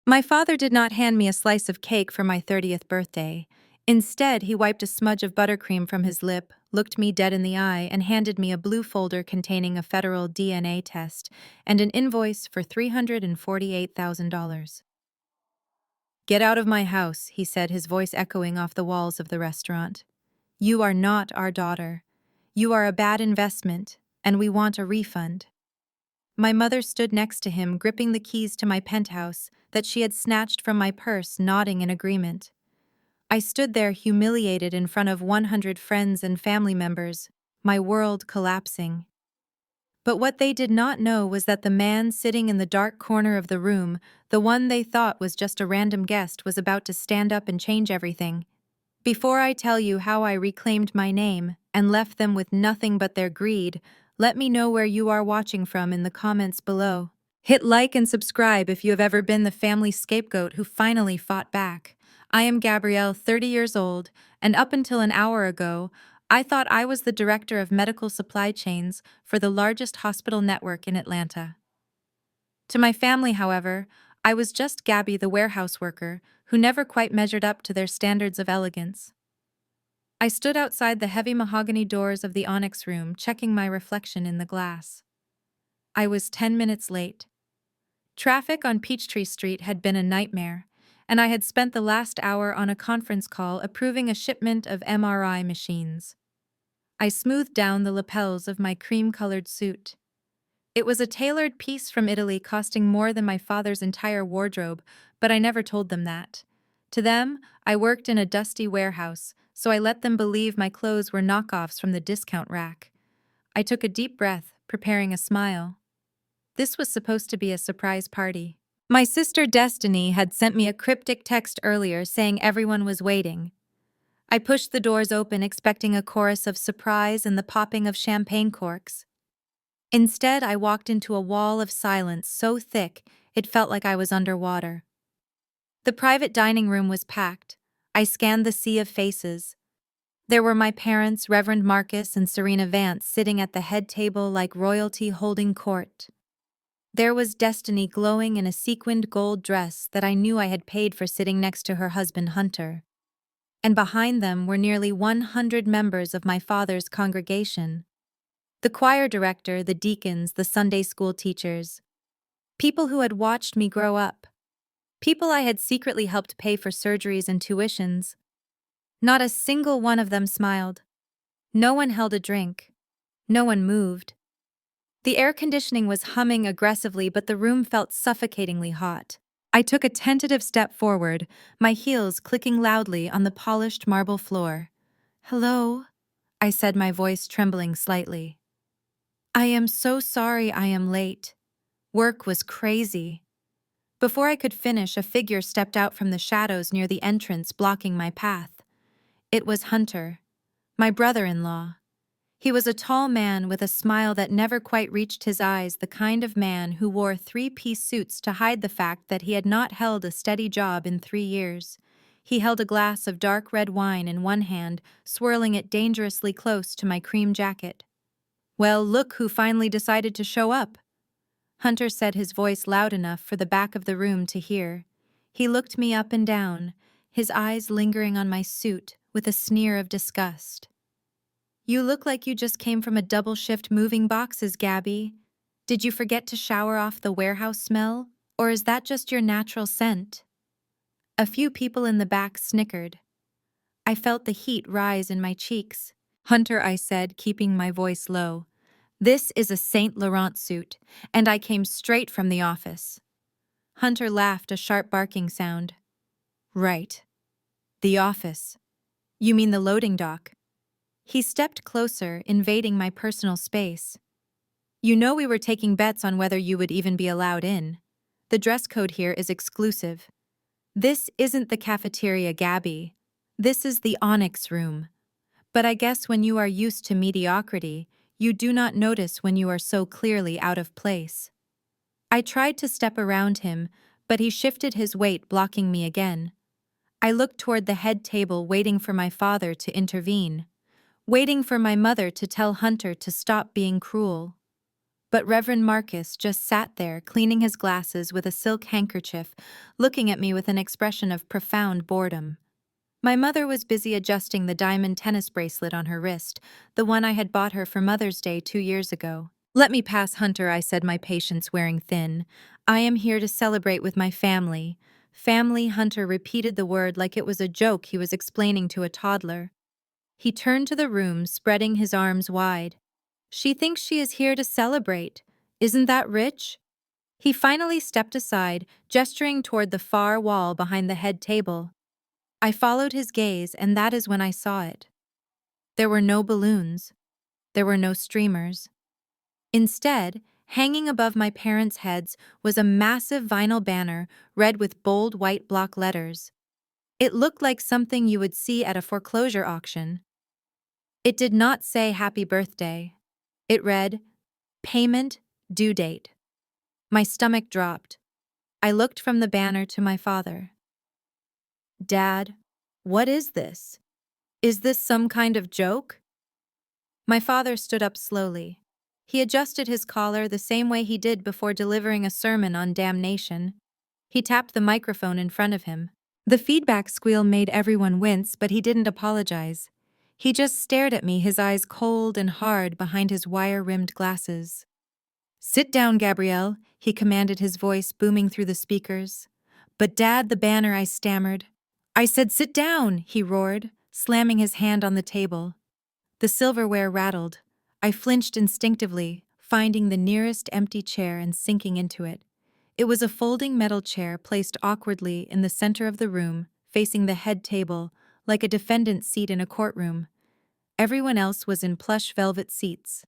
My father did not hand me a slice of cake for my 30th birthday. Instead, he wiped a smudge of buttercream from his lip, looked me dead in the eye, and handed me a blue folder containing a federal DNA test and an invoice for $348,000. "Get out of my house," he said, his voice echoing off the walls of the restaurant. "You are not our daughter. You are a bad investment, and we want a refund." My mother stood next to him, gripping the keys to my penthouse that she had snatched from my purse, nodding in agreement. I stood there humiliated in front of 100 friends and family members, my world collapsing. But what they did not know was that the man sitting in the dark corner of the room, the one they thought was just a random guest, was about to stand up and change everything. Before I tell you how I reclaimed my name and left them with nothing but their greed, let me know where you are watching from in the comments below. Hit like and subscribe if you have ever been the family scapegoat who finally fought back. I am Gabrielle, 30 years old, and up until an hour ago, I thought I was the director of medical supply chains for the largest hospital network in Atlanta. To my family, however, I was just Gabby, the warehouse worker, who never quite measured up to their standards of elegance. I stood outside the heavy mahogany doors of the Onyx room, checking my reflection in the glass. I was 10 minutes late. Traffic on Peachtree Street had been a nightmare, and I had spent the last hour on a conference call approving a shipment of MRI machines. I smoothed down the lapels of my cream-colored suit. It was a tailored piece from Italy costing more than my father's entire wardrobe, but I never told them that. To them, I worked in a dusty warehouse, so I let them believe my clothes were knockoffs from the discount rack. I took a deep breath, preparing a smile. This was supposed to be a surprise party. My sister Destiny had sent me a cryptic text earlier saying everyone was waiting. I pushed the doors open, expecting a chorus of surprise and the popping of champagne corks. Instead, I walked into a wall of silence so thick it felt like I was underwater. The private dining room was packed. I scanned the sea of faces. There were my parents, Reverend Marcus and Serena Vance, sitting at the head table like royalty holding court. There was Destiny glowing in a sequined gold dress that I knew I had paid for, sitting next to her husband Hunter. And behind them were nearly 100 members of my father's congregation. The choir director, the deacons, the Sunday school teachers. People who had watched me grow up. People I had secretly helped pay for surgeries and tuitions. Not a single one of them smiled. No one held a drink. No one moved. The air conditioning was humming aggressively, but the room felt suffocatingly hot. I took a tentative step forward, my heels clicking loudly on the polished marble floor. "Hello," I said, my voice trembling slightly. "I am so sorry I am late. Work was crazy." Before I could finish, a figure stepped out from the shadows near the entrance, blocking my path. It was Hunter, my brother-in-law. He was a tall man with a smile that never quite reached his eyes, the kind of man who wore three-piece suits to hide the fact that he had not held a steady job in 3 years. He held a glass of dark red wine in one hand, swirling it dangerously close to my cream jacket. "Well, look who finally decided to show up," Hunter said, his voice loud enough for the back of the room to hear. He looked me up and down, his eyes lingering on my suit with a sneer of disgust. "You look like you just came from a double shift moving boxes, Gabby. Did you forget to shower off the warehouse smell, or is that just your natural scent?" A few people in the back snickered. I felt the heat rise in my cheeks. "Hunter," I said, keeping my voice low, "this is a Saint Laurent suit, and I came straight from the office." Hunter laughed, a sharp barking sound. "Right. The office. You mean the loading dock?" He stepped closer, invading my personal space. "You know we were taking bets on whether you would even be allowed in. The dress code here is exclusive. This isn't the cafeteria, Gabby. This is the Onyx room. But I guess when you are used to mediocrity, you do not notice when you are so clearly out of place." I tried to step around him, but he shifted his weight, blocking me again. I looked toward the head table, waiting for my father to intervene. Waiting for my mother to tell Hunter to stop being cruel. But Reverend Marcus just sat there, cleaning his glasses with a silk handkerchief, looking at me with an expression of profound boredom. My mother was busy adjusting the diamond tennis bracelet on her wrist, the one I had bought her for Mother's Day 2 years ago. "Let me pass, Hunter," I said, my patience wearing thin. "I am here to celebrate with my family." Family. Hunter repeated the word like it was a joke he was explaining to a toddler. He turned to the room, spreading his arms wide. "She thinks she is here to celebrate. Isn't that rich?" He finally stepped aside, gesturing toward the far wall behind the head table. I followed his gaze, and that is when I saw it. There were no balloons. There were no streamers. Instead, hanging above my parents' heads was a massive vinyl banner read with bold white block letters. It looked like something you would see at a foreclosure auction. It did not say happy birthday. It read, "Payment due date." My stomach dropped. I looked from the banner to my father. "Dad, what is this? Is this some kind of joke?" My father stood up slowly. He adjusted his collar the same way he did before delivering a sermon on damnation. He tapped the microphone in front of him. The feedback squeal made everyone wince, but he didn't apologize. He just stared at me, his eyes cold and hard behind his wire-rimmed glasses. "Sit down, Gabrielle," he commanded, his voice booming through the speakers. "But Dad, the banner," I stammered. "I said sit down," he roared, slamming his hand on the table. The silverware rattled. I flinched instinctively, finding the nearest empty chair and sinking into it. It was a folding metal chair placed awkwardly in the center of the room, facing the head table, like a defendant's seat in a courtroom. Everyone else was in plush velvet seats.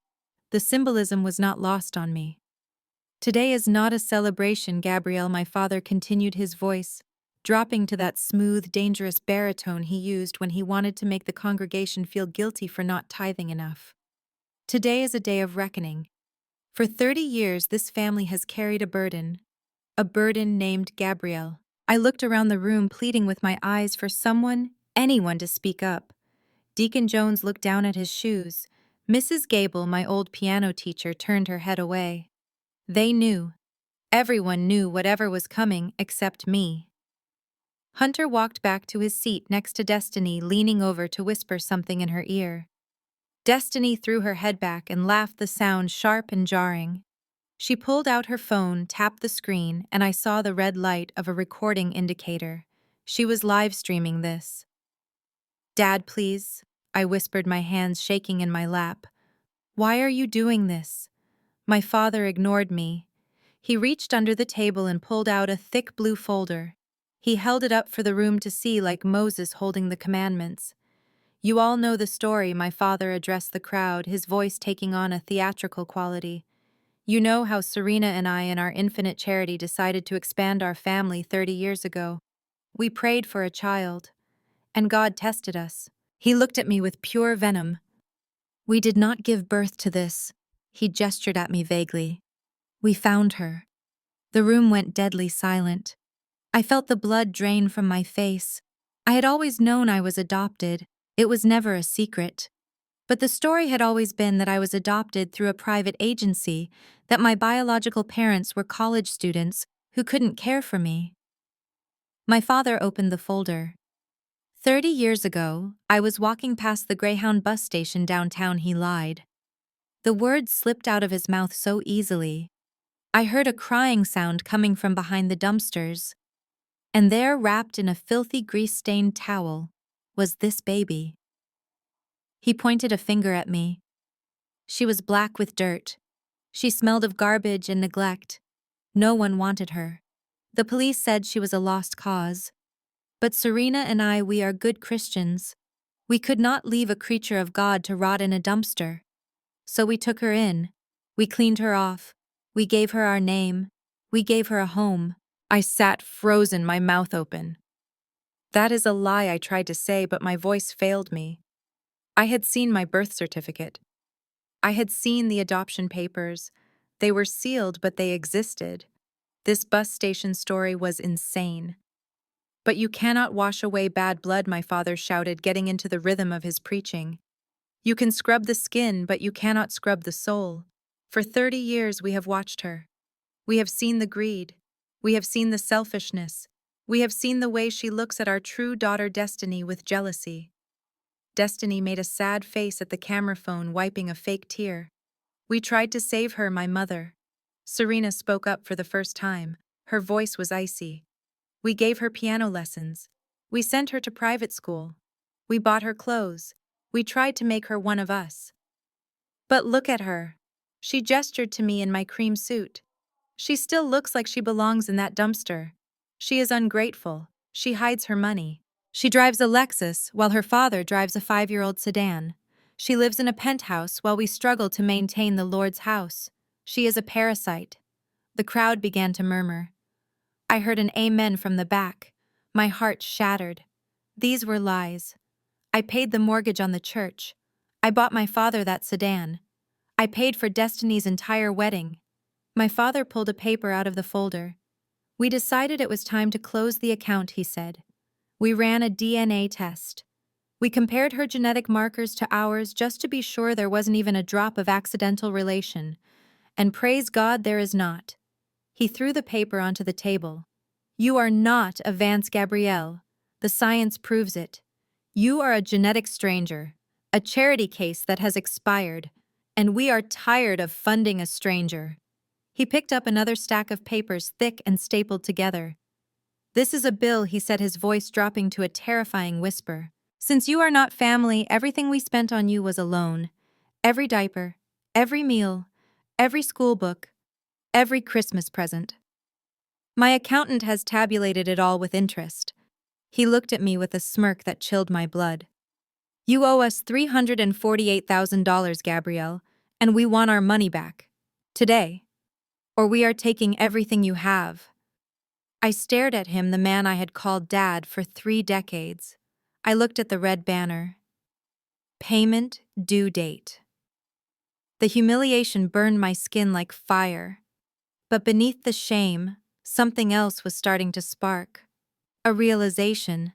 The symbolism was not lost on me. "Today is not a celebration, Gabrielle," my father continued, his voice dropping to that smooth, dangerous baritone he used when he wanted to make the congregation feel guilty for not tithing enough. "Today is a day of reckoning. For 30 years, this family has carried a burden named Gabrielle." I looked around the room, pleading with my eyes for someone, anyone, to speak up. Deacon Jones looked down at his shoes. Mrs. Gable, my old piano teacher, turned her head away. They knew. Everyone knew whatever was coming except me. Hunter walked back to his seat next to Destiny, leaning over to whisper something in her ear. Destiny threw her head back and laughed, the sound sharp and jarring. She pulled out her phone, tapped the screen, and I saw the red light of a recording indicator. She was live streaming this. "Dad, please," I whispered, my hands shaking in my lap. "Why are you doing this?" My father ignored me. He reached under the table and pulled out a thick blue folder. He held it up for the room to see, like Moses holding the commandments. "You all know the story," my father addressed the crowd, his voice taking on a theatrical quality. "You know how Serena and I, in our infinite charity, decided to expand our family 30 years ago. We prayed for a child. And God tested us." He looked at me with pure venom. "We did not give birth to this." He gestured at me vaguely. "We found her." The room went deadly silent. I felt the blood drain from my face. I had always known I was adopted. It was never a secret. But the story had always been that I was adopted through a private agency, that my biological parents were college students who couldn't care for me. My father opened the folder. 30 years ago, I was walking past the Greyhound bus station downtown, he lied. The words slipped out of his mouth so easily. I heard a crying sound coming from behind the dumpsters. And there, wrapped in a filthy grease-stained towel, was this baby. He pointed a finger at me. She was black with dirt. She smelled of garbage and neglect. No one wanted her. The police said she was a lost cause. But Serena and I, we are good Christians. We could not leave a creature of God to rot in a dumpster. So we took her in. We cleaned her off. We gave her our name. We gave her a home. I sat frozen, my mouth open. That is a lie, I tried to say, but my voice failed me. I had seen my birth certificate. I had seen the adoption papers. They were sealed, but they existed. This bus station story was insane. "But you cannot wash away bad blood," my father shouted, getting into the rhythm of his preaching. "You can scrub the skin, but you cannot scrub the soul. For 30 years we have watched her. We have seen the greed. We have seen the selfishness. We have seen the way she looks at our true daughter Destiny with jealousy. Destiny made a sad face at the camera phone, wiping a fake tear. We tried to save her, my mother. Serena spoke up for the first time. Her voice was icy. We gave her piano lessons. We sent her to private school. We bought her clothes. We tried to make her one of us. But look at her. She gestured to me in my cream suit. She still looks like she belongs in that dumpster. She is ungrateful. She hides her money. She drives a Lexus while her father drives a 5-year-old sedan. She lives in a penthouse while we struggle to maintain the Lord's house. She is a parasite. The crowd began to murmur. I heard an amen from the back. My heart shattered. These were lies. I paid the mortgage on the church. I bought my father that sedan. I paid for Destiny's entire wedding. My father pulled a paper out of the folder. We decided it was time to close the account, he said. We ran a DNA test. We compared her genetic markers to ours just to be sure there wasn't even a drop of accidental relation. And praise God there is not. He threw the paper onto the table. You are not a Vance Gabrielle. The science proves it. You are a genetic stranger, a charity case that has expired, and we are tired of funding a stranger. He picked up another stack of papers, thick and stapled together. This is a bill, he said, his voice dropping to a terrifying whisper. Since you are not family, everything we spent on you was a loan. Every diaper, every meal, every school book, every Christmas present. My accountant has tabulated it all with interest. He looked at me with a smirk that chilled my blood. You owe us $348,000, Gabrielle, and we want our money back. Today. Or we are taking everything you have. I stared at him, the man I had called Dad for 3 decades. I looked at the red banner. Payment due date. The humiliation burned my skin like fire. But beneath the shame, something else was starting to spark. A realization.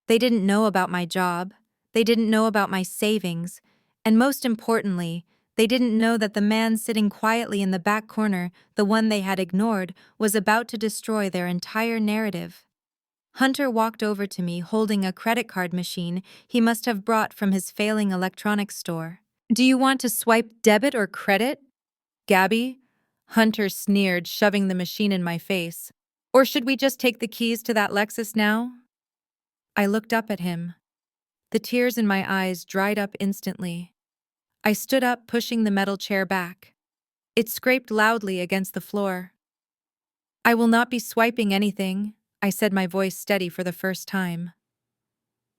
They didn't know about my job. They didn't know about my savings. And most importantly, they didn't know that the man sitting quietly in the back corner, the one they had ignored, was about to destroy their entire narrative. Hunter walked over to me, holding a credit card machine he must have brought from his failing electronics store. Do you want to swipe debit or credit, Gabby? Hunter sneered, shoving the machine in my face. Or should we just take the keys to that Lexus now? I looked up at him. The tears in my eyes dried up instantly. I stood up, pushing the metal chair back. It scraped loudly against the floor. I will not be swiping anything, I said, my voice steady for the first time.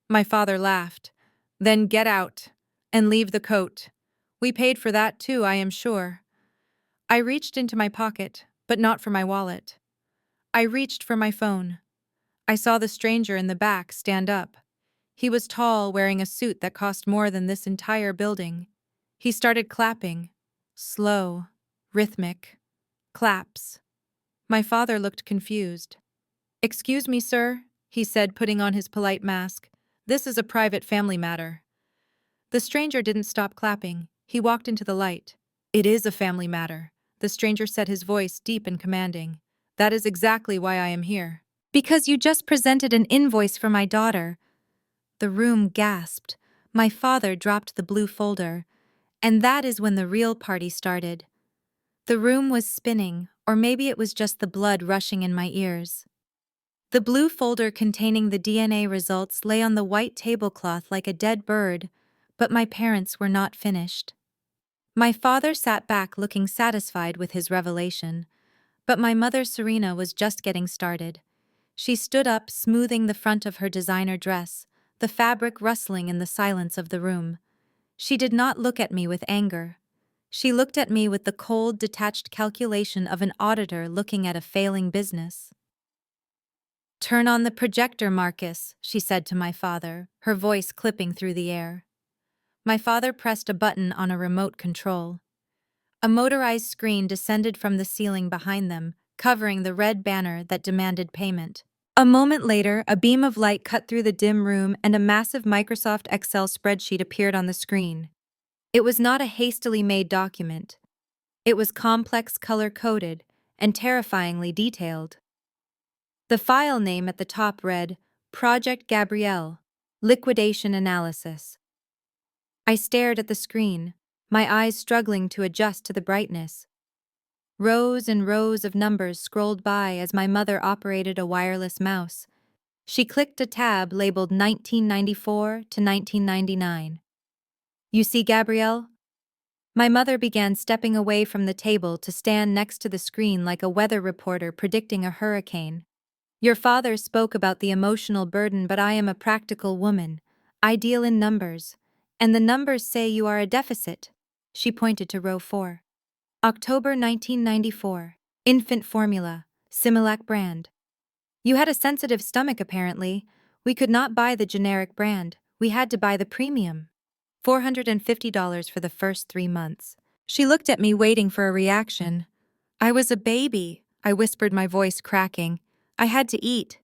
My father laughed. Then get out. And leave the coat. We paid for that too, I am sure. I reached into my pocket, but not for my wallet. I reached for my phone. I saw the stranger in the back stand up. He was tall, wearing a suit that cost more than this entire building. He started clapping. Slow, rhythmic. Claps. My father looked confused. Excuse me, sir, he said, putting on his polite mask. This is a private family matter. The stranger didn't stop clapping. He walked into the light. It is a family matter, the stranger said, his voice deep and commanding. That is exactly why I am here. Because you just presented an invoice for my daughter. The room gasped. My father dropped the blue folder. And that is when the real party started. The room was spinning, or maybe it was just the blood rushing in my ears. The blue folder containing the DNA results lay on the white tablecloth like a dead bird, but my parents were not finished. My father sat back looking satisfied with his revelation, but my mother Serena was just getting started. She stood up, smoothing the front of her designer dress, the fabric rustling in the silence of the room. She did not look at me with anger. She looked at me with the cold, detached calculation of an auditor looking at a failing business. Turn on the projector, Marcus, she said to my father, her voice clipping through the air. My father pressed a button on a remote control. A motorized screen descended from the ceiling behind them, covering the red banner that demanded payment. A moment later, a beam of light cut through the dim room and a massive Microsoft Excel spreadsheet appeared on the screen. It was not a hastily made document. It was complex, color-coded, and terrifyingly detailed. The file name at the top read, Project Gabrielle, Liquidation Analysis. I stared at the screen, my eyes struggling to adjust to the brightness. Rows and rows of numbers scrolled by as my mother operated a wireless mouse. She clicked a tab labeled 1994 to 1999. You see, Gabrielle? My mother began stepping away from the table to stand next to the screen like a weather reporter predicting a hurricane. Your father spoke about the emotional burden, but I am a practical woman. I deal in numbers. And the numbers say you are a deficit. She pointed to row 4. October 1994. Infant formula. Similac brand. You had a sensitive stomach, apparently. We could not buy the generic brand. We had to buy the premium. $450 for the first 3 months. She looked at me, waiting for a reaction. I was a baby, I whispered, my voice cracking. I had to eat.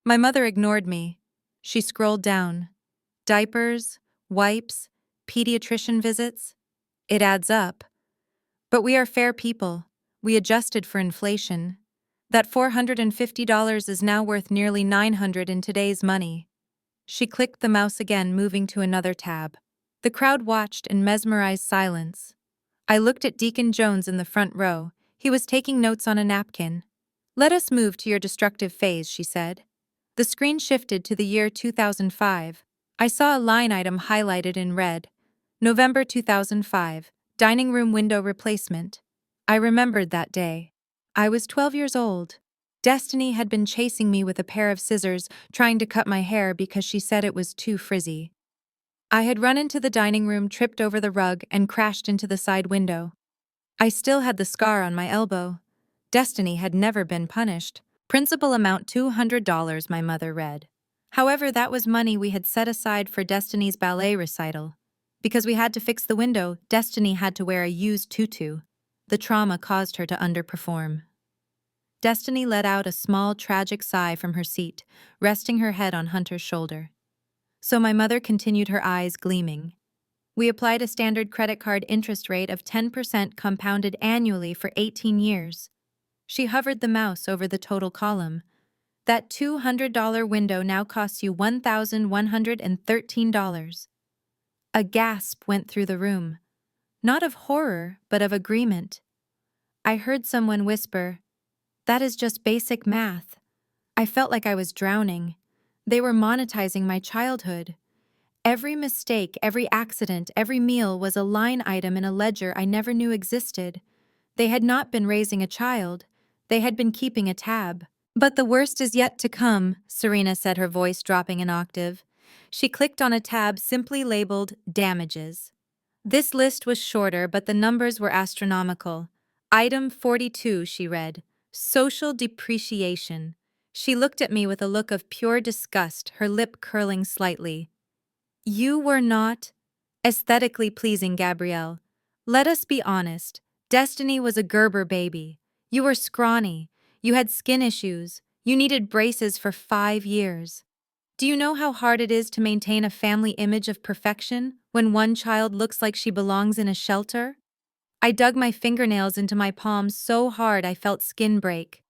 My mother ignored me. She scrolled down. Diapers, wipes, pediatrician visits. It adds up. But we are fair people. We adjusted for inflation. That $450 is now worth nearly $900 in today's money. She clicked the mouse again, moving to another tab. The crowd watched in mesmerized silence. I looked at Deacon Jones in the front row. He was taking notes on a napkin. Let us move to your destructive phase, she said. The screen shifted to the year 2005. I saw a line item highlighted in red. November 2005, dining room window replacement. I remembered that day. I was 12 years old. Destiny had been chasing me with a pair of scissors, trying to cut my hair because she said it was too frizzy. I had run into the dining room, tripped over the rug, and crashed into the side window. I still had the scar on my elbow. Destiny had never been punished. Principal amount $200, my mother read. However, that was money we had set aside for Destiny's ballet recital. Because we had to fix the window, Destiny had to wear a used tutu. The trauma caused her to underperform. Destiny let out a small, tragic sigh from her seat, resting her head on Hunter's shoulder. So my mother continued, her eyes gleaming. We applied a standard credit card interest rate of 10% compounded annually for 18 years. She hovered the mouse over the total column. That $200 window now costs you $1,113. A gasp went through the room. Not of horror, but of agreement. I heard someone whisper, "That is just basic math." I felt like I was drowning. They were monetizing my childhood. Every mistake, every accident, every meal was a line item in a ledger I never knew existed. They had not been raising a child. They had been keeping a tab. But the worst is yet to come, Serena said, her voice dropping an octave. She clicked on a tab simply labeled Damages. This list was shorter, but the numbers were astronomical. Item 42, she read. Social depreciation. She looked at me with a look of pure disgust, her lip curling slightly. You were not aesthetically pleasing, Gabrielle. Let us be honest. Destiny was a Gerber baby. You were scrawny. You had skin issues. You needed braces for 5 years. Do you know how hard it is to maintain a family image of perfection when one child looks like she belongs in a shelter? I dug my fingernails into my palms so hard I felt skin break.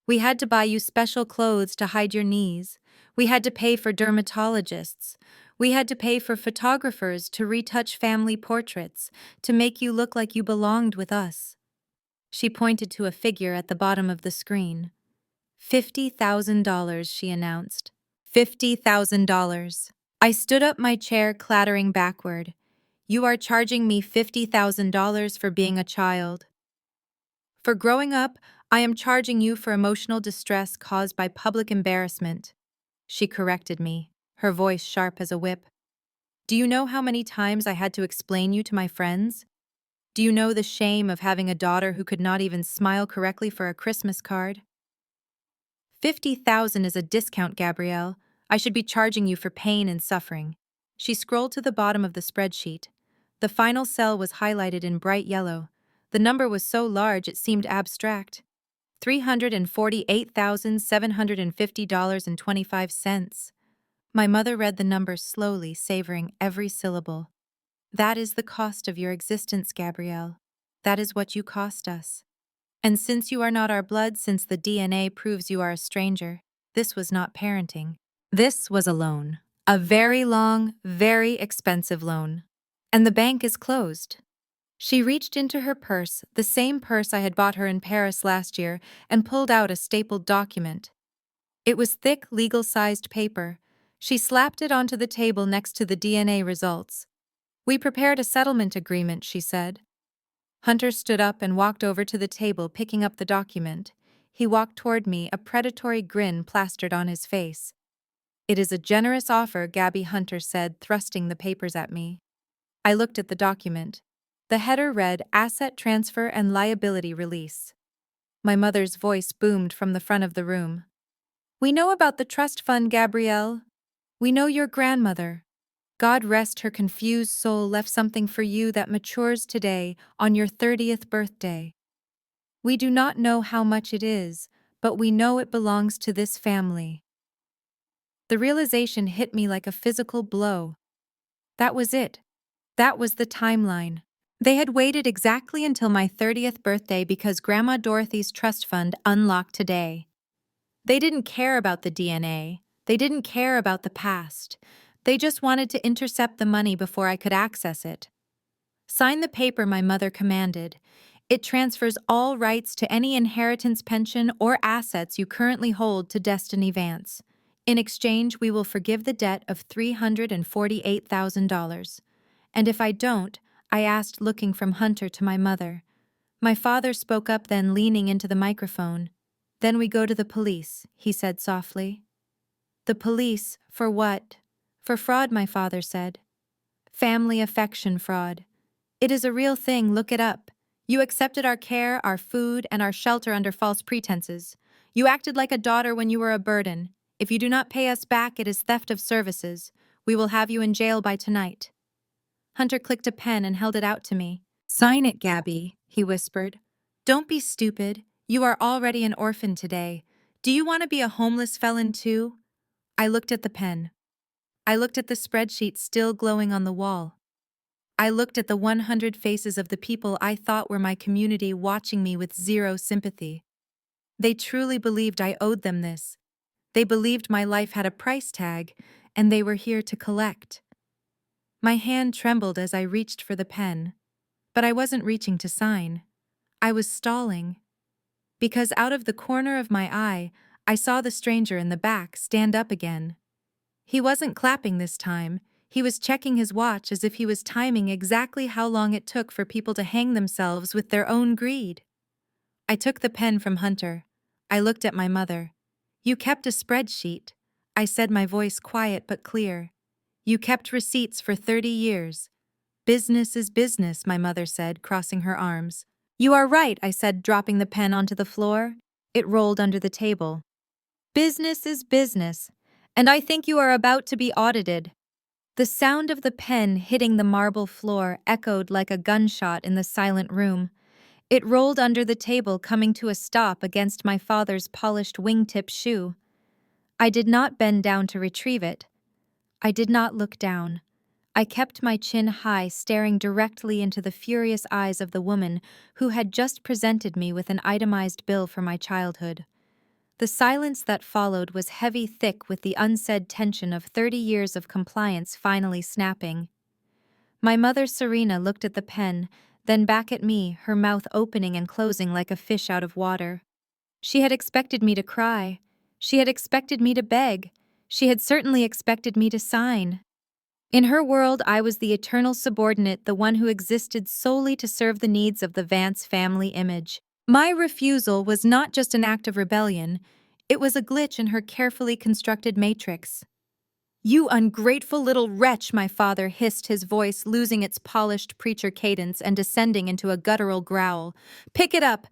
We had to buy you special clothes to hide your knees. We had to pay for dermatologists. We had to pay for photographers to retouch family portraits, to make you look like you belonged with us. She pointed to a figure at the bottom of the screen. $50,000, she announced. $50,000. I stood up, my chair clattering backward. You are charging me $50,000 for being a child. For growing up, I am charging you for emotional distress caused by public embarrassment. She corrected me, her voice sharp as a whip. Do you know how many times I had to explain you to my friends? Do you know the shame of having a daughter who could not even smile correctly for a Christmas card? 50,000 is a discount, Gabrielle. I should be charging you for pain and suffering. She scrolled to the bottom of the spreadsheet. The final cell was highlighted in bright yellow. The number was so large it seemed abstract. $348,750.25. My mother read the number slowly, savoring every syllable. That is the cost of your existence, Gabrielle. That is what you cost us. And since you are not our blood, since the DNA proves you are a stranger, this was not parenting. This was a loan. A very long, very expensive loan. And the bank is closed. She reached into her purse, the same purse I had bought her in Paris last year, and pulled out a stapled document. It was thick, legal-sized paper. She slapped it onto the table next to the DNA results. "We prepared a settlement agreement," she said. Hunter stood up and walked over to the table, picking up the document. He walked toward me, a predatory grin plastered on his face. "It is a generous offer," Gabby Hunter said, thrusting the papers at me. I looked at the document. The header read, "Asset Transfer and Liability Release." My mother's voice boomed from the front of the room. "We know about the trust fund, Gabrielle. We know your grandmother. God rest her confused soul, left something for you that matures today on your 30th birthday. We do not know how much it is, but we know it belongs to this family." The realization hit me like a physical blow. That was it. That was the timeline. They had waited exactly until my 30th birthday because Grandma Dorothy's trust fund unlocked today. They didn't care about the DNA. They didn't care about the past. They just wanted to intercept the money before I could access it. "Sign the paper," my mother commanded. "It transfers all rights to any inheritance, pension, or assets you currently hold to Destiny Vance. In exchange, we will forgive the debt of $348,000. And if I don't," I asked, looking from Hunter to my mother. My father spoke up then, leaning into the microphone. "Then we go to the police," he said softly. "The police? For what?" "For fraud," my father said. "Family affection fraud. It is a real thing, look it up. You accepted our care, our food, and our shelter under false pretenses. You acted like a daughter when you were a burden. If you do not pay us back, it is theft of services. We will have you in jail by tonight." Hunter clicked a pen and held it out to me. "Sign it, Gabby," he whispered. "Don't be stupid. You are already an orphan today. Do you want to be a homeless felon too?" I looked at the pen. I looked at the spreadsheet still glowing on the wall. I looked at the 100 faces of the people I thought were my community watching me with zero sympathy. They truly believed I owed them this. They believed my life had a price tag, and they were here to collect. My hand trembled as I reached for the pen. But I wasn't reaching to sign. I was stalling. Because out of the corner of my eye, I saw the stranger in the back stand up again. He wasn't clapping this time. He was checking his watch as if he was timing exactly how long it took for people to hang themselves with their own greed. I took the pen from Hunter. I looked at my mother. "You kept a spreadsheet," I said, my voice quiet but clear. "You kept receipts for 30 years. Business is business," my mother said, crossing her arms. "You are right," I said, dropping the pen onto the floor. It rolled under the table. "Business is business, and I think you are about to be audited." The sound of the pen hitting the marble floor echoed like a gunshot in the silent room. It rolled under the table, coming to a stop against my father's polished wingtip shoe. I did not bend down to retrieve it. I did not look down. I kept my chin high, staring directly into the furious eyes of the woman who had just presented me with an itemized bill for my childhood. The silence that followed was heavy, thick with the unsaid tension of 30 years of compliance finally snapping. My mother, Serena, looked at the pen, then back at me, her mouth opening and closing like a fish out of water. She had expected me to cry. She had expected me to beg. She had certainly expected me to sign. In her world, I was the eternal subordinate, the one who existed solely to serve the needs of the Vance family image. My refusal was not just an act of rebellion, it was a glitch in her carefully constructed matrix. "You ungrateful little wretch," my father hissed, his voice losing its polished preacher cadence and descending into a guttural growl. Pick it up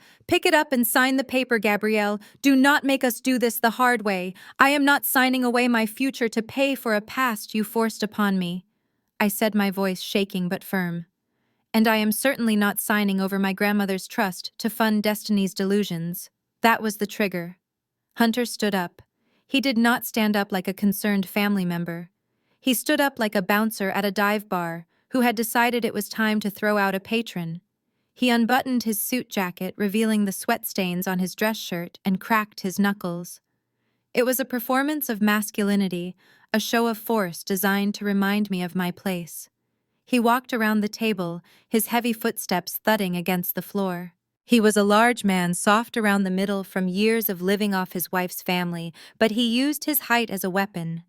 and sign the paper, Gabrielle. Do not make us do this the hard way. I am not signing away my future to pay for a past you forced upon me," I said, my voice shaking but firm. "And I am certainly not signing over my grandmother's trust to fund Destiny's delusions." That was the trigger. Hunter stood up. He did not stand up like a concerned family member. He stood up like a bouncer at a dive bar who had decided it was time to throw out a patron. He unbuttoned his suit jacket, revealing the sweat stains on his dress shirt, and cracked his knuckles. It was a performance of masculinity, a show of force designed to remind me of my place. He walked around the table, his heavy footsteps thudding against the floor. He was a large man, soft around the middle from years of living off his wife's family, but he used his height as a weapon.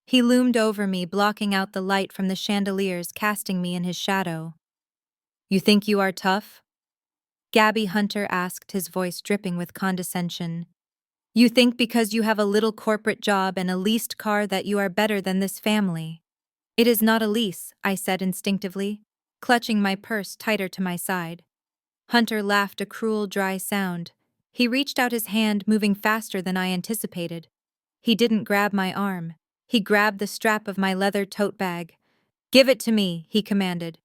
He loomed over me, blocking out the light from the chandeliers, casting me in his shadow. "You think you are tough?" Gabby Hunter asked, his voice dripping with condescension. "You think because you have a little corporate job and a leased car that you are better than this family?" "It is not a lease," I said instinctively, clutching my purse tighter to my side. Hunter laughed, a cruel, dry sound. He reached out his hand, moving faster than I anticipated. He didn't grab my arm. He grabbed the strap of my leather tote bag. "Give it to me," he commanded.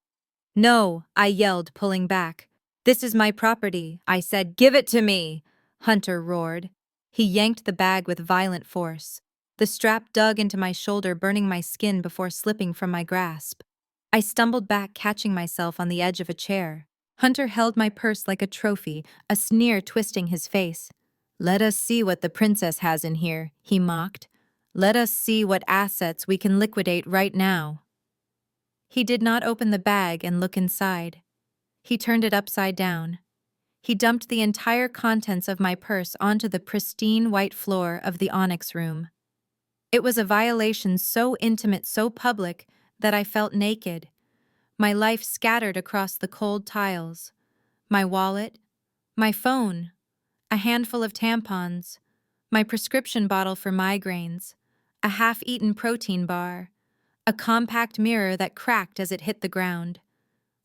"No," I yelled, pulling back. "This is my property," I said. "Give it to me," Hunter roared. He yanked the bag with violent force. The strap dug into my shoulder, burning my skin before slipping from my grasp. I stumbled back, catching myself on the edge of a chair. Hunter held my purse like a trophy, a sneer twisting his face. "Let us see what the princess has in here," he mocked. "Let us see what assets we can liquidate right now." He did not open the bag and look inside. He turned it upside down. He dumped the entire contents of my purse onto the pristine white floor of the onyx room. It was a violation so intimate, so public, that I felt naked. My life scattered across the cold tiles. My wallet, my phone, a handful of tampons, my prescription bottle for migraines, a half-eaten protein bar, a compact mirror that cracked as it hit the ground.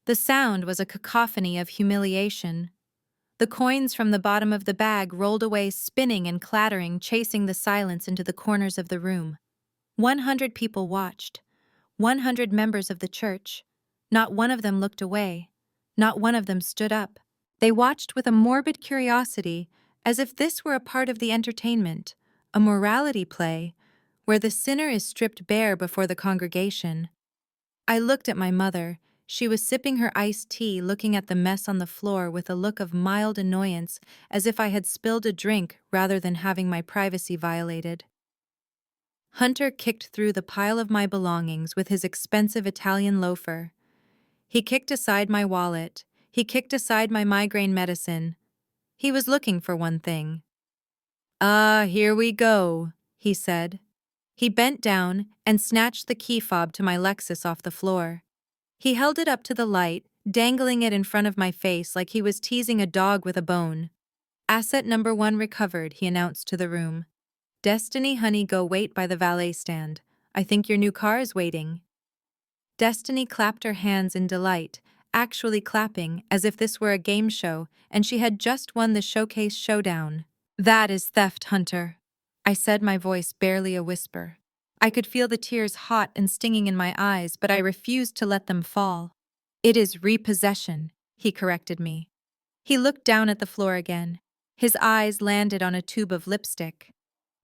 The sound was a cacophony of humiliation. The coins from the bottom of the bag rolled away, spinning and clattering, chasing the silence into the corners of the room. 100 people watched. 100 members of the church. Not one of them looked away. Not one of them stood up. They watched with a morbid curiosity, as if this were a part of the entertainment, a morality play, where the sinner is stripped bare before the congregation. I looked at my mother. She was sipping her iced tea, looking at the mess on the floor with a look of mild annoyance, as if I had spilled a drink rather than having my privacy violated. Hunter kicked through the pile of my belongings with his expensive Italian loafer. He kicked aside my wallet. He kicked aside my migraine medicine. He was looking for one thing. "Ah, here we go," he said. He bent down and snatched the key fob to my Lexus off the floor. He held it up to the light, dangling it in front of my face like he was teasing a dog with a bone. "Asset number 1 recovered," he announced to the room. "Destiny, honey, go wait by the valet stand. I think your new car is waiting." Destiny clapped her hands in delight, actually clapping as if this were a game show and she had just won the showcase showdown. "That is theft, Hunter," I said, my voice barely a whisper. I could feel the tears hot and stinging in my eyes, but I refused to let them fall. "It is repossession," he corrected me. He looked down at the floor again. His eyes landed on a tube of lipstick.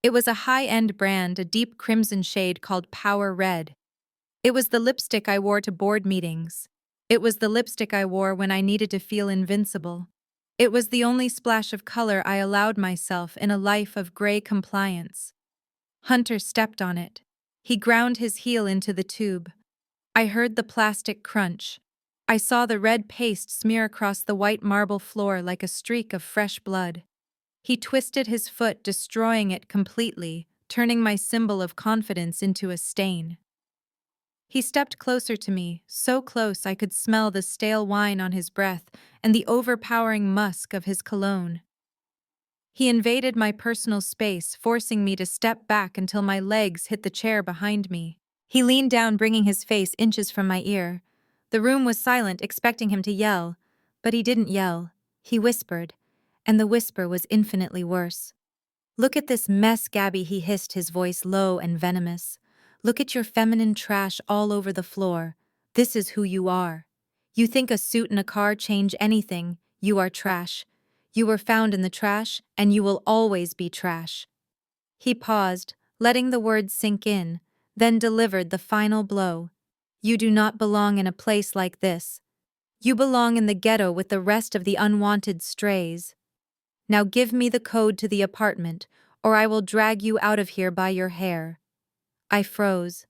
It was a high-end brand, a deep crimson shade called Power Red. It was the lipstick I wore to board meetings. It was the lipstick I wore when I needed to feel invincible. It was the only splash of color I allowed myself in a life of gray compliance. Hunter stepped on it. He ground his heel into the tube. I heard the plastic crunch. I saw the red paste smear across the white marble floor like a streak of fresh blood. He twisted his foot, destroying it completely, turning my symbol of confidence into a stain. He stepped closer to me, so close I could smell the stale wine on his breath and the overpowering musk of his cologne. He invaded my personal space, forcing me to step back until my legs hit the chair behind me. He leaned down, bringing his face inches from my ear. The room was silent, expecting him to yell. But he didn't yell. He whispered, and the whisper was infinitely worse. "Look at this mess, Gabby," he hissed, his voice low and venomous. "Look at your feminine trash all over the floor. This is who you are. You think a suit and a car change anything. You are trash. You were found in the trash, and you will always be trash." He paused, letting the words sink in, then delivered the final blow. "You do not belong in a place like this. You belong in the ghetto with the rest of the unwanted strays. Now give me the code to the apartment, or I will drag you out of here by your hair." I froze.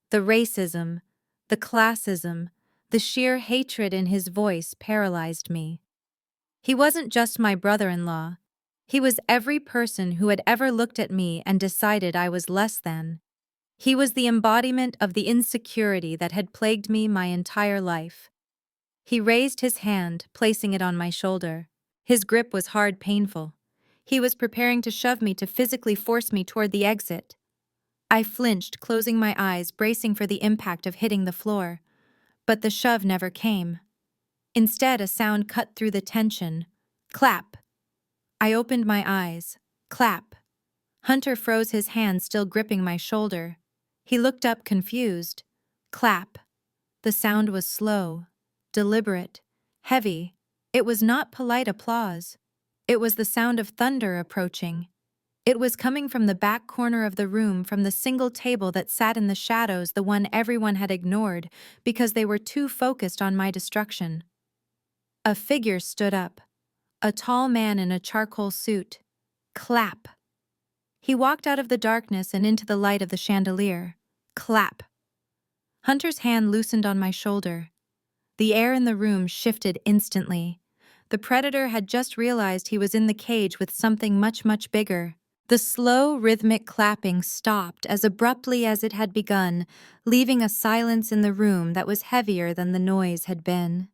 The racism, the classism, the sheer hatred in his voice paralyzed me. He wasn't just my brother-in-law. He was every person who had ever looked at me and decided I was less than. He was the embodiment of the insecurity that had plagued me my entire life. He raised his hand, placing it on my shoulder. His grip was hard, painful. He was preparing to shove me, to physically force me toward the exit. I flinched, closing my eyes, bracing for the impact of hitting the floor. But the shove never came. Instead, a sound cut through the tension. Clap. I opened my eyes. Clap. Hunter froze, his hand still gripping my shoulder. He looked up, confused. Clap. The sound was slow, deliberate, heavy. It was not polite applause. It was the sound of thunder approaching. It was coming from the back corner of the room, from the single table that sat in the shadows, the one everyone had ignored because they were too focused on my destruction. A figure stood up, a tall man in a charcoal suit. Clap. He walked out of the darkness and into the light of the chandelier. Clap. Hunter's hand loosened on my shoulder. The air in the room shifted instantly. The predator had just realized he was in the cage with something much, much bigger. The slow, rhythmic clapping stopped as abruptly as it had begun, leaving a silence in the room that was heavier than the noise had been.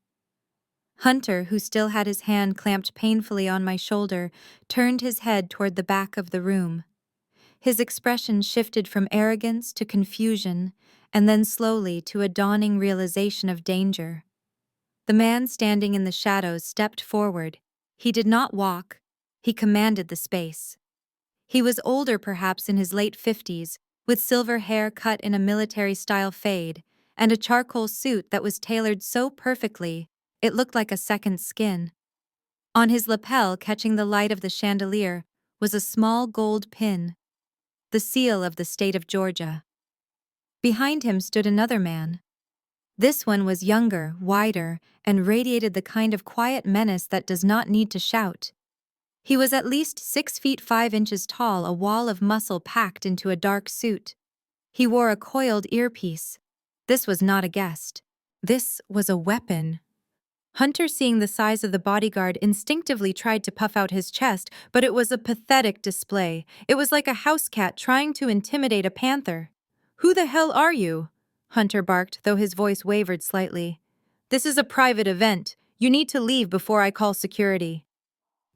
Hunter, who still had his hand clamped painfully on my shoulder, turned his head toward the back of the room. His expression shifted from arrogance to confusion, and then slowly to a dawning realization of danger. The man standing in the shadows stepped forward. He did not walk. He commanded the space. He was older, perhaps in his late 50s, with silver hair cut in a military-style fade, and a charcoal suit that was tailored so perfectly it looked like a second skin. On his lapel, catching the light of the chandelier, was a small gold pin, the seal of the state of Georgia. Behind him stood another man. This one was younger, wider, and radiated the kind of quiet menace that does not need to shout. He was at least 6 feet 5 inches tall, a wall of muscle packed into a dark suit. He wore a coiled earpiece. This was not a guest. This was a weapon. Hunter, seeing the size of the bodyguard, instinctively tried to puff out his chest, but it was a pathetic display. It was like a house cat trying to intimidate a panther. "Who the hell are you?" Hunter barked, though his voice wavered slightly. "This is a private event. You need to leave before I call security."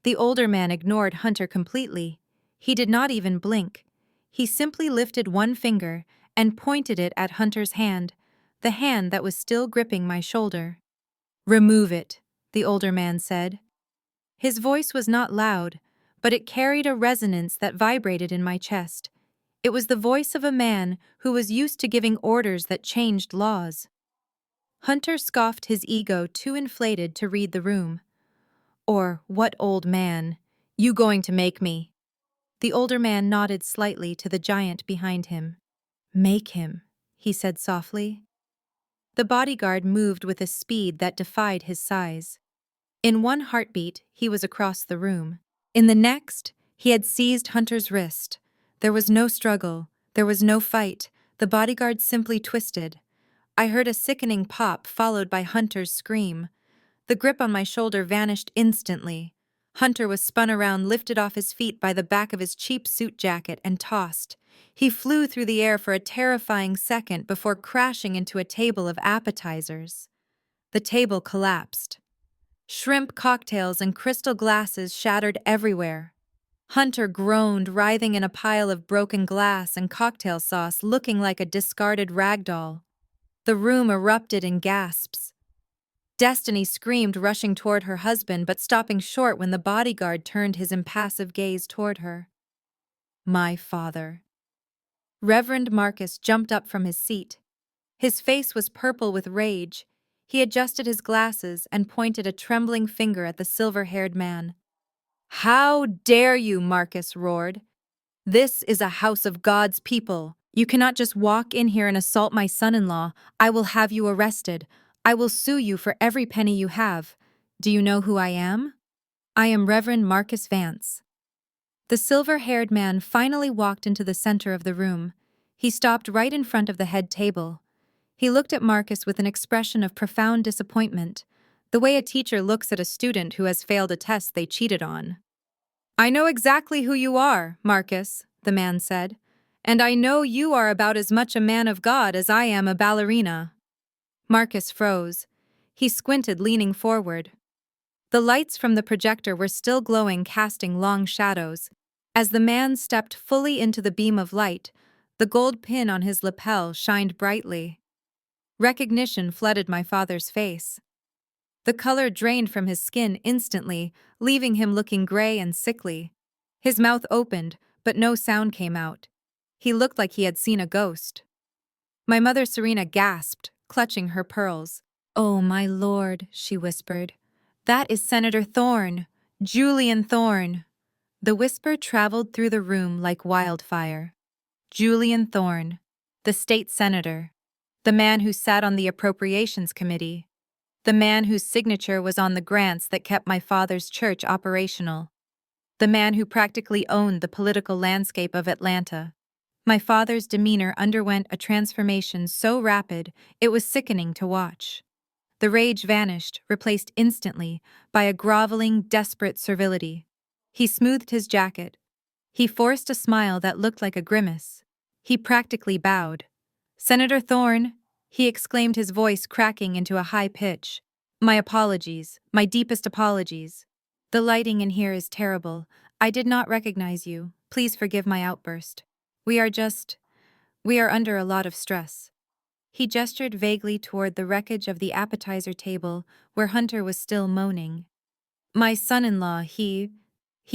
The older man ignored Hunter completely. He did not even blink. He simply lifted one finger and pointed it at Hunter's hand, the hand that was still gripping my shoulder. "Remove it," the older man said. His voice was not loud, but it carried a resonance that vibrated in my chest. It was the voice of a man who was used to giving orders that changed laws. Hunter scoffed, his ego too inflated to read the room. "Or what old man? You going to make me?" The older man nodded slightly to the giant behind him. "Make him," he said softly. The bodyguard moved with a speed that defied his size. In one heartbeat, he was across the room. In the next, he had seized Hunter's wrist. There was no struggle. There was no fight. The bodyguard simply twisted. I heard a sickening pop, followed by Hunter's scream. The grip on my shoulder vanished instantly. Hunter was spun around, lifted off his feet by the back of his cheap suit jacket, and tossed. He flew through the air for a terrifying second before crashing into a table of appetizers. The table collapsed. Shrimp cocktails and crystal glasses shattered everywhere. Hunter groaned, writhing in a pile of broken glass and cocktail sauce, looking like a discarded rag doll. The room erupted in gasps. Destiny screamed, rushing toward her husband, but stopping short when the bodyguard turned his impassive gaze toward her. "My father." Reverend Marcus jumped up from his seat. His face was purple with rage. He adjusted his glasses and pointed a trembling finger at the silver-haired man. "How dare you?" Marcus roared. "This is a house of God's people. You cannot just walk in here and assault my son-in-law. I will have you arrested. I will sue you for every penny you have. Do you know who I am? I am Reverend Marcus Vance. The silver-haired man finally walked into the center of the room. He stopped right in front of the head table. He looked at Marcus with an expression of profound disappointment, the way a teacher looks at a student who has failed a test they cheated on. I know exactly who you are, Marcus, the man said, and I know you are about as much a man of God as I am a ballerina. Marcus froze. He squinted, leaning forward. The lights from the projector were still glowing, casting long shadows. As the man stepped fully into the beam of light, the gold pin on his lapel shined brightly. Recognition flooded my father's face. The color drained from his skin instantly, leaving him looking gray and sickly. His mouth opened, but no sound came out. He looked like he had seen a ghost. My mother Serena gasped, clutching her pearls. "Oh, my lord," she whispered. "That is Senator Thorne, Julian Thorne." The whisper traveled through the room like wildfire. Julian Thorne, the state senator, the man who sat on the Appropriations Committee, the man whose signature was on the grants that kept my father's church operational, the man who practically owned the political landscape of Atlanta. My father's demeanor underwent a transformation so rapid it was sickening to watch. The rage vanished, replaced instantly by a groveling, desperate servility. He smoothed his jacket. He forced a smile that looked like a grimace. He practically bowed. "Senator Thorne," he exclaimed, his voice cracking into a high pitch. "My apologies, my deepest apologies. The lighting in here is terrible. I did not recognize you. Please forgive my outburst. We are under a lot of stress." He gestured vaguely toward the wreckage of the appetizer table where Hunter was still moaning. "My son-in-law, he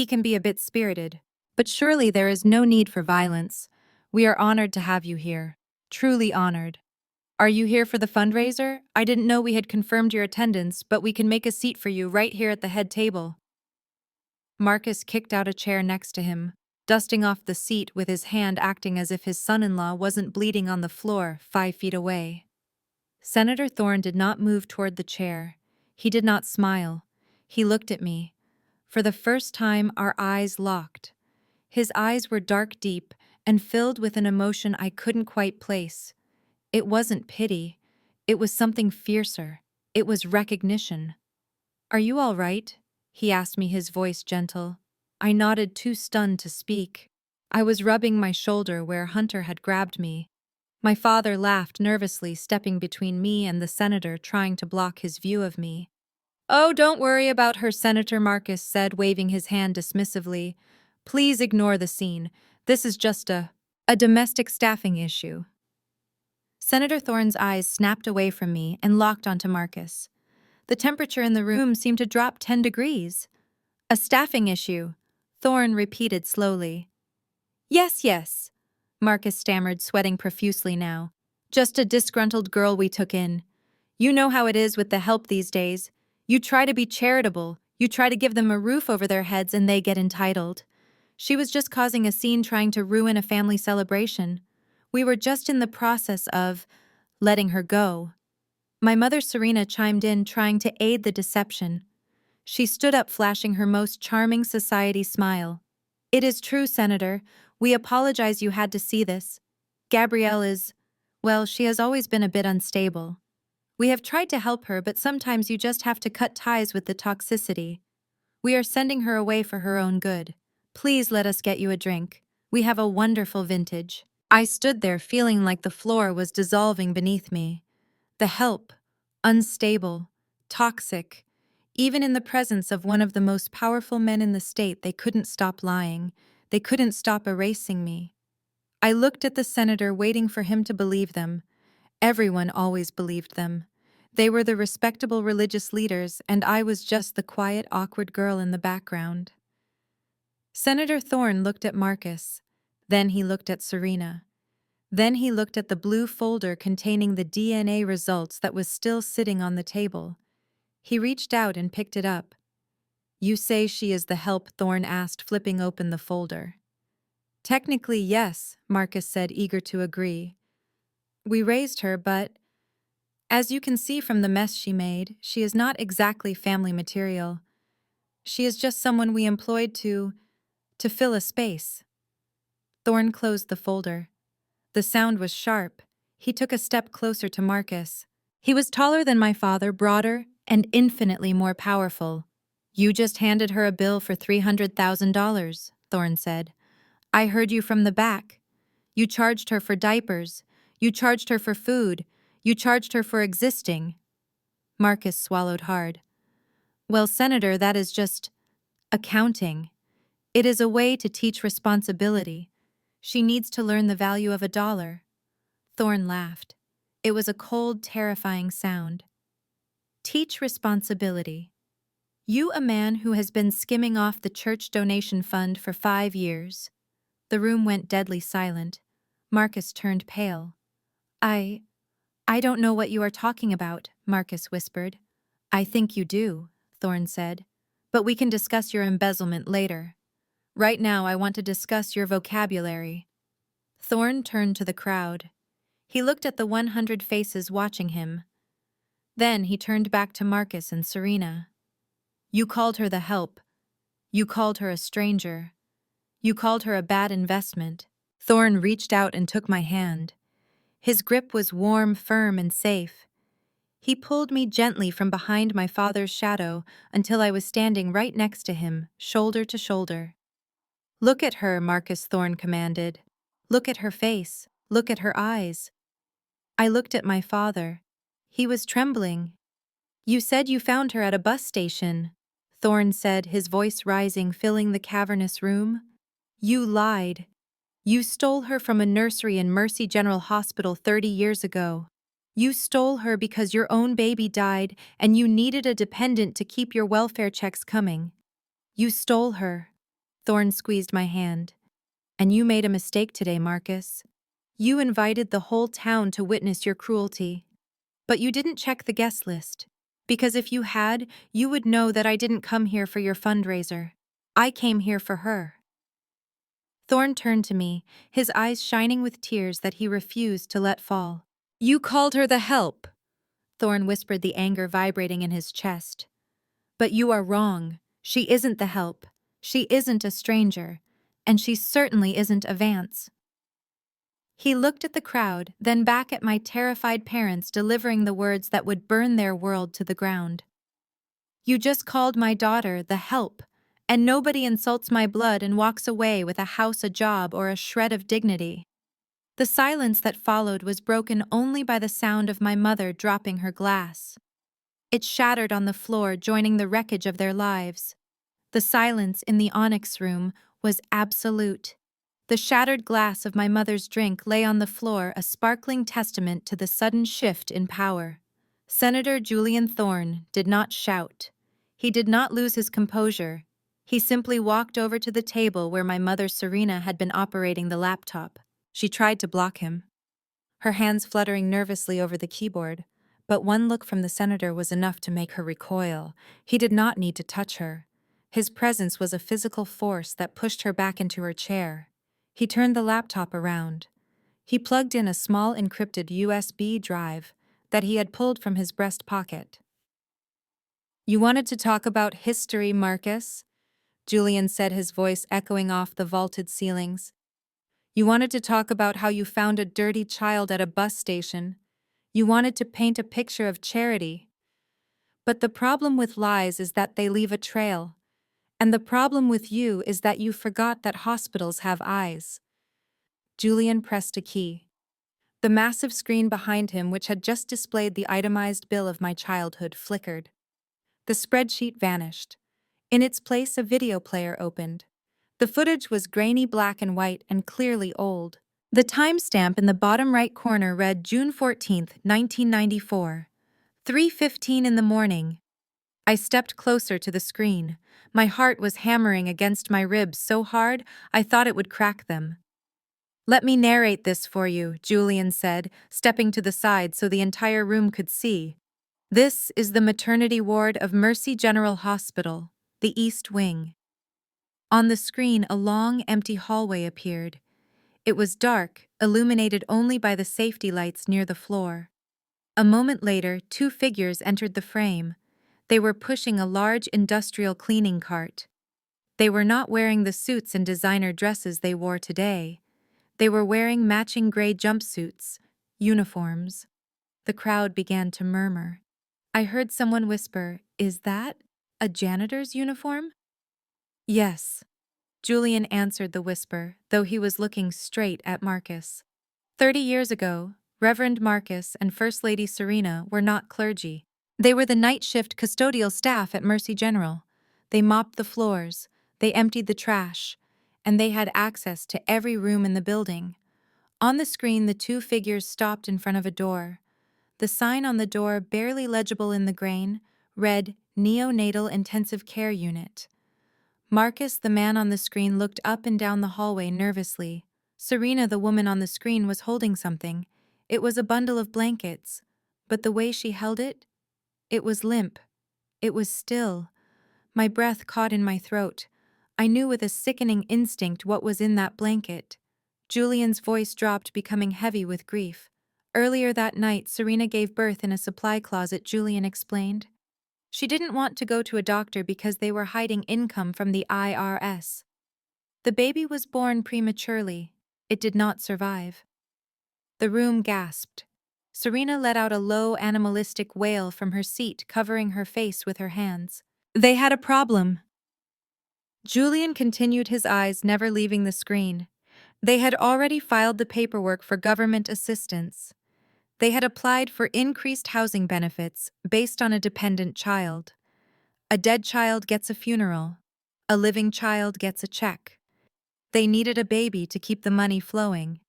can be a bit spirited. But surely there is no need for violence. We are honored to have you here. Truly honored. Are you here for the fundraiser? I didn't know we had confirmed your attendance, but we can make a seat for you right here at the head table." Marcus kicked out a chair next to him, dusting off the seat with his hand, acting as if his son-in-law wasn't bleeding on the floor 5 feet away. Senator Thorne did not move toward the chair. He did not smile. He looked at me. For the first time, our eyes locked. His eyes were dark, deep, and filled with an emotion I couldn't quite place. It wasn't pity. It was something fiercer. It was recognition. "Are you all right?" he asked me, his voice gentle. I nodded, too stunned to speak. I was rubbing my shoulder where Hunter had grabbed me. My father laughed nervously, stepping between me and the senator, trying to block his view of me. "Oh, don't worry about her, Senator," Marcus said, waving his hand dismissively. "Please ignore the scene. This is just a domestic staffing issue." Senator Thorne's eyes snapped away from me and locked onto Marcus. The temperature in the room seemed to drop 10 degrees. "A staffing issue," Thorne repeated slowly. Yes, yes," Marcus stammered, sweating profusely now. "Just a disgruntled girl we took in. You know how it is with the help these days. You try to be charitable, you try to give them a roof over their heads, and they get entitled. She was just causing a scene, trying to ruin a family celebration. We were just in the process of letting her go." My mother Serena chimed in, trying to aid the deception. She stood up, flashing her most charming society smile. "It is true, Senator. We apologize you had to see this. Gabrielle is, well, she has always been a bit unstable. We have tried to help her, but sometimes you just have to cut ties with the toxicity. We are sending her away for her own good. Please let us get you a drink. We have a wonderful vintage." I stood there feeling like the floor was dissolving beneath me. The help, unstable, toxic. Even in the presence of one of the most powerful men in the state, they couldn't stop lying. They couldn't stop erasing me. I looked at the senator, waiting for him to believe them. Everyone always believed them. They were the respectable religious leaders, and I was just the quiet, awkward girl in the background. Senator Thorne looked at Marcus. Then he looked at Serena. Then he looked at the blue folder containing the DNA results that was still sitting on the table. He reached out and picked it up. "You say she is the help?" Thorne asked, flipping open the folder. "Technically, yes," Marcus said, eager to agree. "We raised her, but..." As you can see from the mess she made, she is not exactly family material. She is just someone we employed to fill a space. Thorne closed the folder. The sound was sharp. He took a step closer to Marcus. He was taller than my father, broader, and infinitely more powerful. You just handed her a bill for $300,000, Thorne said. I heard you from the back. You charged her for diapers. You charged her for food. You charged her for existing. Marcus swallowed hard. Well, Senator, that is just accounting. It is a way to teach responsibility. She needs to learn the value of $1. Thorne laughed. It was a cold, terrifying sound. Teach responsibility. You, a man who has been skimming off the church donation fund for 5 years. The room went deadly silent. Marcus turned pale. I don't know what you are talking about, Marcus whispered. I think you do, Thorne said. But we can discuss your embezzlement later. Right now, I want to discuss your vocabulary. Thorne turned to the crowd. He looked at the 100 faces watching him. Then he turned back to Marcus and Serena. You called her the help. You called her a stranger. You called her a bad investment. Thorne reached out and took my hand. His grip was warm, firm, and safe. He pulled me gently from behind my father's shadow until I was standing right next to him, shoulder to shoulder. Look at her, Marcus Thorne commanded. Look at her face. Look at her eyes. I looked at my father. He was trembling. You said you found her at a bus station, Thorne said, his voice rising, filling the cavernous room. You lied. You stole her from a nursery in Mercy General Hospital 30 years ago. You stole her because your own baby died and you needed a dependent to keep your welfare checks coming. You stole her. Thorne squeezed my hand. And you made a mistake today, Marcus. You invited the whole town to witness your cruelty. But you didn't check the guest list. Because if you had, you would know that I didn't come here for your fundraiser. I came here for her. Thorne turned to me, his eyes shining with tears that he refused to let fall. You called her the help, Thorne whispered, the anger vibrating in his chest. But you are wrong. She isn't the help. She isn't a stranger. And she certainly isn't a Vance. He looked at the crowd, then back at my terrified parents, delivering the words that would burn their world to the ground. You just called my daughter the help, and nobody insults my blood and walks away with a house, a job, or a shred of dignity. The silence that followed was broken only by the sound of my mother dropping her glass. It shattered on the floor, joining the wreckage of their lives. The silence in the onyx room was absolute. The shattered glass of my mother's drink lay on the floor, a sparkling testament to the sudden shift in power. Senator Julian Thorne did not shout. He did not lose his composure. He simply walked over to the table where my mother Serena had been operating the laptop. She tried to block him, her hands fluttering nervously over the keyboard. But one look from the senator was enough to make her recoil. He did not need to touch her. His presence was a physical force that pushed her back into her chair. He turned the laptop around. He plugged in a small encrypted USB drive that he had pulled from his breast pocket. You wanted to talk about history, Marcus? Julian said, his voice echoing off the vaulted ceilings. You wanted to talk about how you found a dirty child at a bus station. You wanted to paint a picture of charity. But the problem with lies is that they leave a trail. And the problem with you is that you forgot that hospitals have eyes. Julian pressed a key. The massive screen behind him, which had just displayed the itemized bill of my childhood, flickered. The spreadsheet vanished. In its place, a video player opened. The footage was grainy black and white and clearly old. The timestamp in the bottom right corner read June 14th, 1994, 3:15 in the morning. I stepped closer to the screen. My heart was hammering against my ribs so hard I thought it would crack them. Let me narrate this for you, Julian said, stepping to the side so the entire room could see. This is the maternity ward of Mercy General Hospital, the East Wing. On the screen, a long, empty hallway appeared. It was dark, illuminated only by the safety lights near the floor. A moment later, two figures entered the frame. They were pushing a large industrial cleaning cart. They were not wearing the suits and designer dresses they wore today. They were wearing matching gray jumpsuits, uniforms. The crowd began to murmur. I heard someone whisper, "Is that a janitor's uniform?" "Yes," Julian answered the whisper, though he was looking straight at Marcus. 30 years ago, Reverend Marcus and First Lady Serena were not clergy. They were the night shift custodial staff at Mercy General. They mopped the floors, they emptied the trash, and they had access to every room in the building. On the screen, the two figures stopped in front of a door. The sign on the door, barely legible in the grain, read Neonatal Intensive Care Unit. Marcus, the man on the screen, looked up and down the hallway nervously. Serena, the woman on the screen, was holding something. It was a bundle of blankets, but the way she held it, it was limp. It was still. My breath caught in my throat. I knew with a sickening instinct what was in that blanket. Julian's voice dropped, becoming heavy with grief. Earlier that night, Serena gave birth in a supply closet, Julian explained. She didn't want to go to a doctor because they were hiding income from the IRS. The baby was born prematurely. It did not survive. The room gasped. Serena let out a low, animalistic wail from her seat, covering her face with her hands. They had a problem. Julian continued, his eyes never leaving the screen. They had already filed the paperwork for government assistance. They had applied for increased housing benefits based on a dependent child. A dead child gets a funeral. A living child gets a check. They needed a baby to keep the money flowing.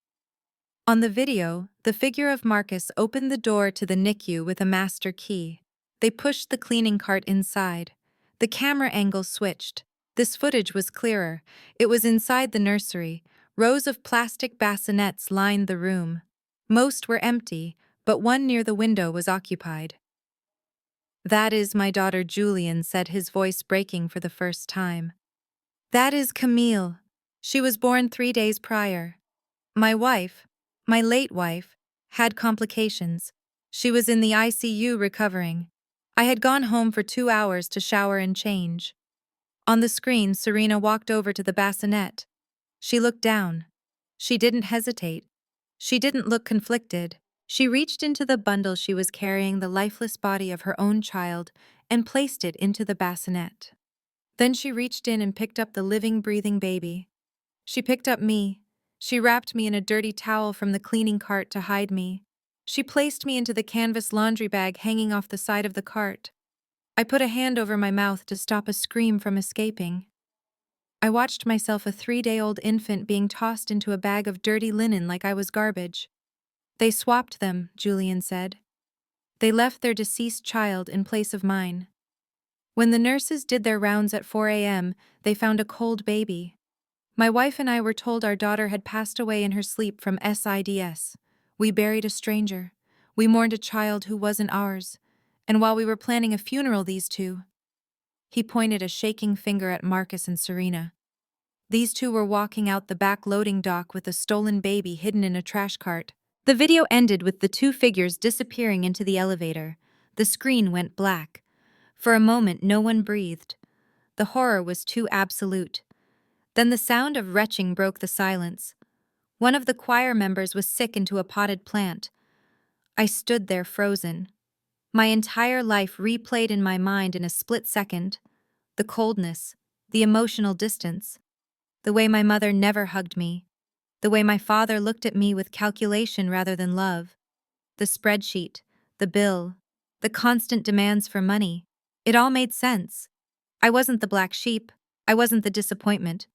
On the video, the figure of Marcus opened the door to the NICU with a master key. They pushed the cleaning cart inside. The camera angle switched. This footage was clearer. It was inside the nursery. Rows of plastic bassinets lined the room. Most were empty, but one near the window was occupied. "That is my daughter Julian," said, his voice breaking for the first time. "That is Camille. She was born 3 days prior. My wife, my late wife, had complications. She was in the ICU recovering. I had gone home for 2 hours to shower and change." On the screen, Serena walked over to the bassinet. She looked down. She didn't hesitate. She didn't look conflicted. She reached into the bundle she was carrying, the lifeless body of her own child, and placed it into the bassinet. Then she reached in and picked up the living, breathing baby. She picked up me. She wrapped me in a dirty towel from the cleaning cart to hide me. She placed me into the canvas laundry bag hanging off the side of the cart. I put a hand over my mouth to stop a scream from escaping. I watched myself, a 3-day-old infant, being tossed into a bag of dirty linen like I was garbage. "They swapped them," Julian said. "They left their deceased child in place of mine." When the nurses did their rounds at 4 a.m., they found a cold baby. My wife and I were told our daughter had passed away in her sleep from SIDS. We buried a stranger. We mourned a child who wasn't ours. And while we were planning a funeral, these two— he pointed a shaking finger at Marcus and Serena. These two were walking out the back loading dock with a stolen baby hidden in a trash cart. The video ended with the two figures disappearing into the elevator. The screen went black. For a moment, no one breathed. The horror was too absolute. Then the sound of retching broke the silence. One of the choir members was sick into a potted plant. I stood there frozen. My entire life replayed in my mind in a split second. The coldness, the emotional distance, the way my mother never hugged me, the way my father looked at me with calculation rather than love, the spreadsheet, the bill, the constant demands for money. It all made sense. I wasn't the black sheep. I wasn't the disappointment.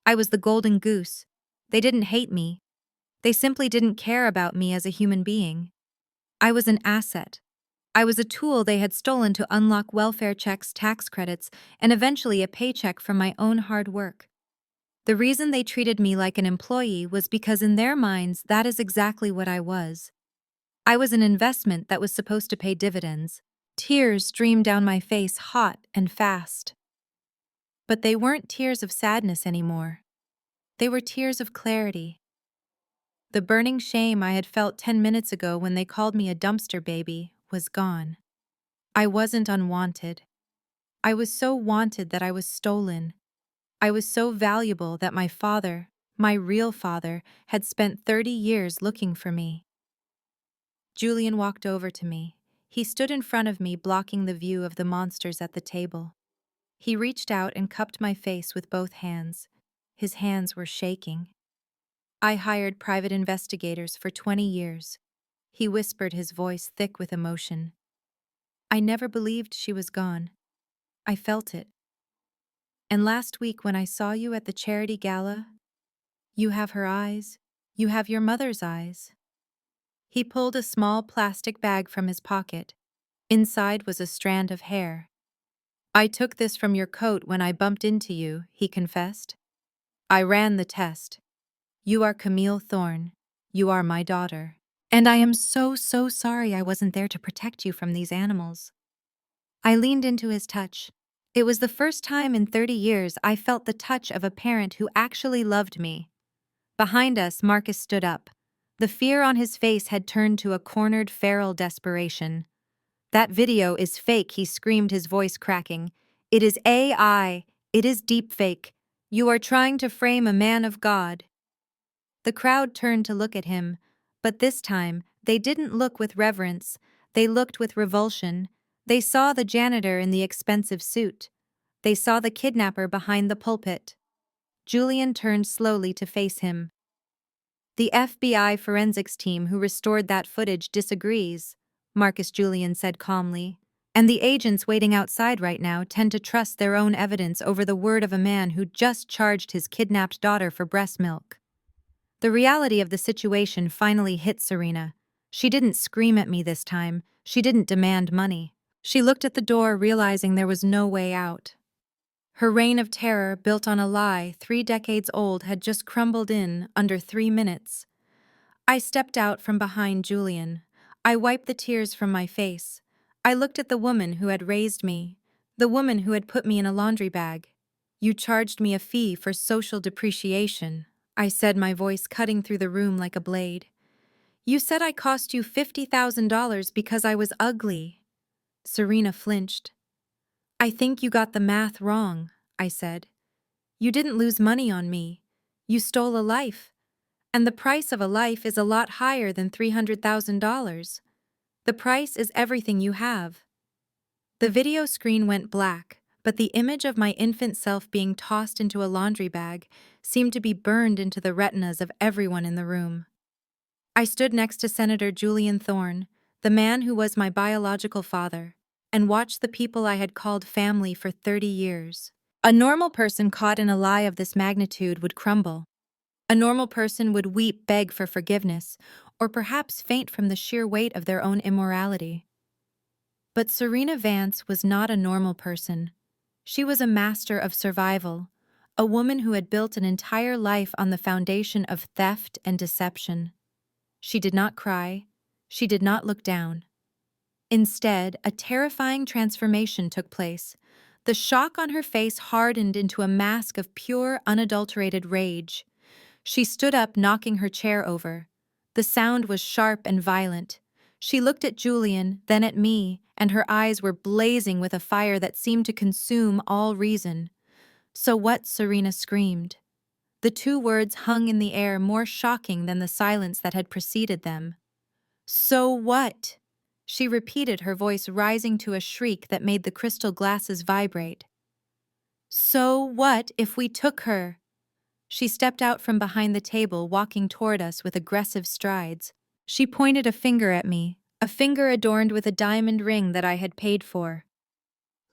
I was the golden goose. They didn't hate me. They simply didn't care about me as a human being. I was an asset. I was a tool they had stolen to unlock welfare checks, tax credits, and eventually a paycheck from my own hard work. The reason they treated me like an employee was because in their minds that is exactly what I was. I was an investment that was supposed to pay dividends. Tears streamed down my face, hot and fast. But they weren't tears of sadness anymore. They were tears of clarity. The burning shame I had felt 10 minutes ago when they called me a dumpster baby was gone. I wasn't unwanted. I was so wanted that I was stolen. I was so valuable that my father, my real father, had spent 30 years looking for me. Julian walked over to me. He stood in front of me, blocking the view of the monsters at the table. He reached out and cupped my face with both hands. His hands were shaking. I hired private investigators for 20 years. He whispered, his voice thick with emotion. I never believed she was gone. I felt it. And last week when I saw you at the charity gala, you have her eyes. You have your mother's eyes. He pulled a small plastic bag from his pocket. Inside was a strand of hair. I took this from your coat when I bumped into you, he confessed. I ran the test. You are Camille Thorne. You are my daughter. And I am so sorry I wasn't there to protect you from these animals. I leaned into his touch. It was the first time in 30 years I felt the touch of a parent who actually loved me. Behind us, Marcus stood up. The fear on his face had turned to a cornered, feral desperation. That video is fake, he screamed, his voice cracking. It is AI. It is deepfake. You are trying to frame a man of God. The crowd turned to look at him, but this time, they didn't look with reverence. They looked with revulsion. They saw the janitor in the expensive suit. They saw the kidnapper behind the pulpit. Julian turned slowly to face him. The FBI forensics team who restored that footage disagrees, Marcus Julian said calmly. And the agents waiting outside right now tend to trust their own evidence over the word of a man who just charged his kidnapped daughter for breast milk. The reality of the situation finally hit Serena. She didn't scream at me this time. She didn't demand money. She looked at the door, realizing there was no way out. Her reign of terror, built on a lie 3 decades old, had just crumbled in under 3 minutes. I stepped out from behind Julian. I wiped the tears from my face. I looked at the woman who had raised me, the woman who had put me in a laundry bag. You charged me a fee for social depreciation, I said, my voice cutting through the room like a blade. You said I cost you $50,000 because I was ugly. Serena flinched. I think you got the math wrong, I said. You didn't lose money on me. You stole a life. And the price of a life is a lot higher than $300,000. The price is everything you have. The video screen went black, but the image of my infant self being tossed into a laundry bag seemed to be burned into the retinas of everyone in the room. I stood next to Senator Julian Thorne, the man who was my biological father, and watched the people I had called family for 30 years. A normal person caught in a lie of this magnitude would crumble. A normal person would weep, beg for forgiveness, or perhaps faint from the sheer weight of their own immorality. But Serena Vance was not a normal person. She was a master of survival, a woman who had built an entire life on the foundation of theft and deception. She did not cry. She did not look down. Instead, a terrifying transformation took place. The shock on her face hardened into a mask of pure, unadulterated rage. She stood up, knocking her chair over. The sound was sharp and violent. She looked at Julian, then at me, and her eyes were blazing with a fire that seemed to consume all reason. So what? Serena screamed. The 2 words hung in the air, more shocking than the silence that had preceded them. So what? She repeated, her voice rising to a shriek that made the crystal glasses vibrate. So what if we took her? She stepped out from behind the table, walking toward us with aggressive strides. She pointed a finger at me, a finger adorned with a diamond ring that I had paid for.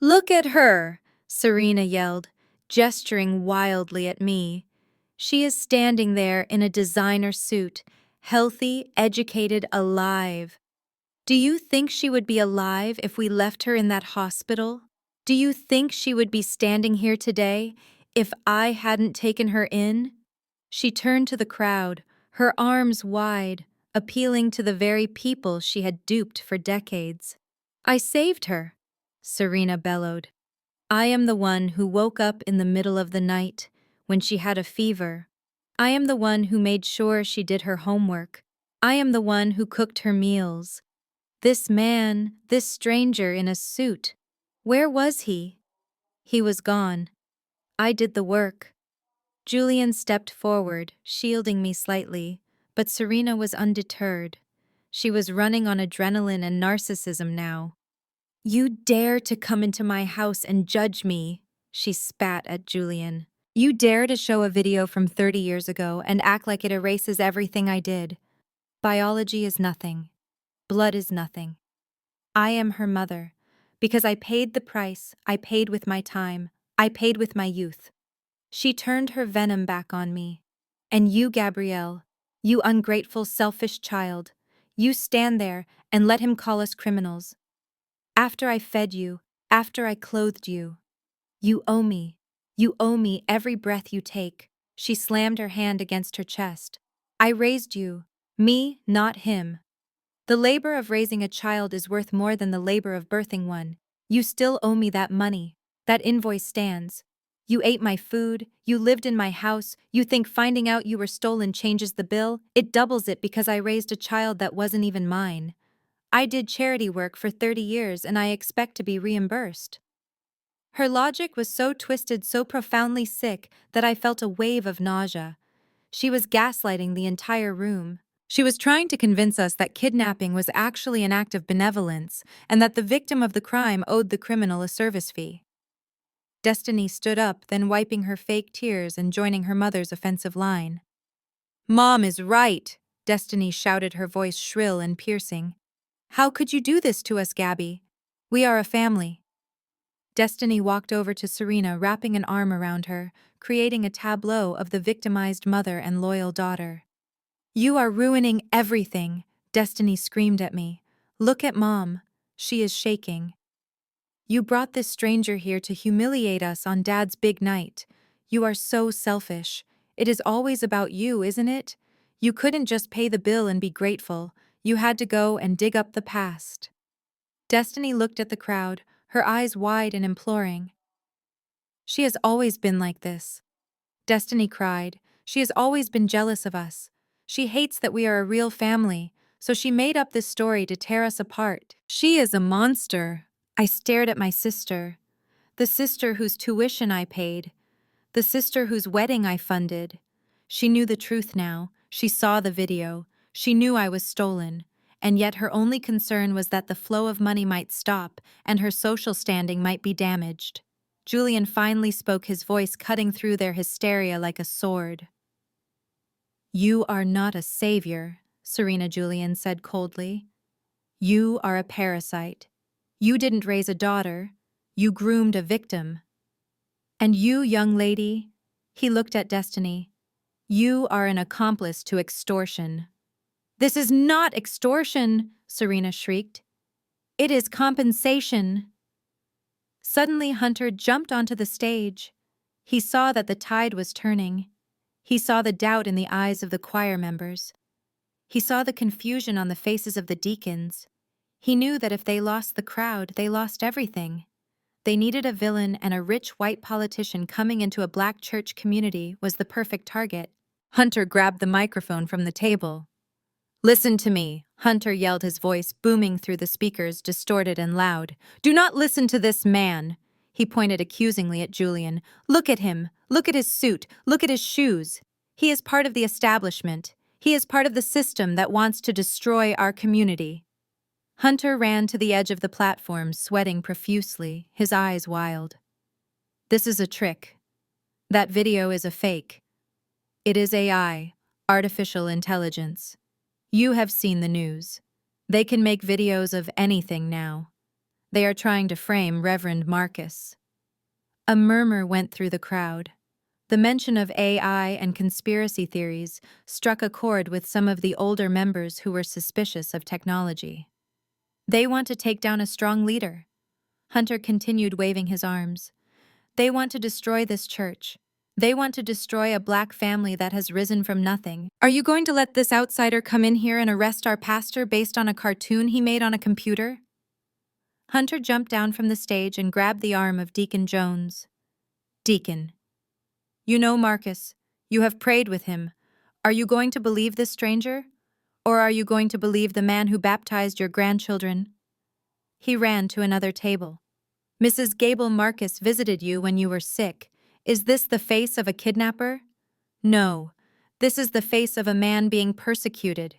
Look at her, Serena yelled, gesturing wildly at me. She is standing there in a designer suit, healthy, educated, alive. Do you think she would be alive if we left her in that hospital? Do you think she would be standing here today if I hadn't taken her in? She turned to the crowd, her arms wide, appealing to the very people she had duped for decades. I saved her, Serena bellowed. I am the one who woke up in the middle of the night when she had a fever. I am the one who made sure she did her homework. I am the one who cooked her meals. This man, this stranger in a suit, where was he? He was gone. I did the work. Julian stepped forward, shielding me slightly, but Serena was undeterred. She was running on adrenaline and narcissism now. You dare to come into my house and judge me, she spat at Julian. You dare to show a video from 30 years ago and act like it erases everything I did. Biology is nothing. Blood is nothing. I am her mother. Because I paid the price, I paid with my time, I paid with my youth. She turned her venom back on me. And you, Gabrielle, you ungrateful, selfish child, you stand there and let him call us criminals. After I fed you, after I clothed you, you owe me. You owe me every breath you take. She slammed her hand against her chest. I raised you. Me, not him. The labor of raising a child is worth more than the labor of birthing one. You still owe me that money. That invoice stands. You ate my food, you lived in my house, you think finding out you were stolen changes the bill? It doubles it because I raised a child that wasn't even mine. I did charity work for 30 years and I expect to be reimbursed. Her logic was so twisted, so profoundly sick, that I felt a wave of nausea. She was gaslighting the entire room. She was trying to convince us that kidnapping was actually an act of benevolence and that the victim of the crime owed the criminal a service fee. Destiny stood up, then wiping her fake tears and joining her mother's offensive line. Mom is right, Destiny shouted, her voice shrill and piercing. How could you do this to us, Gabby? We are a family. Destiny walked over to Serena, wrapping an arm around her, creating a tableau of the victimized mother and loyal daughter. You are ruining everything, Destiny screamed at me. Look at Mom. She is shaking. You brought this stranger here to humiliate us on Dad's big night. You are so selfish. It is always about you, isn't it? You couldn't just pay the bill and be grateful. You had to go and dig up the past. Destiny looked at the crowd, her eyes wide and imploring. She has always been like this. Destiny cried. She has always been jealous of us. She hates that we are a real family, so she made up this story to tear us apart. She is a monster. I stared at my sister. The sister whose tuition I paid. The sister whose wedding I funded. She knew the truth now. She saw the video. She knew I was stolen. And yet her only concern was that the flow of money might stop and her social standing might be damaged. Julian finally spoke, his voice cutting through their hysteria like a sword. You are not a savior, Serena Julian said coldly. You are a parasite. You didn't raise a daughter. You groomed a victim. And you, young lady, he looked at Destiny, you are an accomplice to extortion. This is not extortion, Serena shrieked. It is compensation. Suddenly, Hunter jumped onto the stage. He saw that the tide was turning. He saw the doubt in the eyes of the choir members. He saw the confusion on the faces of the deacons. He knew that if they lost the crowd, they lost everything. They needed a villain, and a rich white politician coming into a black church community was the perfect target. Hunter grabbed the microphone from the table. Listen to me, Hunter yelled, his voice booming through the speakers, distorted and loud. Do not listen to this man. He pointed accusingly at Julian. Look at him. Look at his suit. Look at his shoes. He is part of the establishment. He is part of the system that wants to destroy our community. Hunter ran to the edge of the platform, sweating profusely, his eyes wild. This is a trick. That video is a fake. It is AI, artificial intelligence. You have seen the news. They can make videos of anything now. They are trying to frame Reverend Marcus. A murmur went through the crowd. The mention of AI and conspiracy theories struck a chord with some of the older members who were suspicious of technology. They want to take down a strong leader. Hunter continued, waving his arms. They want to destroy this church. They want to destroy a black family that has risen from nothing. Are you going to let this outsider come in here and arrest our pastor based on a cartoon he made on a computer? Hunter jumped down from the stage and grabbed the arm of Deacon Jones. Deacon. You know Marcus. You have prayed with him. Are you going to believe this stranger? Or are you going to believe the man who baptized your grandchildren? He ran to another table. Mrs. Gable Marcus visited you when you were sick. Is this the face of a kidnapper? No. This is the face of a man being persecuted.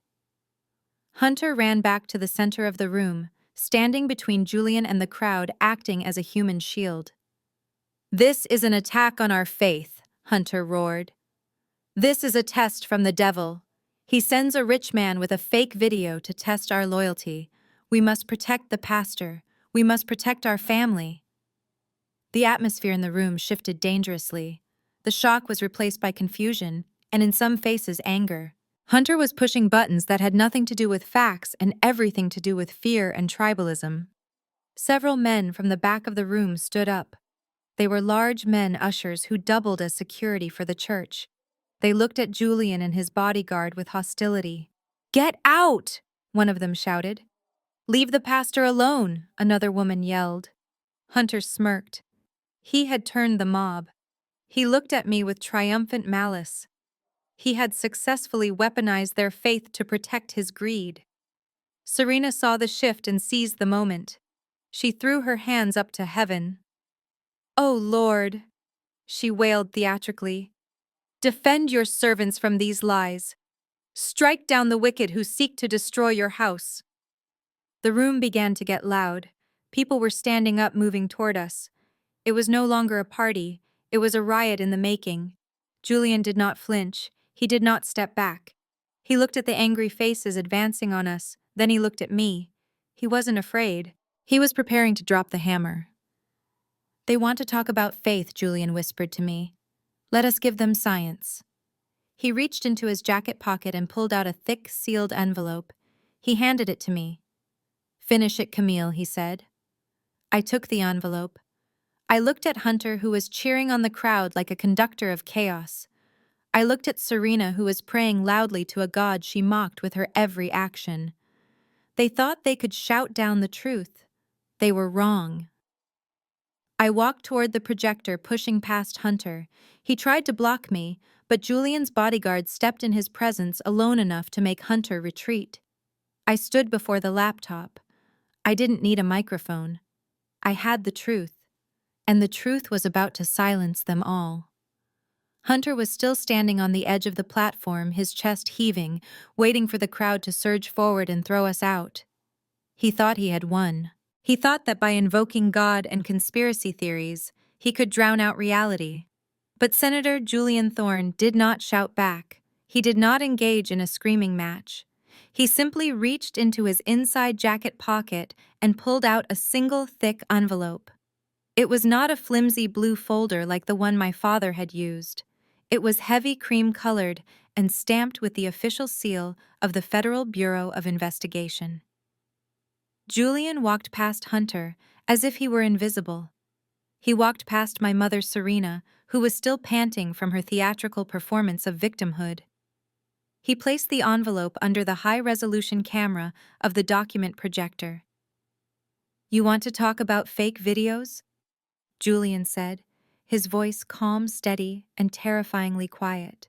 Hunter ran back to the center of the room, standing between Julian and the crowd, acting as a human shield. This is an attack on our faith, Hunter roared. This is a test from the devil. He sends a rich man with a fake video to test our loyalty. We must protect the pastor. We must protect our family. The atmosphere in the room shifted dangerously. The shock was replaced by confusion, and in some faces, anger. Hunter was pushing buttons that had nothing to do with facts and everything to do with fear and tribalism. Several men from the back of the room stood up. They were large men ushers who doubled as security for the church. They looked at Julian and his bodyguard with hostility. "Get out!" one of them shouted. "Leave the pastor alone," another woman yelled. Hunter smirked. He had turned the mob. He looked at me with triumphant malice. He had successfully weaponized their faith to protect his greed. Serena saw the shift and seized the moment. She threw her hands up to heaven. "Oh Lord," she wailed theatrically, "defend your servants from these lies. Strike down the wicked who seek to destroy your house." The room began to get loud. People were standing up, moving toward us. It was no longer a party, it was a riot in the making. Julian did not flinch, he did not step back. He looked at the angry faces advancing on us, then he looked at me. He wasn't afraid. He was preparing to drop the hammer. "They want to talk about faith," Julian whispered to me. "Let us give them science." He reached into his jacket pocket and pulled out a thick, sealed envelope. He handed it to me. "Finish it, Camille," he said. I took the envelope. I looked at Hunter, who was cheering on the crowd like a conductor of chaos. I looked at Serena, who was praying loudly to a god she mocked with her every action. They thought they could shout down the truth. They were wrong. I walked toward the projector, pushing past Hunter. He tried to block me, but Julian's bodyguard stepped in his presence alone enough to make Hunter retreat. I stood before the laptop. I didn't need a microphone. I had the truth, and the truth was about to silence them all. Hunter was still standing on the edge of the platform, his chest heaving, waiting for the crowd to surge forward and throw us out. He thought he had won. He thought that by invoking God and conspiracy theories, he could drown out reality. But Senator Julian Thorne did not shout back. He did not engage in a screaming match. He simply reached into his inside jacket pocket and pulled out a single thick envelope. It was not a flimsy blue folder like the one my father had used. It was heavy cream-colored and stamped with the official seal of the Federal Bureau of Investigation. Julian walked past Hunter as if he were invisible. He walked past my mother Serena, who was still panting from her theatrical performance of victimhood. He placed the envelope under the high-resolution camera of the document projector. "You want to talk about fake videos?" Julian said, his voice calm, steady, and terrifyingly quiet.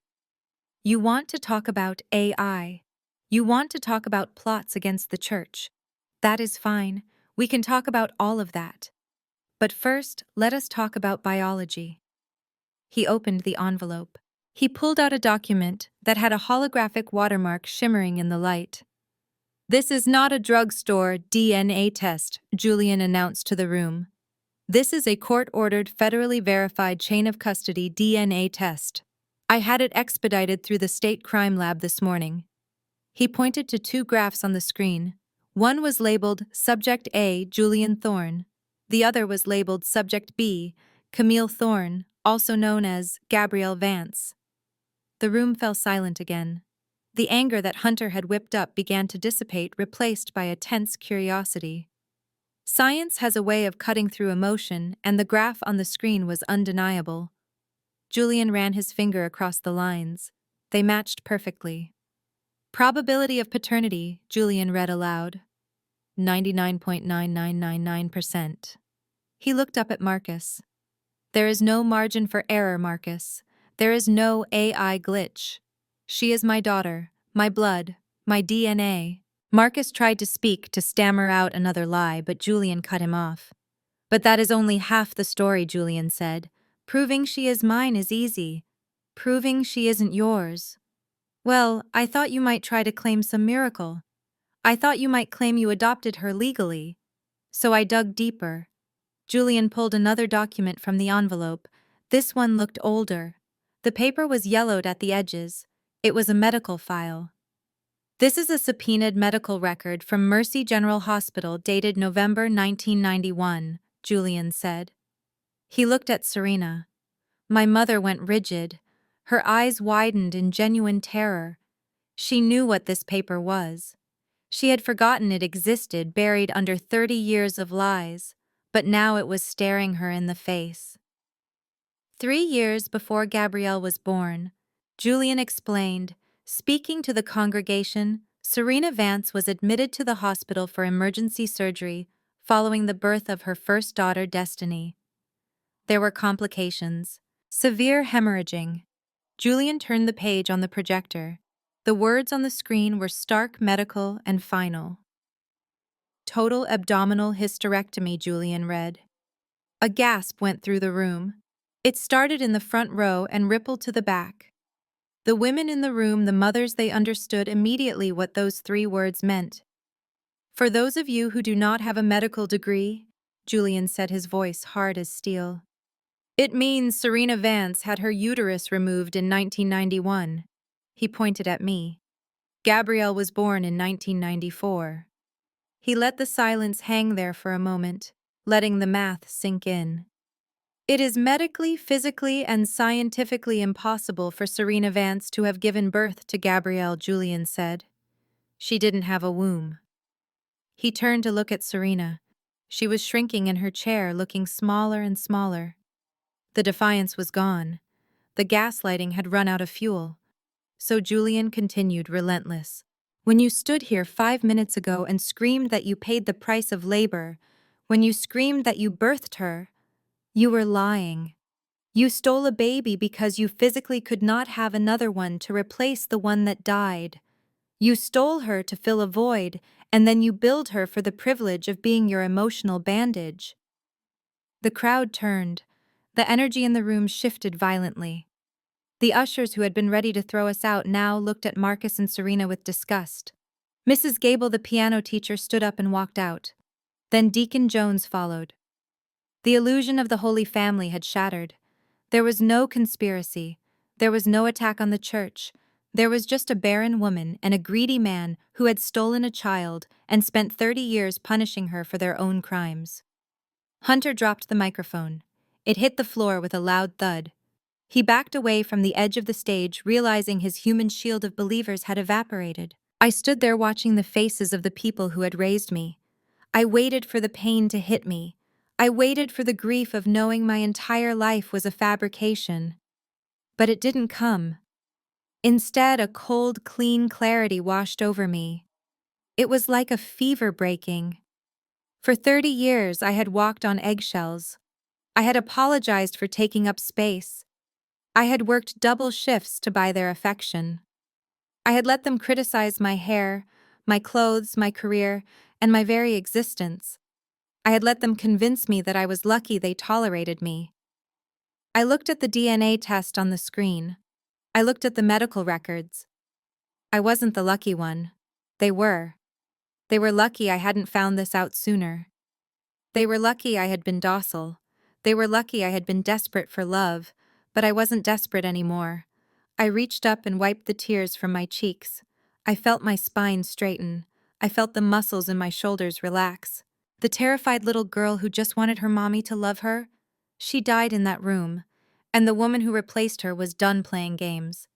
"You want to talk about AI. You want to talk about plots against the church. That is fine. We can talk about all of that. But first, let us talk about biology." He opened the envelope. He pulled out a document that had a holographic watermark shimmering in the light. "This is not a drugstore DNA test," Julian announced to the room. "This is a court-ordered, federally verified chain of custody DNA test. I had it expedited through the state crime lab this morning." He pointed to two graphs on the screen. One was labeled Subject A, Julian Thorne. The other was labeled Subject B, Camille Thorne, also known as Gabrielle Vance. The room fell silent again. The anger that Hunter had whipped up began to dissipate, replaced by a tense curiosity. Science has a way of cutting through emotion, and the graph on the screen was undeniable. Julian ran his finger across the lines. They matched perfectly. "Probability of paternity," Julian read aloud. 99.9999%. He looked up at Marcus. "There is no margin for error, Marcus. There is no AI glitch. She is my daughter, my blood, my DNA. Marcus tried to speak to stammer out another lie, but Julian cut him off. But that is only half the story, Julian said. Proving she is mine is easy. Proving she isn't yours. Well, I thought you might try to claim some miracle. I thought you might claim you adopted her legally. So I dug deeper. Julian pulled another document from the envelope. This one looked older. The paper was yellowed at the edges. It was a medical file. This is a subpoenaed medical record from Mercy General Hospital dated November 1991, Julian said. He looked at Serena. My mother went rigid. Her eyes widened in genuine terror. She knew what this paper was. She had forgotten it existed, buried under 30 years of lies, but now it was staring her in the face. 3 years before Gabrielle was born, Julian explained, speaking to the congregation, Serena Vance was admitted to the hospital for emergency surgery following the birth of her first daughter, Destiny. There were complications. Severe hemorrhaging. Julian turned the page on the projector. The words on the screen were stark, medical, and final. Total abdominal hysterectomy, Julian read. A gasp went through the room. It started in the front row and rippled to the back. The women in the room, the mothers, they understood immediately what those 3 words meant. For those of you who do not have a medical degree, Julian said, his voice hard as steel, it means Serena Vance had her uterus removed in 1991. He pointed at me. Gabrielle was born in 1994. He let the silence hang there for a moment, letting the math sink in. It is medically, physically, and scientifically impossible for Serena Vance to have given birth to Gabrielle, Julian said. She didn't have a womb. He turned to look at Serena. She was shrinking in her chair, looking smaller and smaller. The defiance was gone. The gaslighting had run out of fuel. So Julian continued, relentless. When you stood here 5 minutes ago and screamed that you paid the price of labor, when you screamed that you birthed her, you were lying. You stole a baby because you physically could not have another one to replace the one that died. You stole her to fill a void, and then you billed her for the privilege of being your emotional bandage. The crowd turned. The energy in the room shifted violently. The ushers who had been ready to throw us out now looked at Marcus and Serena with disgust. Mrs. Gable, the piano teacher, stood up and walked out. Then Deacon Jones followed. The illusion of the Holy Family had shattered. There was no conspiracy. There was no attack on the church. There was just a barren woman and a greedy man who had stolen a child and spent 30 years punishing her for their own crimes. Hunter dropped the microphone. It hit the floor with a loud thud. He backed away from the edge of the stage, realizing his human shield of believers had evaporated. I stood there watching the faces of the people who had raised me. I waited for the pain to hit me. I waited for the grief of knowing my entire life was a fabrication. But it didn't come. Instead, a cold, clean clarity washed over me. It was like a fever breaking. For 30 years, I had walked on eggshells. I had apologized for taking up space. I had worked double shifts to buy their affection. I had let them criticize my hair, my clothes, my career, and my very existence. I had let them convince me that I was lucky they tolerated me. I looked at the DNA test on the screen. I looked at the medical records. I wasn't the lucky one. They were. They were lucky I hadn't found this out sooner. They were lucky I had been docile. They were lucky I had been desperate for love, but I wasn't desperate anymore. I reached up and wiped the tears from my cheeks. I felt my spine straighten. I felt the muscles in my shoulders relax. The terrified little girl who just wanted her mommy to love her, she died in that room, and the woman who replaced her was done playing games.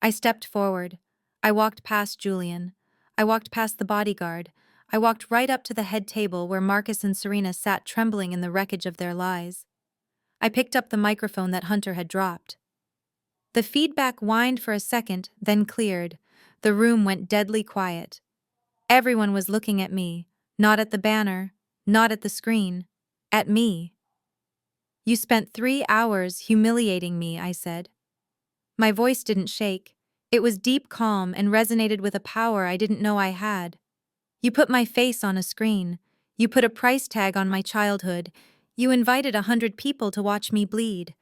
I stepped forward. I walked past Julian. I walked past the bodyguard. I walked right up to the head table where Marcus and Serena sat trembling in the wreckage of their lies. I picked up the microphone that Hunter had dropped. The feedback whined for a second, then cleared. The room went deadly quiet. Everyone was looking at me, not at the banner, not at the screen, at me. You spent 3 hours humiliating me, I said. My voice didn't shake. It was deep calm and resonated with a power I didn't know I had. You put my face on a screen. You put a price tag on my childhood. You invited 100 people to watch me bleed.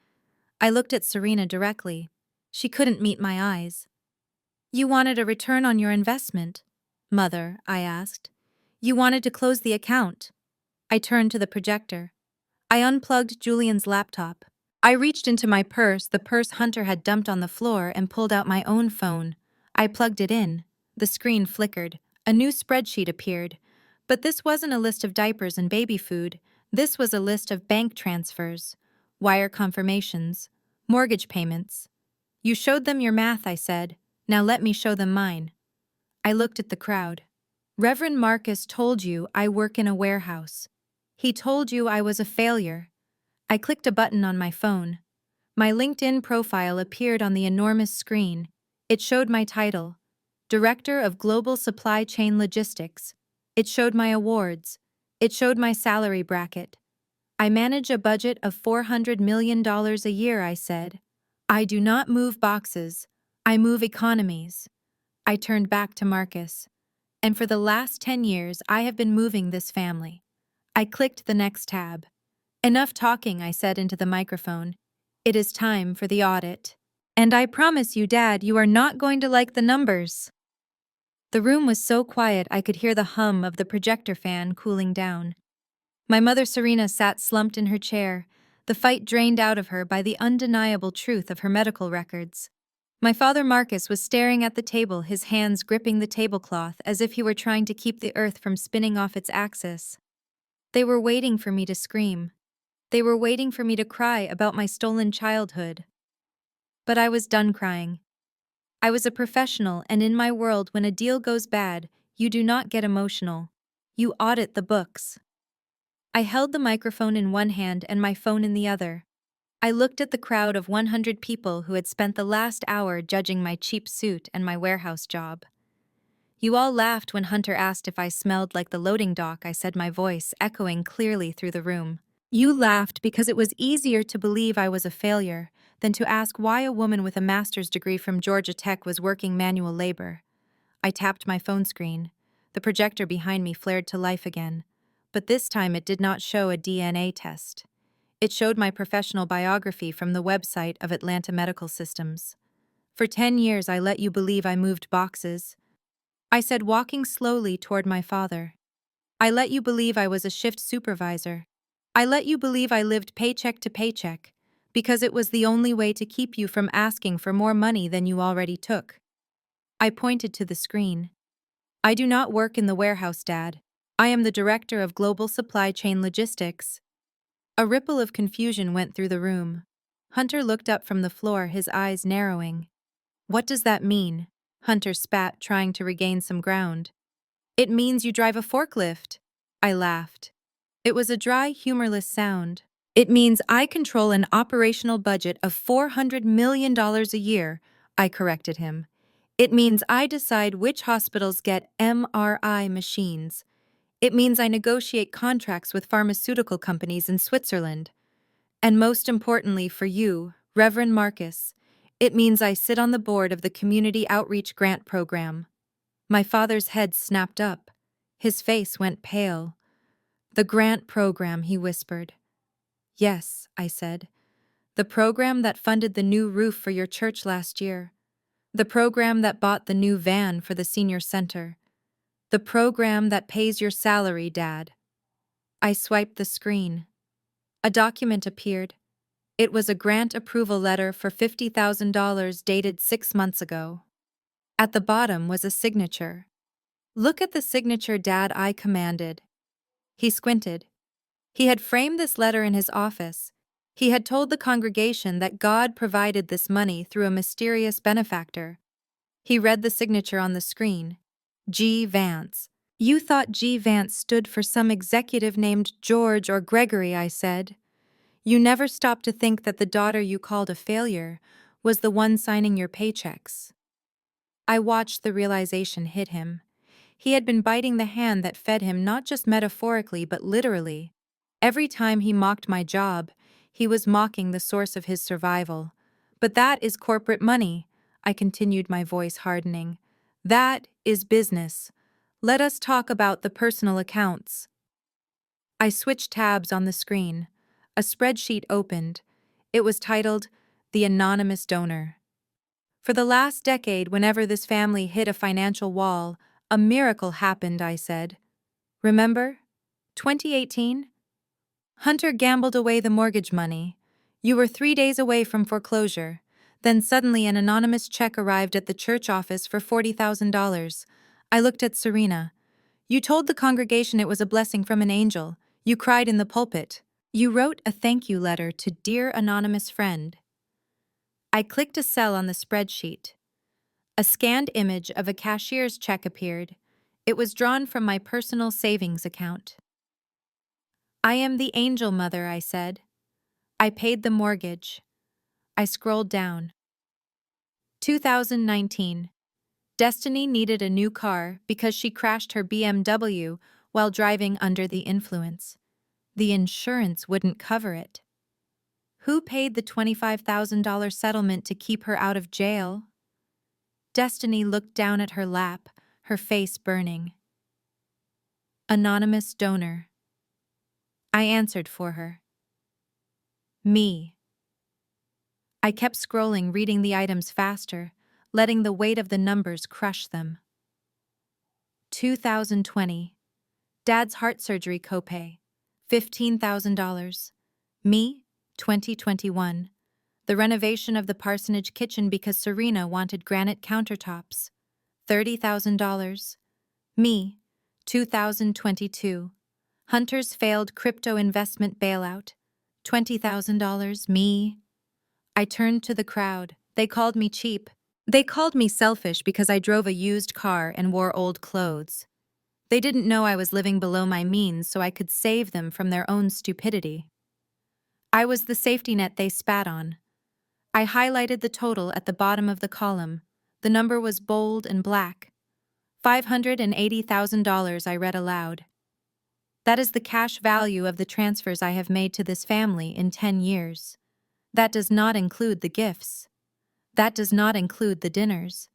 I looked at Serena directly. She couldn't meet my eyes. You wanted a return on your investment, Mother, I asked. You wanted to close the account. I turned to the projector. I unplugged Julian's laptop. I reached into my purse, the purse Hunter had dumped on the floor, and pulled out my own phone. I plugged it in. The screen flickered. A new spreadsheet appeared. But this wasn't a list of diapers and baby food. This was a list of bank transfers, wire confirmations, mortgage payments. You showed them your math, I said. Now let me show them mine. I looked at the crowd. Reverend Marcus told you I work in a warehouse. He told you I was a failure. I clicked a button on my phone. My LinkedIn profile appeared on the enormous screen. It showed my title, Director of Global Supply Chain Logistics. It showed my awards. It showed my salary bracket. I manage a budget of $400 million a year, I said. I do not move boxes. I move economies. I turned back to Marcus. And for the last 10 years, I have been moving this family. I clicked the next tab. Enough talking, I said into the microphone. It is time for the audit. And I promise you, Dad, you are not going to like the numbers. The room was so quiet I could hear the hum of the projector fan cooling down. My mother Serena sat slumped in her chair, the fight drained out of her by the undeniable truth of her medical records. My father Marcus was staring at the table, his hands gripping the tablecloth as if he were trying to keep the earth from spinning off its axis. They were waiting for me to scream. They were waiting for me to cry about my stolen childhood. But I was done crying. I was a professional, and in my world, when a deal goes bad, you do not get emotional. You audit the books. I held the microphone in one hand and my phone in the other. I looked at the crowd of 100 people who had spent the last hour judging my cheap suit and my warehouse job. You all laughed when Hunter asked if I smelled like the loading dock, I said, my voice echoing clearly through the room. You laughed because it was easier to believe I was a failure than to ask why a woman with a master's degree from Georgia Tech was working manual labor. I tapped my phone screen. The projector behind me flared to life again, but this time it did not show a DNA test. It showed my professional biography from the website of Atlanta Medical Systems. For 10 years I let you believe I moved boxes. I said, walking slowly toward my father. I let you believe I was a shift supervisor. I let you believe I lived paycheck to paycheck, because it was the only way to keep you from asking for more money than you already took. I pointed to the screen. I do not work in the warehouse, Dad. I am the Director of Global Supply Chain Logistics. A ripple of confusion went through the room. Hunter looked up from the floor, his eyes narrowing. What does that mean? Hunter spat, trying to regain some ground. It means you drive a forklift. I laughed. It was a dry, humorless sound. It means I control an operational budget of $400 million a year, I corrected him. It means I decide which hospitals get MRI machines. It means I negotiate contracts with pharmaceutical companies in Switzerland. And most importantly for you, Reverend Marcus, it means I sit on the board of the Community Outreach Grant Program. My father's head snapped up. His face went pale. The grant program, he whispered. Yes, I said. The program that funded the new roof for your church last year. The program that bought the new van for the senior center. The program that pays your salary, Dad. I swiped the screen. A document appeared. It was a grant approval letter for $50,000 dated 6 months ago. At the bottom was a signature. Look at the signature, Dad, I commanded. He squinted. He had framed this letter in his office. He had told the congregation that God provided this money through a mysterious benefactor. He read the signature on the screen. G. Vance. You thought G. Vance stood for some executive named George or Gregory, I said. You never stopped to think that the daughter you called a failure was the one signing your paychecks. I watched the realization hit him. He had been biting the hand that fed him, not just metaphorically but literally. Every time he mocked my job, he was mocking the source of his survival. But that is corporate money, I continued, my voice hardening. That is business. Let us talk about the personal accounts. I switched tabs on the screen. A spreadsheet opened. It was titled, The Anonymous Donor. For the last decade, whenever this family hit a financial wall, a miracle happened, I said. Remember? 2018? Hunter gambled away the mortgage money. You were 3 days away from foreclosure. Then suddenly an anonymous check arrived at the church office for $40,000. I looked at Serena. You told the congregation it was a blessing from an angel. You cried in the pulpit. You wrote a thank you letter to Dear Anonymous Friend. I clicked a cell on the spreadsheet. A scanned image of a cashier's check appeared. It was drawn from my personal savings account. I am the angel mother, I said. I paid the mortgage. I scrolled down. 2019. Destiny needed a new car because she crashed her BMW while driving under the influence. The insurance wouldn't cover it. Who paid the $25,000 settlement to keep her out of jail? Destiny looked down at her lap, her face burning. Anonymous donor. I answered for her. Me. I kept scrolling, reading the items faster, letting the weight of the numbers crush them. 2020. Dad's heart surgery copay. $15,000. Me, 2021. The renovation of the parsonage kitchen because Serena wanted granite countertops. $30,000. Me, 2022. Hunter's failed crypto investment bailout. $20,000. Me. I turned to the crowd. They called me cheap. They called me selfish because I drove a used car and wore old clothes. They didn't know I was living below my means so I could save them from their own stupidity. I was the safety net they spat on. I highlighted the total at the bottom of the column. The number was bold and black. $580,000, I read aloud. That is the cash value of the transfers I have made to this family in 10 years. That does not include the gifts. That does not include the dinners.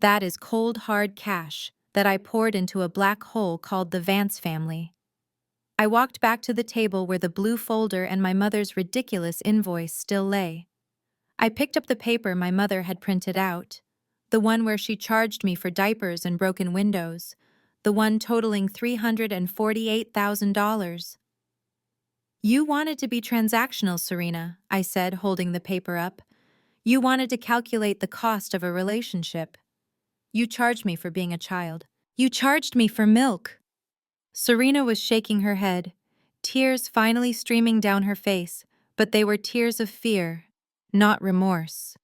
That is cold, hard cash that I poured into a black hole called the Vance family. I walked back to the table where the blue folder and my mother's ridiculous invoice still lay. I picked up the paper my mother had printed out, the one where she charged me for diapers and broken windows, the one totaling $348,000. You wanted to be transactional, Serena, I said, holding the paper up. You wanted to calculate the cost of a relationship. You charged me for being a child. You charged me for milk. Serena was shaking her head, tears finally streaming down her face, but they were tears of fear, not remorse.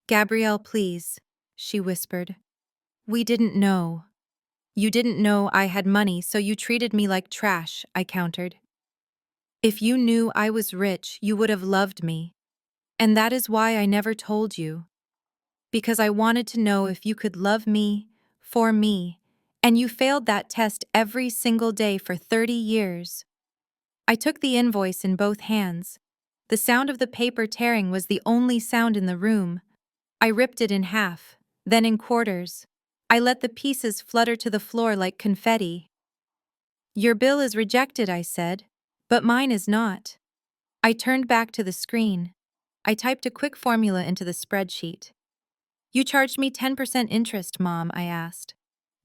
Gabrielle, please, she whispered. We didn't know. You didn't know I had money, so you treated me like trash, I countered. If you knew I was rich, you would have loved me. And that is why I never told you. Because I wanted to know if you could love me, for me, and you failed that test every single day for 30 years. I took the invoice in both hands. The sound of the paper tearing was the only sound in the room. I ripped it in half, then in quarters. I let the pieces flutter to the floor like confetti. Your bill is rejected, I said, but mine is not. I turned back to the screen. I typed a quick formula into the spreadsheet. You charged me 10% interest, Mom, I asked.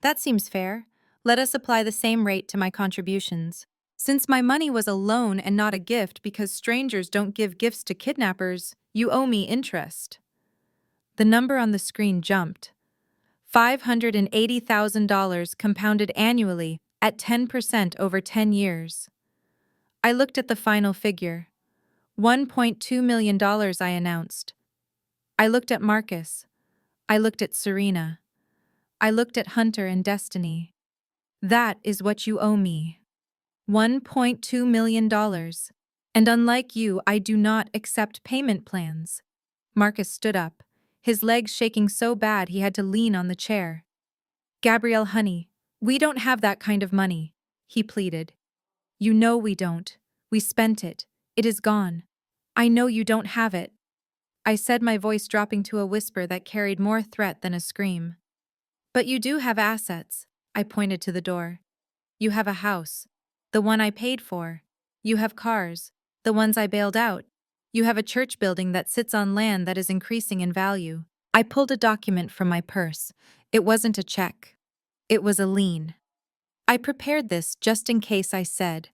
That seems fair. Let us apply the same rate to my contributions. Since my money was a loan and not a gift because strangers don't give gifts to kidnappers, you owe me interest. The number on the screen jumped. $580,000 compounded annually at 10% over 10 years. I looked at the final figure. $1.2 million, I announced. I looked at Marcus. I looked at Serena. I looked at Hunter and Destiny. That is what you owe me. $1.2 million. And unlike you, I do not accept payment plans. Marcus stood up, his legs shaking so bad he had to lean on the chair. Gabrielle, honey, we don't have that kind of money, he pleaded. You know we don't. We spent it. It is gone. I know you don't have it. I said, my voice dropping to a whisper that carried more threat than a scream. But you do have assets. I pointed to the door. You have a house. The one I paid for. You have cars. The ones I bailed out. You have a church building that sits on land that is increasing in value. I pulled a document from my purse. It wasn't a check. It was a lien. I prepared this just in case. I said,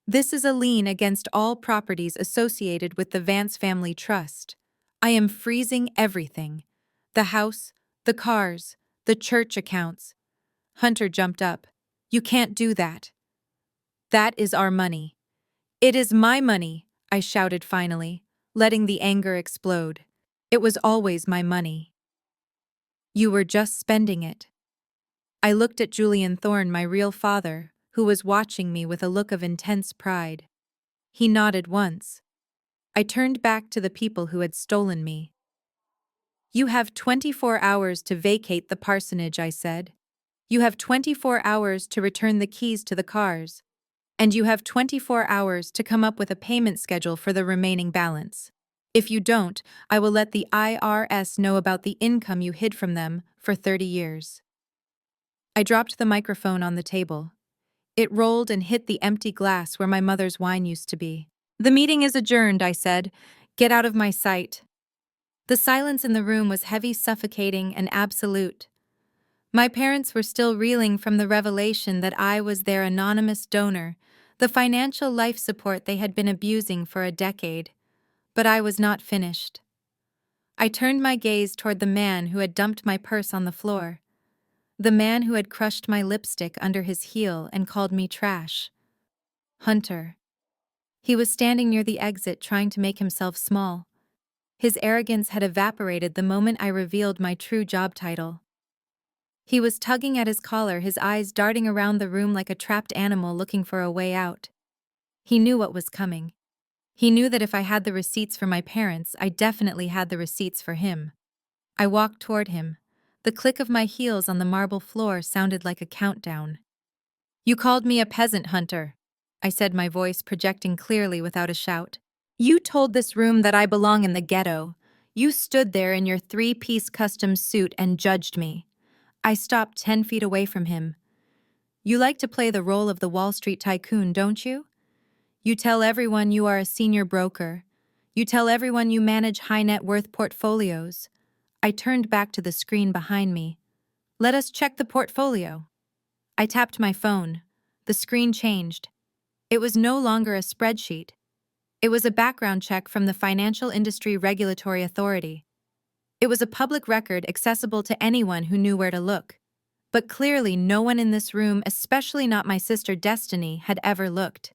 "This is a lien against all properties associated with the Vance Family Trust. I am freezing everything. The house, the cars, the church accounts." Hunter jumped up. "You can't do that. That is our money." "It is my money," I shouted finally, letting the anger explode. "It was always my money. You were just spending it." I looked at Julian Thorne, my real father, who was watching me with a look of intense pride. He nodded once. I turned back to the people who had stolen me. "You have 24 hours to vacate the parsonage," I said. "You have 24 hours to return the keys to the cars. And you have 24 hours to come up with a payment schedule for the remaining balance. If you don't, I will let the IRS know about the income you hid from them for 30 years." I dropped the microphone on the table. It rolled and hit the empty glass where my mother's wine used to be. "The meeting is adjourned," I said. "Get out of my sight." The silence in the room was heavy, suffocating, and absolute. My parents were still reeling from the revelation that I was their anonymous donor, the financial life support they had been abusing for a decade. But I was not finished. I turned my gaze toward the man who had dumped my purse on the floor, the man who had crushed my lipstick under his heel and called me trash. Hunter. He was standing near the exit trying to make himself small. His arrogance had evaporated the moment I revealed my true job title. He was tugging at his collar, his eyes darting around the room like a trapped animal looking for a way out. He knew what was coming. He knew that if I had the receipts for my parents, I definitely had the receipts for him. I walked toward him. The click of my heels on the marble floor sounded like a countdown. "You called me a peasant, Hunter," I said, my voice projecting clearly without a shout. "You told this room that I belong in the ghetto. You stood there in your three-piece custom suit and judged me." I stopped 10 feet away from him. "You like to play the role of the Wall Street tycoon, don't you? You tell everyone you are a senior broker. You tell everyone you manage high-net-worth portfolios." I turned back to the screen behind me. "Let us check the portfolio." I tapped my phone. The screen changed. It was no longer a spreadsheet. It was a background check from the Financial Industry Regulatory Authority. It was a public record accessible to anyone who knew where to look. But clearly no one in this room, especially not my sister Destiny, had ever looked.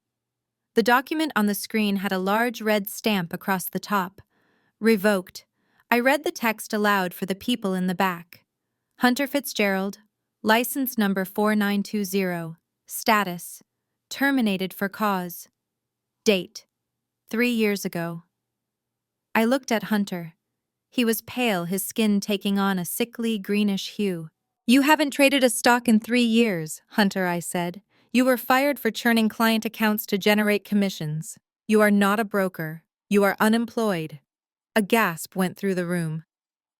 The document on the screen had a large red stamp across the top. "Revoked." I read the text aloud for the people in the back. "Hunter Fitzgerald, license number 4920, status, terminated for cause. Date, 3 years ago." I looked at Hunter. He was pale, his skin taking on a sickly greenish hue. "You haven't traded a stock in 3 years, Hunter," I said. "You were fired for churning client accounts to generate commissions. You are not a broker. You are unemployed." A gasp went through the room.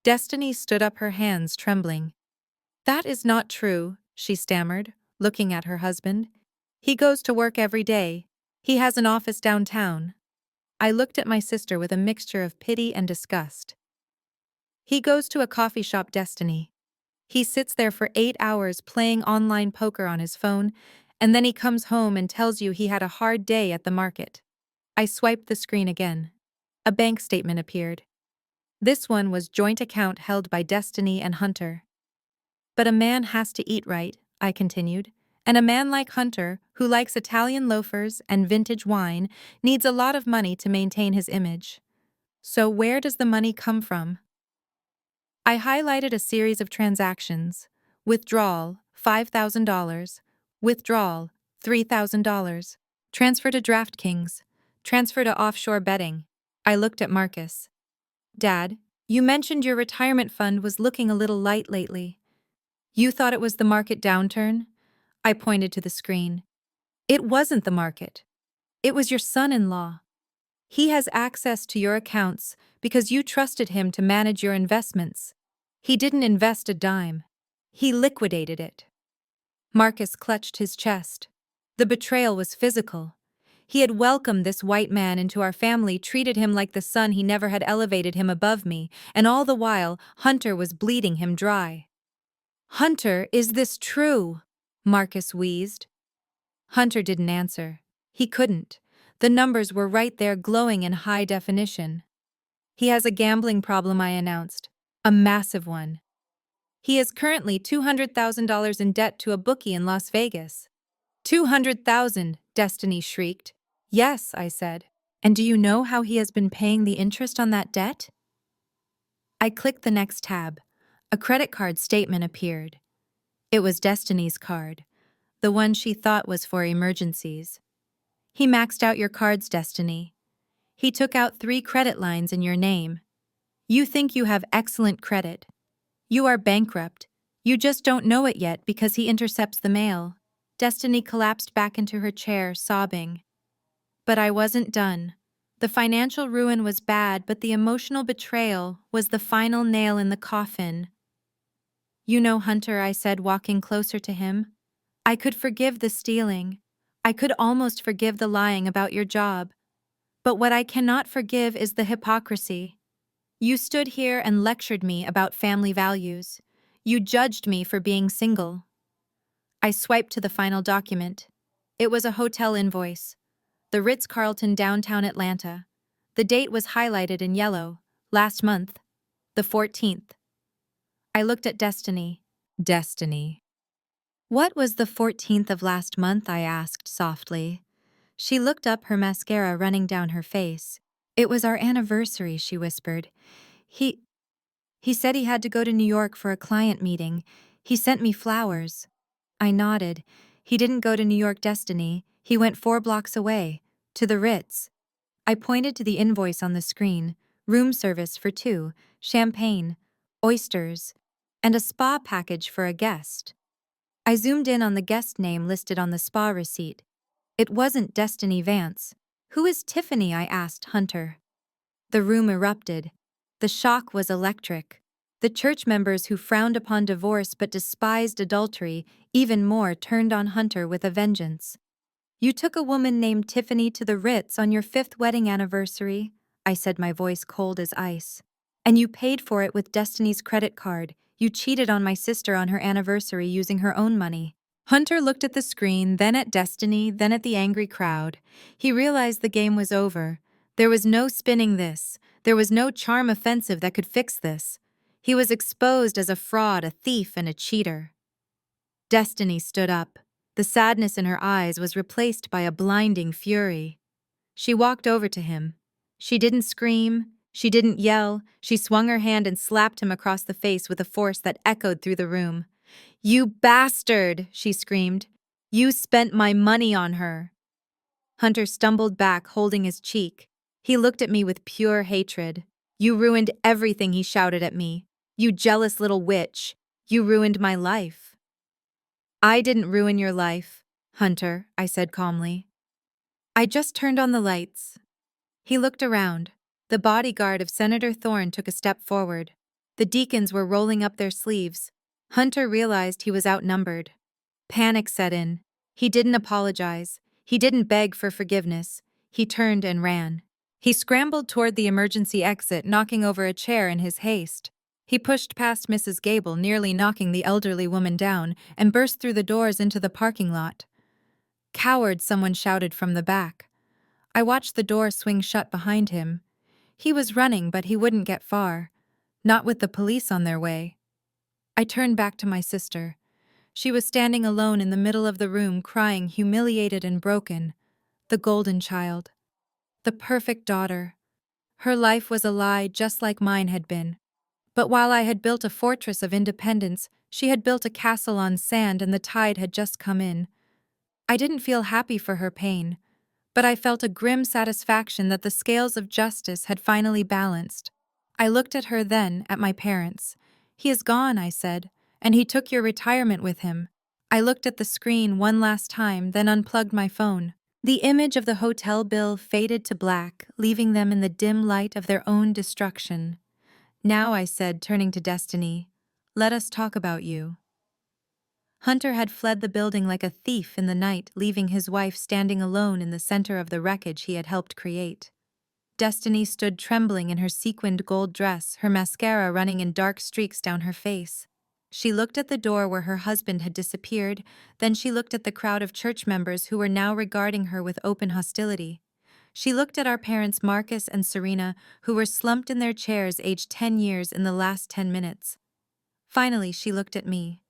Destiny stood up, her hands trembling. "That is not true," she stammered, looking at her husband. "He goes to work every day. He has an office downtown." I looked at my sister with a mixture of pity and disgust. "He goes to a coffee shop, Destiny. He sits there for 8 hours playing online poker on his phone, and then he comes home and tells you he had a hard day at the market." I swiped the screen again. A bank statement appeared. This one was joint account held by Destiny and Hunter. "But a man has to eat, right?" I continued. "And a man like Hunter, who likes Italian loafers and vintage wine, needs a lot of money to maintain his image. So where does the money come from?" I highlighted a series of transactions. Withdrawal, $5,000. Withdrawal, $3,000. Transfer to DraftKings. Transfer to offshore betting. I looked at Marcus. "Dad, you mentioned your retirement fund was looking a little light lately. You thought it was the market downturn?" I pointed to the screen. "It wasn't the market. It was your son-in-law." He has access to your accounts because you trusted him to manage your investments. He didn't invest a dime. He liquidated it. Marcus clutched his chest. The betrayal was physical. He had welcomed this white man into our family, treated him like the son he never had, elevated him above me, and all the while, Hunter was bleeding him dry. "Hunter, is this true?" Marcus wheezed. Hunter didn't answer. He couldn't. The numbers were right there, glowing in high definition. "He has a gambling problem," I announced. "A massive one. He is currently $200,000 in debt to a bookie in Las Vegas." "200,000, Destiny shrieked. "Yes," I said. "And do you know how he has been paying the interest on that debt?" I clicked the next tab. A credit card statement appeared. It was Destiny's card, the one she thought was for emergencies. "He maxed out your cards, Destiny. He took out 3 credit lines in your name. You think you have excellent credit. You are bankrupt. You just don't know it yet because he intercepts the mail." Destiny collapsed back into her chair, sobbing. But I wasn't done. The financial ruin was bad, but the emotional betrayal was the final nail in the coffin. "You know, Hunter," I said, walking closer to him, "I could forgive the stealing. I could almost forgive the lying about your job. But what I cannot forgive is the hypocrisy. You stood here and lectured me about family values. You judged me for being single." I swiped to the final document. It was a hotel invoice. The Ritz-Carlton, downtown Atlanta. The date was highlighted in yellow. Last month. The 14th. I looked at Destiny. "Destiny. What was the 14th of last month?" I asked softly. She looked up, her mascara running down her face. "It was our anniversary," she whispered. He said he had to go to New York for a client meeting. He sent me flowers." I nodded. "He didn't go to New York, Destiny. He went 4 blocks away. To the Ritz." I pointed to the invoice on the screen. Room service for 2, champagne, oysters, and a spa package for a guest. I zoomed in on the guest name listed on the spa receipt. It wasn't Destiny Vance. "Who is Tiffany?" I asked Hunter. The room erupted. The shock was electric. The church members who frowned upon divorce but despised adultery even more turned on Hunter with a vengeance. "You took a woman named Tiffany to the Ritz on your 5th wedding anniversary," I said, my voice cold as ice. "And you paid for it with Destiny's credit card. You cheated on my sister on her anniversary using her own money." Hunter looked at the screen, then at Destiny, then at the angry crowd. He realized the game was over. There was no spinning this. There was no charm offensive that could fix this. He was exposed as a fraud, a thief, and a cheater. Destiny stood up. The sadness in her eyes was replaced by a blinding fury. She walked over to him. She didn't scream. She didn't yell. She swung her hand and slapped him across the face with a force that echoed through the room. "You bastard!" she screamed. "You spent my money on her." Hunter stumbled back, holding his cheek. He looked at me with pure hatred. "You ruined everything," he shouted at me. "You jealous little witch. You ruined my life." "I didn't ruin your life, Hunter," I said calmly. "I just turned on the lights." He looked around. The bodyguard of Senator Thorne took a step forward. The deacons were rolling up their sleeves. Hunter realized he was outnumbered. Panic set in. He didn't apologize. He didn't beg for forgiveness. He turned and ran. He scrambled toward the emergency exit, knocking over a chair in his haste. He pushed past Mrs. Gable, nearly knocking the elderly woman down, and burst through the doors into the parking lot. "Coward!" someone shouted from the back. I watched the door swing shut behind him. He was running, but he wouldn't get far. Not with the police on their way. I turned back to my sister. She was standing alone in the middle of the room, crying, humiliated and broken. The golden child. The perfect daughter. Her life was a lie, just like mine had been. But while I had built a fortress of independence, she had built a castle on sand, and the tide had just come in. I didn't feel happy for her pain, but I felt a grim satisfaction that the scales of justice had finally balanced. I looked at her, then at my parents. "He is gone," I said, "and he took your retirement with him." I looked at the screen one last time, then unplugged my phone. The image of the hotel bill faded to black, leaving them in the dim light of their own destruction. Now, I said, turning to Destiny, let us talk about you. Hunter had fled the building like a thief in the night, leaving his wife standing alone in the center of the wreckage he had helped create. Destiny stood trembling in her sequined gold dress, her mascara running in dark streaks down her face. She looked at the door where her husband had disappeared, then she looked at the crowd of church members who were now regarding her with open hostility. She looked at our parents Marcus and Serena, who were slumped in their chairs aged 10 years in the last 10 minutes. Finally, she looked at me.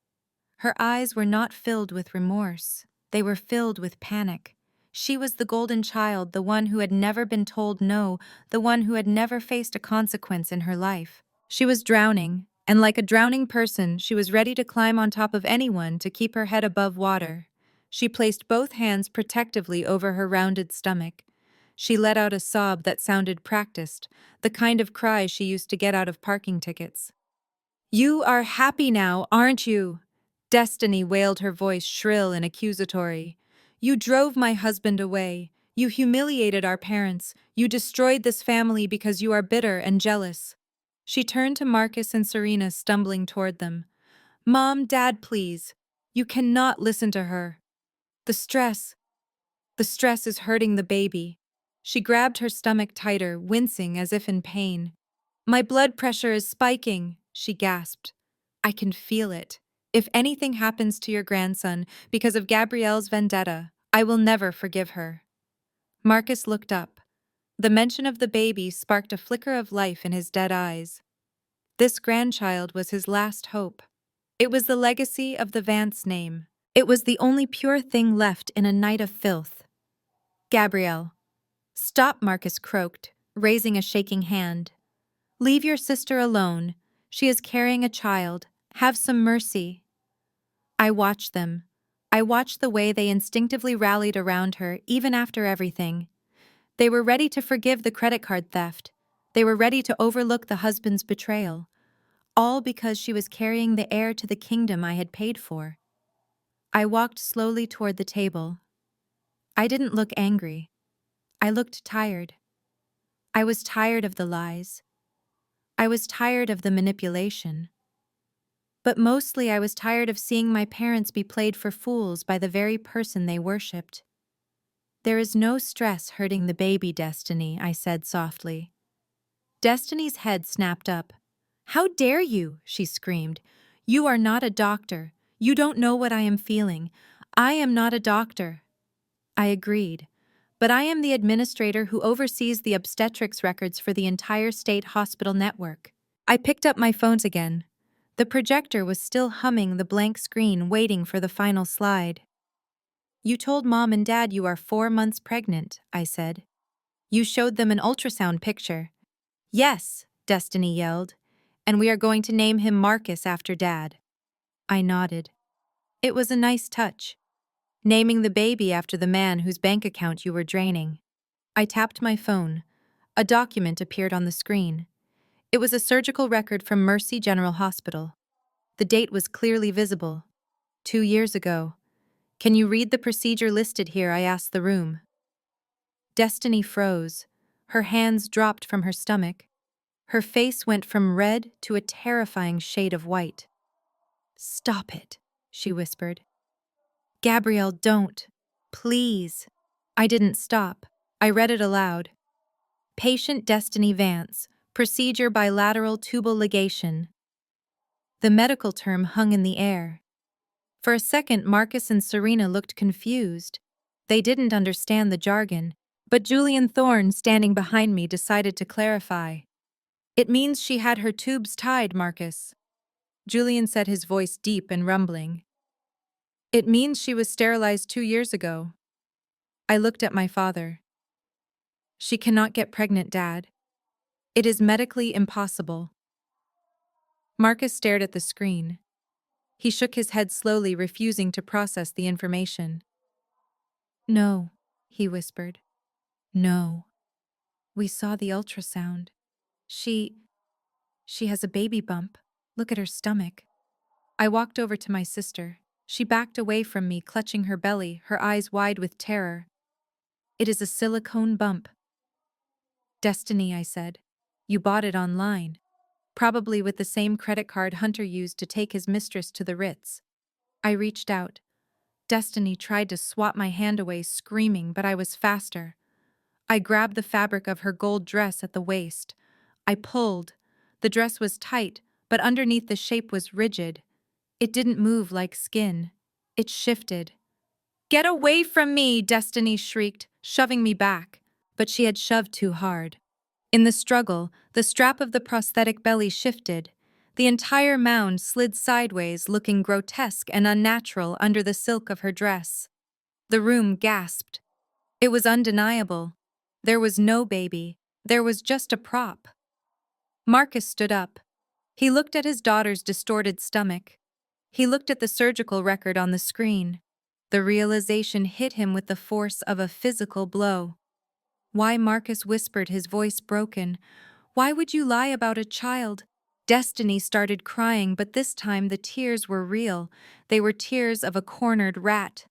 Her eyes were not filled with remorse. They were filled with panic. She was the golden child, the one who had never been told no, the one who had never faced a consequence in her life. She was drowning, and like a drowning person, she was ready to climb on top of anyone to keep her head above water. She placed both hands protectively over her rounded stomach. She let out a sob that sounded practiced, the kind of cry she used to get out of parking tickets. "You are happy now, aren't you?" Destiny wailed, her voice shrill and accusatory. "You drove my husband away. You humiliated our parents. You destroyed this family because you are bitter and jealous." She turned to Marcus and Serena, stumbling toward them. "Mom, Dad, please. You cannot listen to her. The stress, the stress is hurting the baby." She grabbed her stomach tighter, wincing as if in pain. "My blood pressure is spiking," she gasped. "I can feel it. If anything happens to your grandson because of Gabrielle's vendetta, I will never forgive her." Marcus looked up. The mention of the baby sparked a flicker of life in his dead eyes. This grandchild was his last hope. It was the legacy of the Vance name. It was the only pure thing left in a night of filth. "Gabrielle." "Stop," Marcus croaked, raising a shaking hand. "Leave your sister alone. She is carrying a child. Have some mercy." I watched them. I watched the way they instinctively rallied around her, even after everything. They were ready to forgive the credit card theft. They were ready to overlook the husband's betrayal. All because she was carrying the heir to the kingdom I had paid for. I walked slowly toward the table. I didn't look angry. I looked tired. I was tired of the lies. I was tired of the manipulation. But mostly I was tired of seeing my parents be played for fools by the very person they worshipped. "There is no stress hurting the baby, Destiny," I said softly. Destiny's head snapped up. "How dare you?" she screamed. "You are not a doctor. You don't know what I am feeling. I am not a doctor." I agreed. "But I am the administrator who oversees the obstetrics records for the entire state hospital network." I picked up my phones again. The projector was still humming the blank screen, waiting for the final slide. "You told Mom and Dad you are 4 months pregnant," I said. "You showed them an ultrasound picture." "Yes," Destiny yelled. "And we are going to name him Marcus after Dad." I nodded. It was a nice touch. Naming the baby after the man whose bank account you were draining. I tapped my phone. A document appeared on the screen. It was a surgical record from Mercy General Hospital. The date was clearly visible. 2 years ago. "Can you read the procedure listed here?" I asked the room. Destiny froze. Her hands dropped from her stomach. Her face went from red to a terrifying shade of white. "Stop it," she whispered. "Gabrielle, don't. Please." I didn't stop. I read it aloud. "Patient Destiny Vance. Procedure bilateral tubal ligation." The medical term hung in the air. For a second, Marcus and Serena looked confused. They didn't understand the jargon, but Julian Thorne, standing behind me, decided to clarify. "It means she had her tubes tied, Marcus." Julian said, his voice deep and rumbling. "It means she was sterilized 2 years ago." I looked at my father. "She cannot get pregnant, Dad. It is medically impossible." Marcus stared at the screen. He shook his head slowly, refusing to process the information. "No," he whispered. "No. We saw the ultrasound. She has a baby bump. Look at her stomach." I walked over to my sister. She backed away from me, clutching her belly, her eyes wide with terror. It is a silicone bump. Destiny, I said. You bought it online. Probably with the same credit card Hunter used to take his mistress to the Ritz. I reached out. Destiny tried to swat my hand away, screaming, but I was faster. I grabbed the fabric of her gold dress at the waist. I pulled. The dress was tight, but underneath the shape was rigid. It didn't move like skin. It shifted. Get away from me, Destiny shrieked, shoving me back. But she had shoved too hard. In the struggle, the strap of the prosthetic belly shifted. The entire mound slid sideways, looking grotesque and unnatural under the silk of her dress. The room gasped. It was undeniable. There was no baby. There was just a prop. Marcus stood up. He looked at his daughter's distorted stomach. He looked at the surgical record on the screen. The realization hit him with the force of a physical blow. Why, Marcus whispered, his voice broken. Why would you lie about a child? Destiny started crying, but this time the tears were real. They were tears of a cornered rat.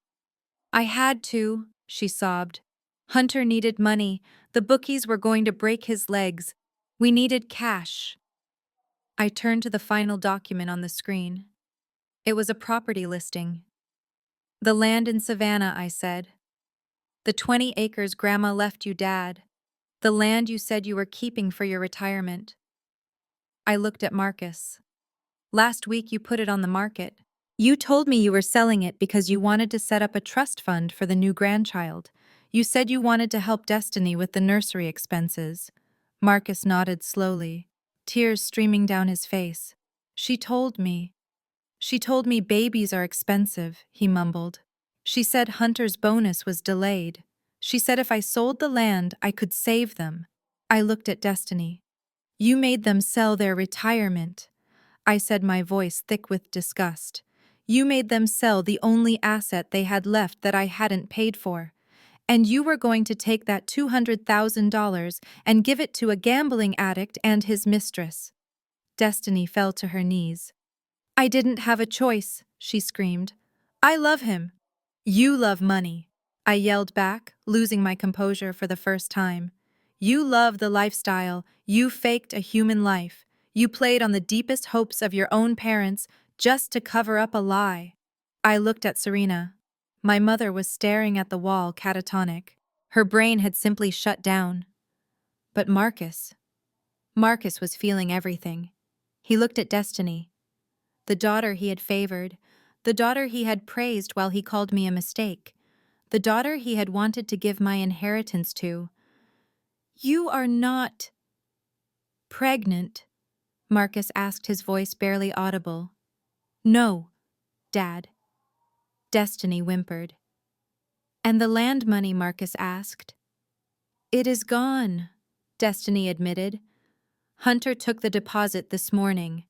I had to, she sobbed. Hunter needed money. The bookies were going to break his legs. We needed cash. I turned to the final document on the screen. It was a property listing. The land in Savannah, I said. The 20 acres Grandma left you, Dad. The land you said you were keeping for your retirement. I looked at Marcus. Last week you put it on the market. You told me you were selling it because you wanted to set up a trust fund for the new grandchild. You said you wanted to help Destiny with the nursery expenses. Marcus nodded slowly, tears streaming down his face. She told me babies are expensive, he mumbled. She said Hunter's bonus was delayed. She said if I sold the land, I could save them. I looked at Destiny. You made them sell their retirement. I said, my voice thick with disgust. You made them sell the only asset they had left that I hadn't paid for. And you were going to take that $200,000 and give it to a gambling addict and his mistress. Destiny fell to her knees. I didn't have a choice, she screamed. I love him. You love money, I yelled back, losing my composure for the first time. You love the lifestyle. You faked a human life. You played on the deepest hopes of your own parents just to cover up a lie. I looked at Serena. My mother was staring at the wall, catatonic. Her brain had simply shut down. But Marcus was feeling everything. He looked at Destiny. The daughter he had favored, the daughter he had praised while he called me a mistake, the daughter he had wanted to give my inheritance to. You are not pregnant, Marcus asked, his voice barely audible. No, Dad. Destiny whimpered. And the land money, Marcus asked. It is gone, Destiny admitted. Hunter took the deposit this morning.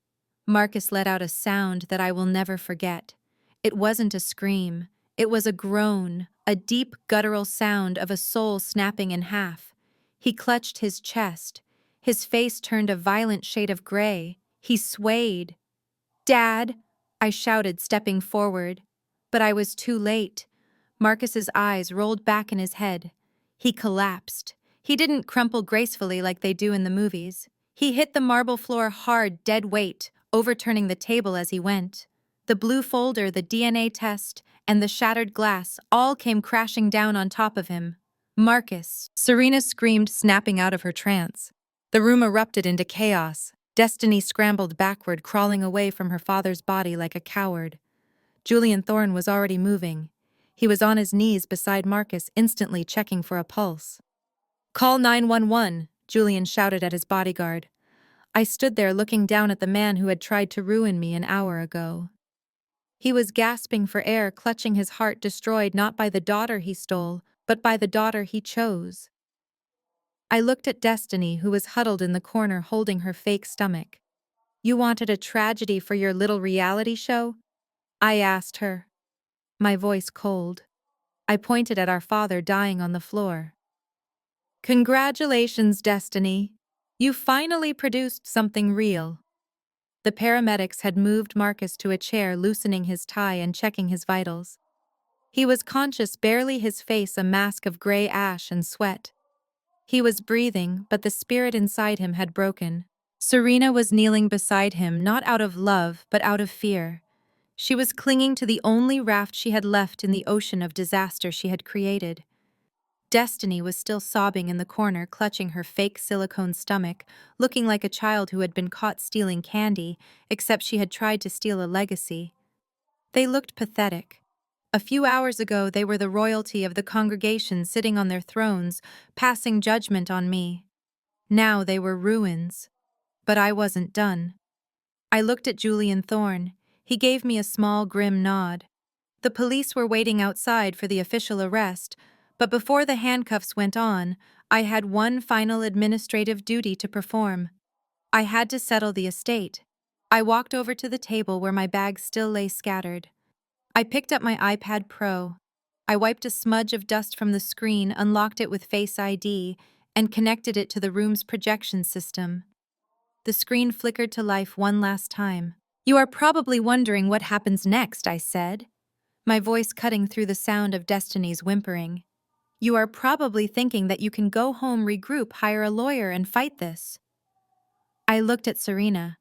Marcus let out a sound that I will never forget. It wasn't a scream. It was a groan, a deep guttural sound of a soul snapping in half. He clutched his chest. His face turned a violent shade of gray. He swayed. Dad, I shouted, stepping forward. But I was too late. Marcus's eyes rolled back in his head. He collapsed. He didn't crumple gracefully like they do in the movies. He hit the marble floor hard, dead weight, overturning the table as he went. The blue folder, the DNA test, and the shattered glass all came crashing down on top of him. Marcus, Serena screamed, snapping out of her trance. The room erupted into chaos. Destiny scrambled backward, crawling away from her father's body like a coward. Julian Thorne was already moving. He was on his knees beside Marcus, instantly checking for a pulse. Call 911, Julian shouted at his bodyguard. I stood there looking down at the man who had tried to ruin me an hour ago. He was gasping for air, clutching his heart, destroyed not by the daughter he stole, but by the daughter he chose. I looked at Destiny, who was huddled in the corner holding her fake stomach. You wanted a tragedy for your little reality show? I asked her. My voice cold. I pointed at our father dying on the floor. Congratulations, Destiny. You finally produced something real. The paramedics had moved Marcus to a chair, loosening his tie and checking his vitals. He was conscious, barely, his face a mask of gray ash and sweat. He was breathing, but the spirit inside him had broken. Serena was kneeling beside him, not out of love, but out of fear. She was clinging to the only raft she had left in the ocean of disaster she had created. Destiny was still sobbing in the corner, clutching her fake silicone stomach, looking like a child who had been caught stealing candy, except she had tried to steal a legacy. They looked pathetic. A few hours ago, they were the royalty of the congregation sitting on their thrones, passing judgment on me. Now they were ruins. But I wasn't done. I looked at Julian Thorne. He gave me a small, grim nod. The police were waiting outside for the official arrest, but before the handcuffs went on, I had one final administrative duty to perform. I had to settle the estate. I walked over to the table where my bags still lay scattered. I picked up my iPad Pro. I wiped a smudge of dust from the screen, unlocked it with Face ID, and connected it to the room's projection system. The screen flickered to life one last time. "You are probably wondering what happens next," I said, my voice cutting through the sound of Destiny's whimpering. "You are probably thinking that you can go home, regroup, hire a lawyer, and fight this." I looked at Serena.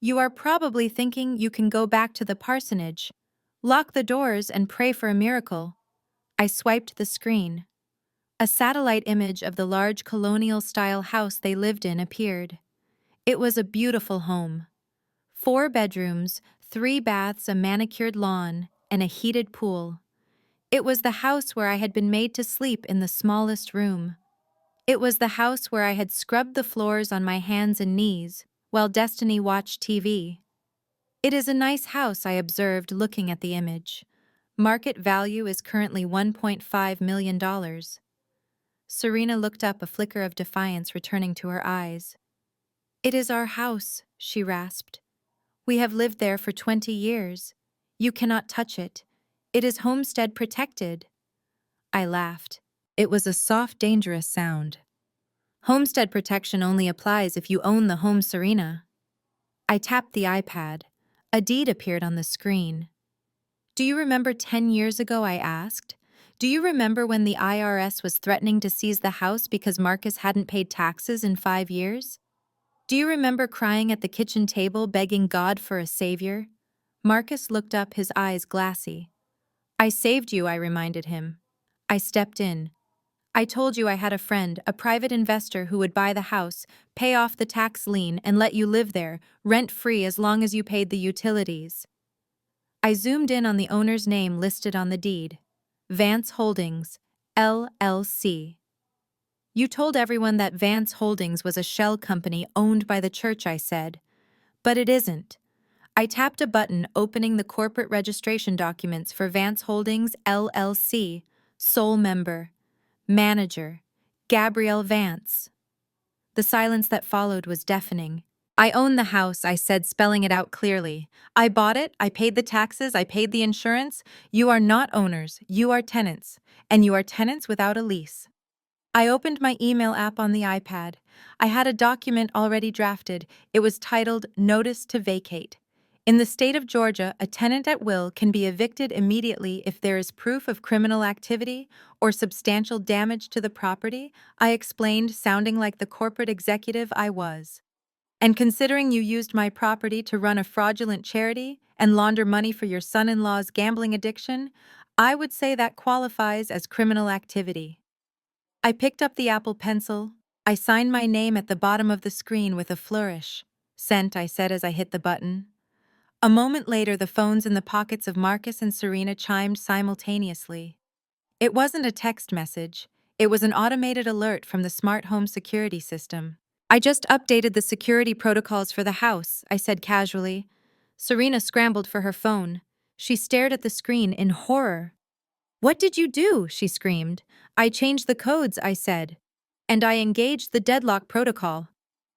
"You are probably thinking you can go back to the parsonage, lock the doors, and pray for a miracle." I swiped the screen. A satellite image of the large colonial-style house they lived in appeared. It was a beautiful home. 4 bedrooms, 3 baths, a manicured lawn, and a heated pool. It was the house where I had been made to sleep in the smallest room. It was the house where I had scrubbed the floors on my hands and knees while Destiny watched TV. "It is a nice house," I observed, looking at the image. "Market value is currently $1.5 million. Serena looked up, a flicker of defiance returning to her eyes. "It is our house," she rasped. "We have lived there for 20 years. You cannot touch it. It is homestead protected." I laughed. It was a soft, dangerous sound. "Homestead protection only applies if you own the home, Serena." I tapped the iPad. A deed appeared on the screen. "Do you remember 10 years ago?" I asked. "Do you remember when the IRS was threatening to seize the house because Marcus hadn't paid taxes in 5 years? Do you remember crying at the kitchen table, begging God for a savior?" Marcus looked up, his eyes glassy. "I saved you," I reminded him. "I stepped in. I told you I had a friend, a private investor who would buy the house, pay off the tax lien, and let you live there, rent-free, as long as you paid the utilities." I zoomed in on the owner's name listed on the deed. Vance Holdings, LLC. "You told everyone that Vance Holdings was a shell company owned by the church," I said. "But it isn't." I tapped a button, opening the corporate registration documents for Vance Holdings, LLC, sole member, manager, Gabrielle Vance. The silence that followed was deafening. "I own the house," I said, spelling it out clearly. "I bought it, I paid the taxes, I paid the insurance. You are not owners, you are tenants, and you are tenants without a lease." I opened my email app on the iPad. I had a document already drafted. It was titled Notice to Vacate. In the state of Georgia, a tenant at will can be evicted immediately if there is proof of criminal activity or substantial damage to the property, I explained, sounding like the corporate executive I was. "And considering you used my property to run a fraudulent charity and launder money for your son-in-law's gambling addiction, I would say that qualifies as criminal activity." I picked up the Apple Pencil. I signed my name at the bottom of the screen with a flourish. "Sent," I said as I hit the button. A moment later, the phones in the pockets of Marcus and Serena chimed simultaneously. It wasn't a text message. It was an automated alert from the smart home security system. "I just updated the security protocols for the house," I said casually. Serena scrambled for her phone. She stared at the screen in horror. "What did you do?" she screamed. "I changed the codes," I said. "And I engaged the deadlock protocol."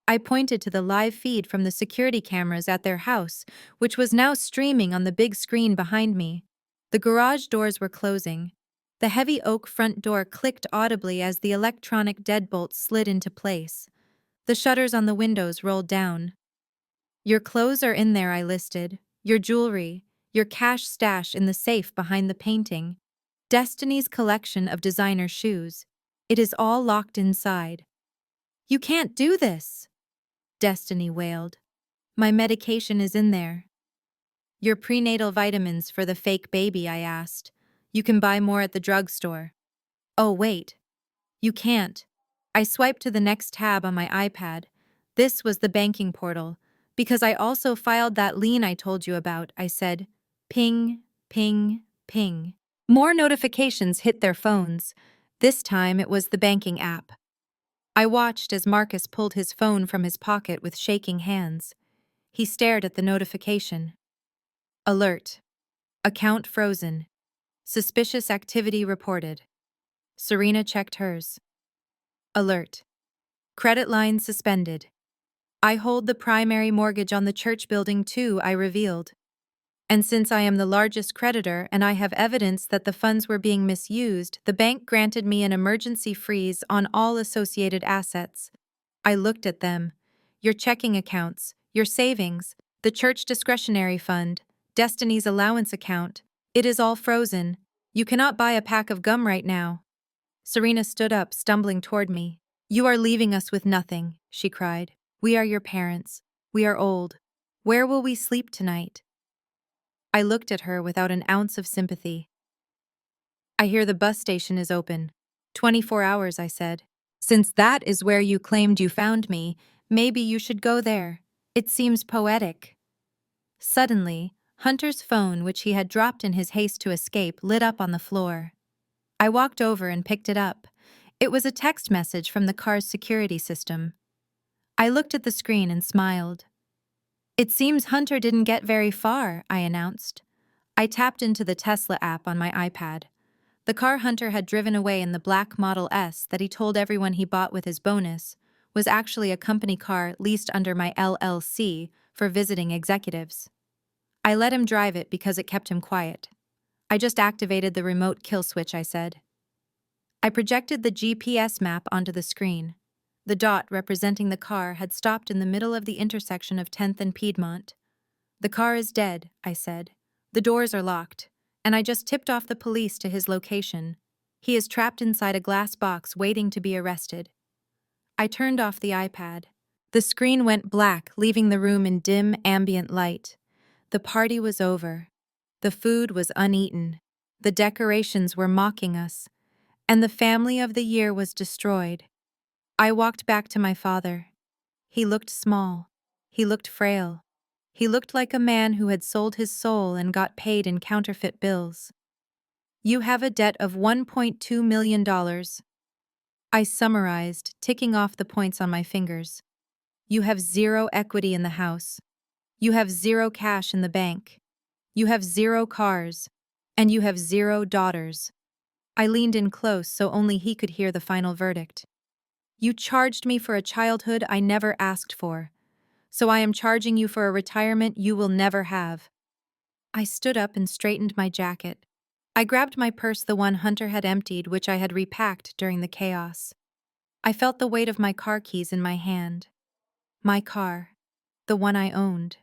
I pointed to the live feed from the security cameras at their house, which was now streaming on the big screen behind me. The garage doors were closing. The heavy oak front door clicked audibly as the electronic deadbolt slid into place. The shutters on the windows rolled down. "Your clothes are in there," I listed. "Your jewelry, your cash stash in the safe behind the painting, Destiny's collection of designer shoes. It is all locked inside. You can't do this, Destiny wailed. My medication is in there. Your prenatal vitamins for the fake baby, I asked. You can buy more at the drugstore. Oh, wait. You can't. I swiped to the next tab on my iPad. This was the banking portal. Because I also filed that lien I told you about, I said, ping, ping, ping. More notifications hit their phones. This time it was the banking app. I watched as Marcus pulled his phone from his pocket with shaking hands. He stared at the notification. Alert. Account frozen. Suspicious activity reported. Serena checked hers. Alert. Credit line suspended. I hold the primary mortgage on the church building too, I revealed. And since I am the largest creditor and I have evidence that the funds were being misused, the bank granted me an emergency freeze on all associated assets. I looked at them. Your checking accounts, your savings, the church discretionary fund, Destiny's allowance account. It is all frozen. You cannot buy a pack of gum right now. Serena stood up, stumbling toward me. You are leaving us with nothing, she cried. We are your parents. We are old. Where will we sleep tonight? I looked at her without an ounce of sympathy. I hear the bus station is open. 24 hours, I said. Since that is where you claimed you found me, maybe you should go there. It seems poetic. Suddenly, Hunter's phone, which he had dropped in his haste to escape, lit up on the floor. I walked over and picked it up. It was a text message from the car's security system. I looked at the screen and smiled. It seems Hunter didn't get very far, I announced. I tapped into the Tesla app on my iPad. The car Hunter had driven away in the black Model S that he told everyone he bought with his bonus was actually a company car leased under my LLC for visiting executives. I let him drive it because it kept him quiet. I just activated the remote kill switch, I said. I projected the GPS map onto the screen. The dot representing the car had stopped in the middle of the intersection of 10th and Piedmont. The car is dead, I said. The doors are locked, and I just tipped off the police to his location. He is trapped inside a glass box waiting to be arrested. I turned off the iPad. The screen went black, leaving the room in dim, ambient light. The party was over. The food was uneaten. The decorations were mocking us, and the family of the year was destroyed. I walked back to my father. He looked small. He looked frail. He looked like a man who had sold his soul and got paid in counterfeit bills. You have a debt of $1.2 million. I summarized, ticking off the points on my fingers. You have zero equity in the house. You have zero cash in the bank. You have zero cars. And you have zero daughters. I leaned in close so only he could hear the final verdict. You charged me for a childhood I never asked for, so I am charging you for a retirement you will never have. I stood up and straightened my jacket. I grabbed my purse, the one Hunter had emptied, which I had repacked during the chaos. I felt the weight of my car keys in my hand. My car. The one I owned.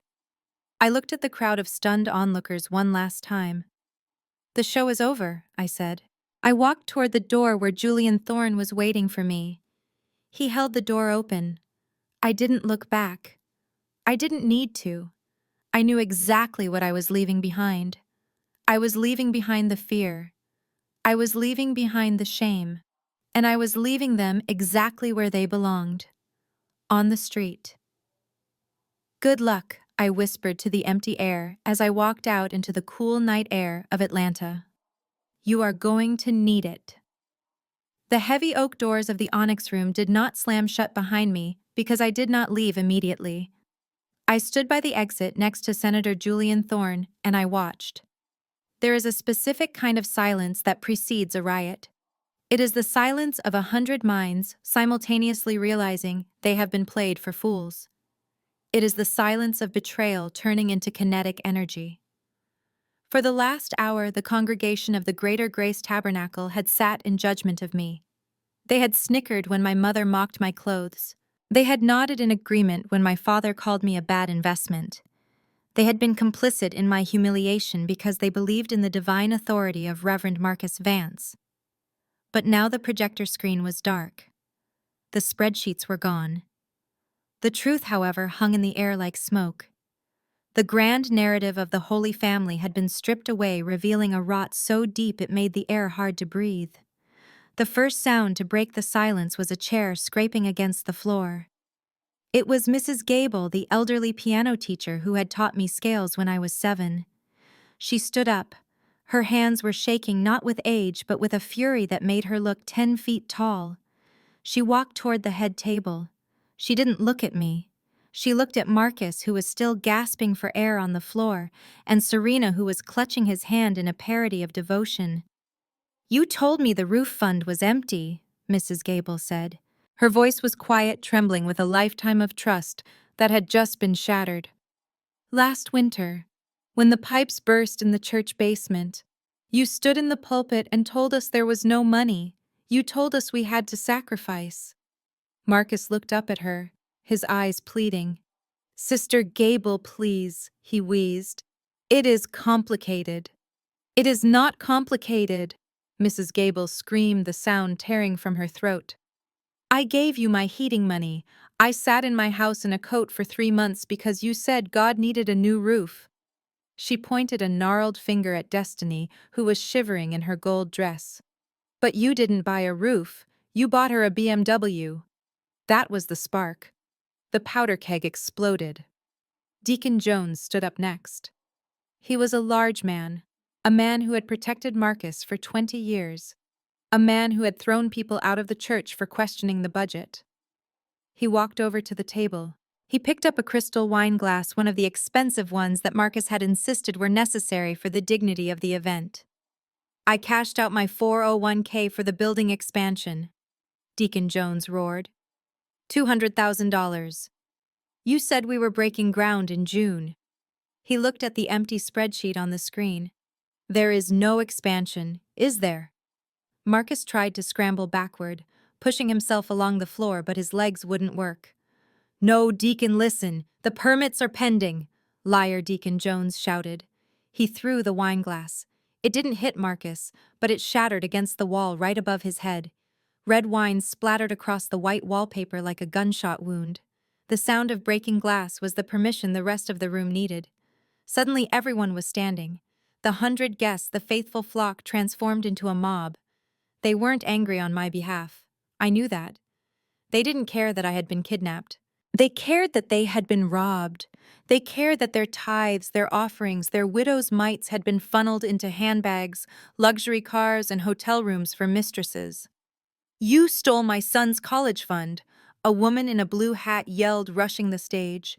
I looked at the crowd of stunned onlookers one last time. The show is over, I said. I walked toward the door where Julian Thorne was waiting for me. He held the door open. I didn't look back. I didn't need to. I knew exactly what I was leaving behind. I was leaving behind the fear. I was leaving behind the shame. And I was leaving them exactly where they belonged. On the street. Good luck, I whispered to the empty air as I walked out into the cool night air of Atlanta. You are going to need it. The heavy oak doors of the Onyx room did not slam shut behind me because I did not leave immediately. I stood by the exit next to Senator Julian Thorne and I watched. There is a specific kind of silence that precedes a riot. It is the silence of 100 minds simultaneously realizing they have been played for fools. It is the silence of betrayal turning into kinetic energy. For the last hour, the congregation of the Greater Grace Tabernacle had sat in judgment of me. They had snickered when my mother mocked my clothes. They had nodded in agreement when my father called me a bad investment. They had been complicit in my humiliation because they believed in the divine authority of Reverend Marcus Vance. But now the projector screen was dark. The spreadsheets were gone. The truth, however, hung in the air like smoke. The grand narrative of the Holy Family had been stripped away, revealing a rot so deep it made the air hard to breathe. The first sound to break the silence was a chair scraping against the floor. It was Mrs. Gable, the elderly piano teacher who had taught me scales when I was 7. She stood up. Her hands were shaking not with age but with a fury that made her look 10 feet tall. She walked toward the head table. She didn't look at me. She looked at Marcus, who was still gasping for air on the floor, and Serena, who was clutching his hand in a parody of devotion. "You told me the roof fund was empty," Mrs. Gable said. Her voice was quiet, trembling with a lifetime of trust that had just been shattered. "Last winter, when the pipes burst in the church basement, you stood in the pulpit and told us there was no money. You told us we had to sacrifice." Marcus looked up at her, his eyes pleading. "Sister Gable, please," he wheezed. "It is complicated." "It is not complicated," Mrs. Gable screamed, the sound tearing from her throat. "I gave you my heating money. I sat in my house in a coat for 3 months because you said God needed a new roof." She pointed a gnarled finger at Destiny, who was shivering in her gold dress. "But you didn't buy a roof. You bought her a BMW." That was the spark. The powder keg exploded. Deacon Jones stood up next. He was a large man, a man who had protected Marcus for 20 years, a man who had thrown people out of the church for questioning the budget. He walked over to the table. He picked up a crystal wine glass, one of the expensive ones that Marcus had insisted were necessary for the dignity of the event. "I cashed out my 401k for the building expansion," Deacon Jones roared. $200,000. You said we were breaking ground in June." He looked at the empty spreadsheet on the screen. "There is no expansion, is there?" Marcus tried to scramble backward, pushing himself along the floor, but his legs wouldn't work. "No, Deacon, listen. The permits are pending," Liar Deacon Jones shouted. He threw the wineglass. It didn't hit Marcus, but it shattered against the wall right above his head. Red wine splattered across the white wallpaper like a gunshot wound. The sound of breaking glass was the permission the rest of the room needed. Suddenly everyone was standing. The 100 guests, the faithful flock, transformed into a mob. They weren't angry on my behalf. I knew that. They didn't care that I had been kidnapped. They cared that they had been robbed. They cared that their tithes, their offerings, their widows' mites had been funneled into handbags, luxury cars, and hotel rooms for mistresses. "You stole my son's college fund," a woman in a blue hat yelled, rushing the stage.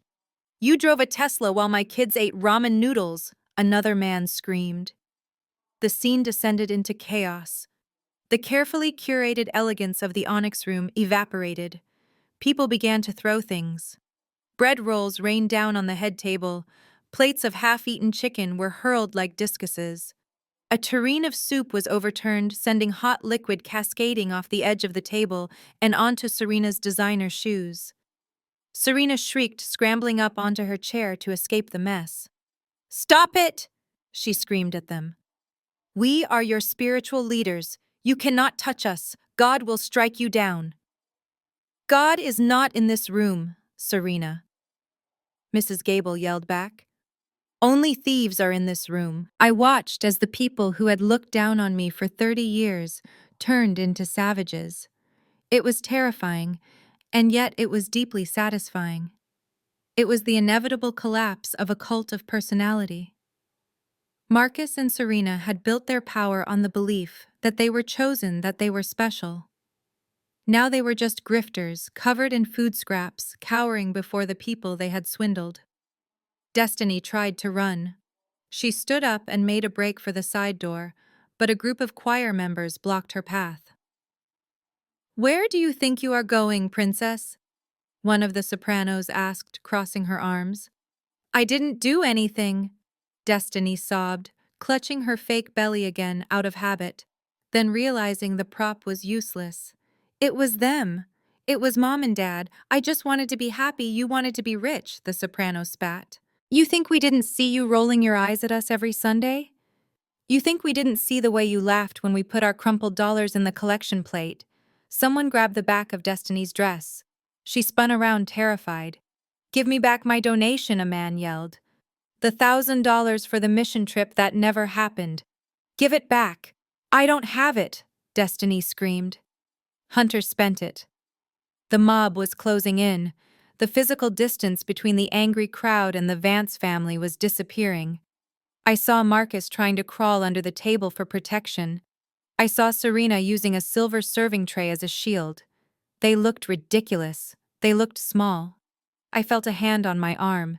"You drove a Tesla while my kids ate ramen noodles," another man screamed. The scene descended into chaos. The carefully curated elegance of the Onyx Room evaporated. People began to throw things. Bread rolls rained down on the head table. Plates of half-eaten chicken were hurled like discuses. A tureen of soup was overturned, sending hot liquid cascading off the edge of the table and onto Serena's designer shoes. Serena shrieked, scrambling up onto her chair to escape the mess. "Stop it!" she screamed at them. "We are your spiritual leaders. You cannot touch us. God will strike you down." "God is not in this room, Serena," Mrs. Gable yelled back. "Only thieves are in this room." I watched as the people who had looked down on me for 30 years turned into savages. It was terrifying, and yet it was deeply satisfying. It was the inevitable collapse of a cult of personality. Marcus and Serena had built their power on the belief that they were chosen, that they were special. Now they were just grifters, covered in food scraps, cowering before the people they had swindled. Destiny tried to run. She stood up and made a break for the side door, but a group of choir members blocked her path. "Where do you think you are going, princess?" one of the sopranos asked, crossing her arms. "I didn't do anything," Destiny sobbed, clutching her fake belly again out of habit, then realizing the prop was useless. "It was them. It was Mom and Dad. I just wanted to be happy, you wanted to be rich," the soprano spat. You think we didn't see you rolling your eyes at us every Sunday? You think we didn't see the way you laughed when we put our crumpled dollars in the collection plate? Someone grabbed the back of Destiny's dress. She spun around, terrified. Give me back my donation, a man yelled. The $1,000 for the mission trip that never happened. Give it back. I don't have it, Destiny screamed. Hunter spent it. The mob was closing in. The physical distance between the angry crowd and the Vance family was disappearing. I saw Marcus trying to crawl under the table for protection. I saw Serena using a silver serving tray as a shield. They looked ridiculous. They looked small. I felt a hand on my arm.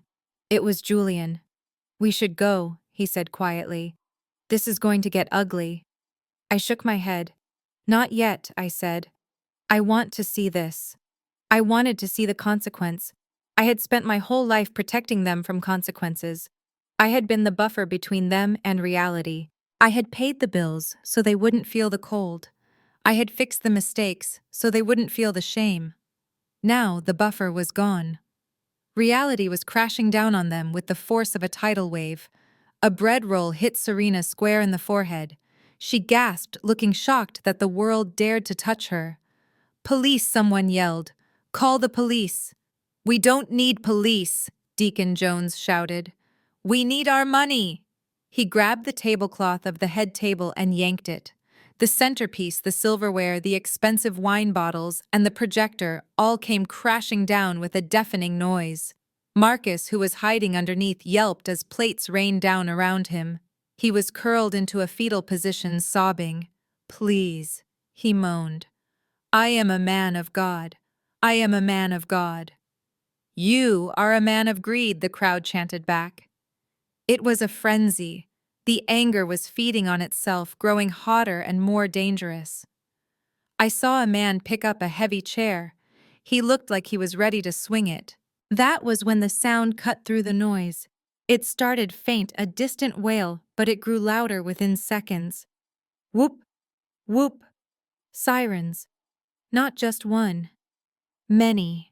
It was Julian. We should go, he said quietly. This is going to get ugly. I shook my head. Not yet, I said. I want to see this. I wanted to see the consequence. I had spent my whole life protecting them from consequences. I had been the buffer between them and reality. I had paid the bills so they wouldn't feel the cold. I had fixed the mistakes so they wouldn't feel the shame. Now the buffer was gone. Reality was crashing down on them with the force of a tidal wave. A bread roll hit Serena square in the forehead. She gasped, looking shocked that the world dared to touch her. Police, someone yelled. Call the police. We don't need police, Deacon Jones shouted. We need our money. He grabbed the tablecloth of the head table and yanked it. The centerpiece, the silverware, the expensive wine bottles, and the projector all came crashing down with a deafening noise. Marcus, who was hiding underneath, yelped as plates rained down around him. He was curled into a fetal position, sobbing. Please, he moaned. I am a man of God. I am a man of God. You are a man of greed, the crowd chanted back. It was a frenzy. The anger was feeding on itself, growing hotter and more dangerous. I saw a man pick up a heavy chair. He looked like he was ready to swing it. That was when the sound cut through the noise. It started faint, a distant wail, but it grew louder within seconds. Whoop, whoop, sirens. Not just one. Many.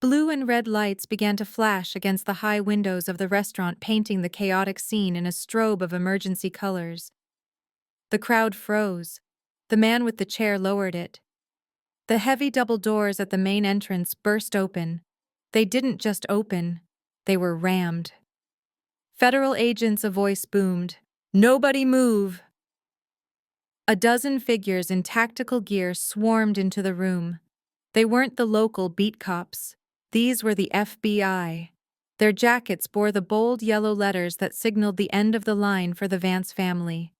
Blue and red lights began to flash against the high windows of the restaurant, painting the chaotic scene in a strobe of emergency colors. The crowd froze. The man with the chair lowered it. The heavy double doors at the main entrance burst open. They didn't just open, they were rammed. Federal agents, a voice boomed. Nobody move! A dozen figures in tactical gear swarmed into the room. They weren't the local beat cops. These were the FBI. Their jackets bore the bold yellow letters that signaled the end of the line for the Vance family.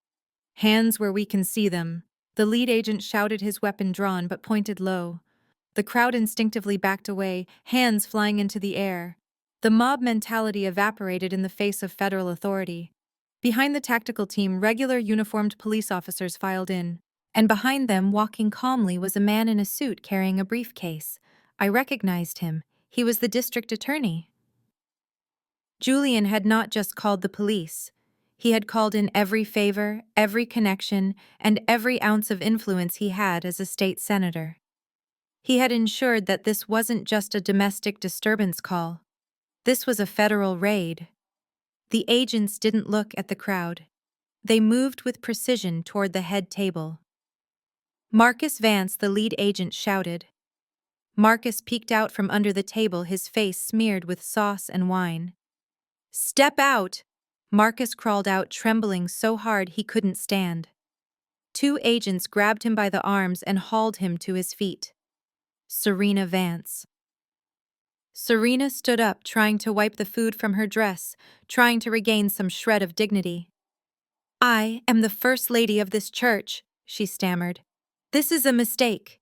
Hands where we can see them. The lead agent shouted, his weapon drawn but pointed low. The crowd instinctively backed away, hands flying into the air. The mob mentality evaporated in the face of federal authority. Behind the tactical team, regular uniformed police officers filed in. And behind them, walking calmly, was a man in a suit carrying a briefcase. I recognized him. He was the district attorney. Julian had not just called the police. He had called in every favor, every connection, and every ounce of influence he had as a state senator. He had ensured that this wasn't just a domestic disturbance call. This was a federal raid. The agents didn't look at the crowd. They moved with precision toward the head table. Marcus Vance, the lead agent, shouted. Marcus peeked out from under the table, his face smeared with sauce and wine. Step out! Marcus crawled out, trembling so hard he couldn't stand. Two agents grabbed him by the arms and hauled him to his feet. Serena Vance. Serena stood up, trying to wipe the food from her dress, trying to regain some shred of dignity. I am the first lady of this church, she stammered. This is a mistake.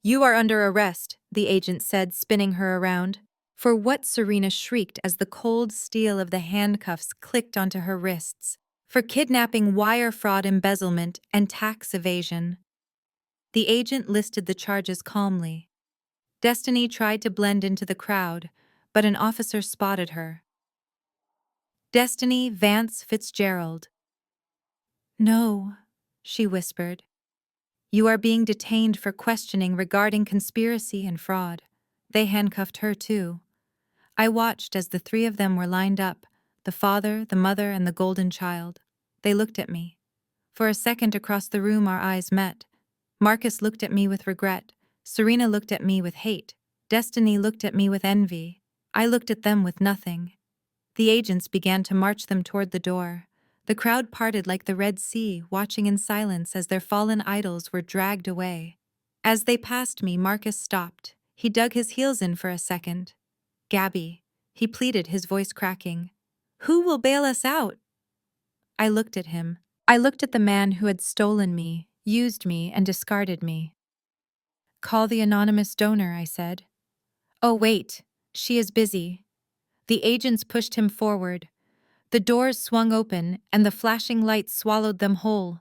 You are under arrest, the agent said, spinning her around. For what? Serena shrieked as the cold steel of the handcuffs clicked onto her wrists. For kidnapping, wire fraud, embezzlement, and tax evasion. The agent listed the charges calmly. Destiny tried to blend into the crowd, but an officer spotted her. Destiny Vance Fitzgerald. No, she whispered. You are being detained for questioning regarding conspiracy and fraud. They handcuffed her too. I watched as the three of them were lined up, the father, the mother, and the golden child. They looked at me. For a second across the room our eyes met. Marcus looked at me with regret. Serena looked at me with hate. Destiny looked at me with envy. I looked at them with nothing. The agents began to march them toward the door. The crowd parted like the Red Sea, watching in silence as their fallen idols were dragged away. As they passed me, Marcus stopped. He dug his heels in for a second. "Gabby," he pleaded, his voice cracking. "Who will bail us out?" I looked at him. I looked at the man who had stolen me, used me, and discarded me. "Call the anonymous donor," I said. "Oh, wait. She is busy." The agents pushed him forward. The doors swung open, and the flashing lights swallowed them whole.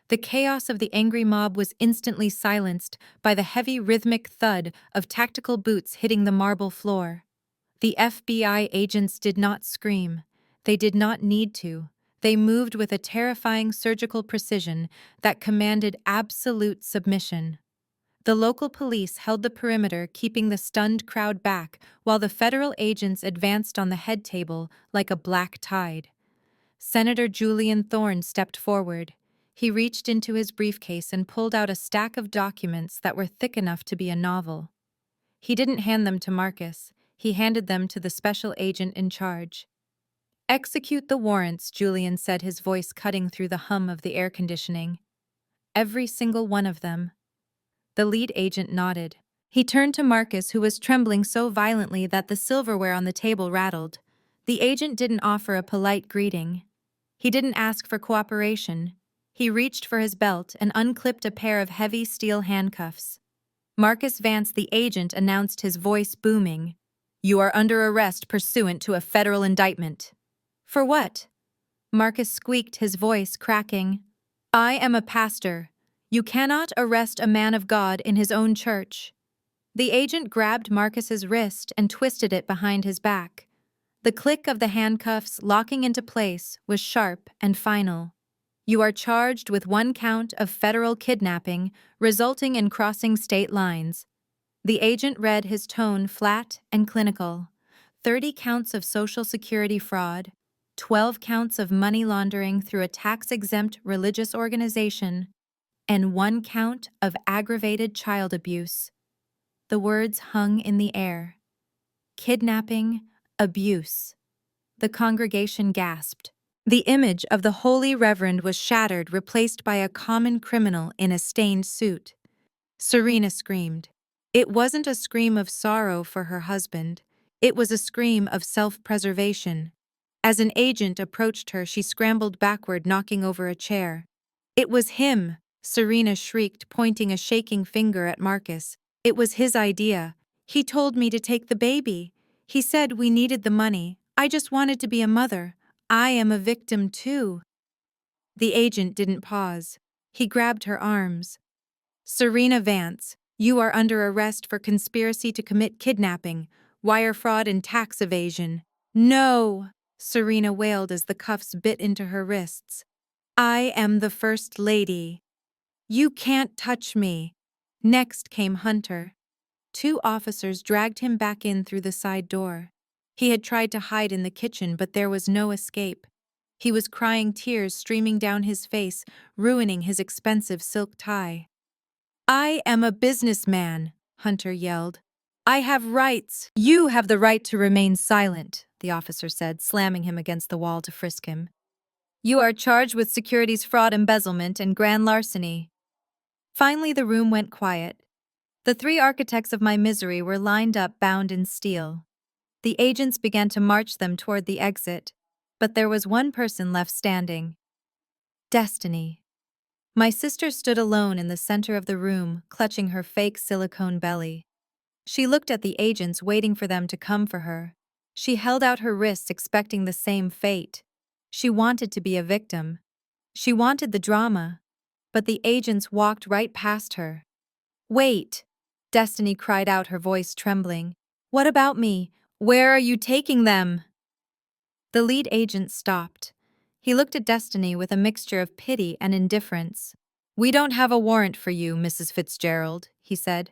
The chaos of the angry mob was instantly silenced by the heavy rhythmic thud of tactical boots hitting the marble floor. The FBI agents did not scream. They did not need to. They moved with a terrifying surgical precision that commanded absolute submission. The local police held the perimeter, keeping the stunned crowd back, while the federal agents advanced on the head table like a black tide. Senator Julian Thorne stepped forward. He reached into his briefcase and pulled out a stack of documents that were thick enough to be a novel. He didn't hand them to Marcus. He handed them to the special agent in charge. "Execute the warrants," Julian said, his voice cutting through the hum of the air conditioning. "Every single one of them." The lead agent nodded. He turned to Marcus, who was trembling so violently that the silverware on the table rattled. The agent didn't offer a polite greeting. He didn't ask for cooperation. He reached for his belt and unclipped a pair of heavy steel handcuffs. Marcus Vance, the agent, announced, his voice booming. "You are under arrest pursuant to a federal indictment." "For what?" Marcus squeaked, his voice cracking. "I am a pastor. You cannot arrest a man of God in his own church." The agent grabbed Marcus's wrist and twisted it behind his back. The click of the handcuffs locking into place was sharp and final. "You are charged with 1 count of federal kidnapping resulting in crossing state lines." The agent read, his tone flat and clinical. 30 counts of Social Security fraud, 12 counts of money laundering through a tax-exempt religious organization, and 1 count of aggravated child abuse. The words hung in the air. Kidnapping, abuse. The congregation gasped. The image of the holy reverend was shattered, replaced by a common criminal in a stained suit. Serena screamed. It wasn't a scream of sorrow for her husband. It was a scream of self-preservation. As an agent approached her, she scrambled backward, knocking over a chair. "It was him!" Serena shrieked, pointing a shaking finger at Marcus. "It was his idea. He told me to take the baby. He said we needed the money. I just wanted to be a mother. I am a victim too." The agent didn't pause. He grabbed her arms. "Serena Vance, you are under arrest for conspiracy to commit kidnapping, wire fraud, and tax evasion." "No!" Serena wailed as the cuffs bit into her wrists. "I am the First Lady. You can't touch me." Next came Hunter. 2 officers dragged him back in through the side door. He had tried to hide in the kitchen, but there was no escape. He was crying, tears streaming down his face, ruining his expensive silk tie. "I am a businessman," Hunter yelled. "I have rights." "You have the right to remain silent," the officer said, slamming him against the wall to frisk him. "You are charged with securities fraud, embezzlement, and grand larceny." Finally, the room went quiet. The 3 architects of my misery were lined up, bound in steel. The agents began to march them toward the exit, but there was one person left standing. Destiny. My sister stood alone in the center of the room, clutching her fake silicone belly. She looked at the agents, waiting for them to come for her. She held out her wrists, expecting the same fate. She wanted to be a victim. She wanted the drama. But the agents walked right past her. "Wait!" Destiny cried out, her voice trembling. "What about me? Where are you taking them?" The lead agent stopped. He looked at Destiny with a mixture of pity and indifference. "We don't have a warrant for you, Mrs. Fitzgerald," he said.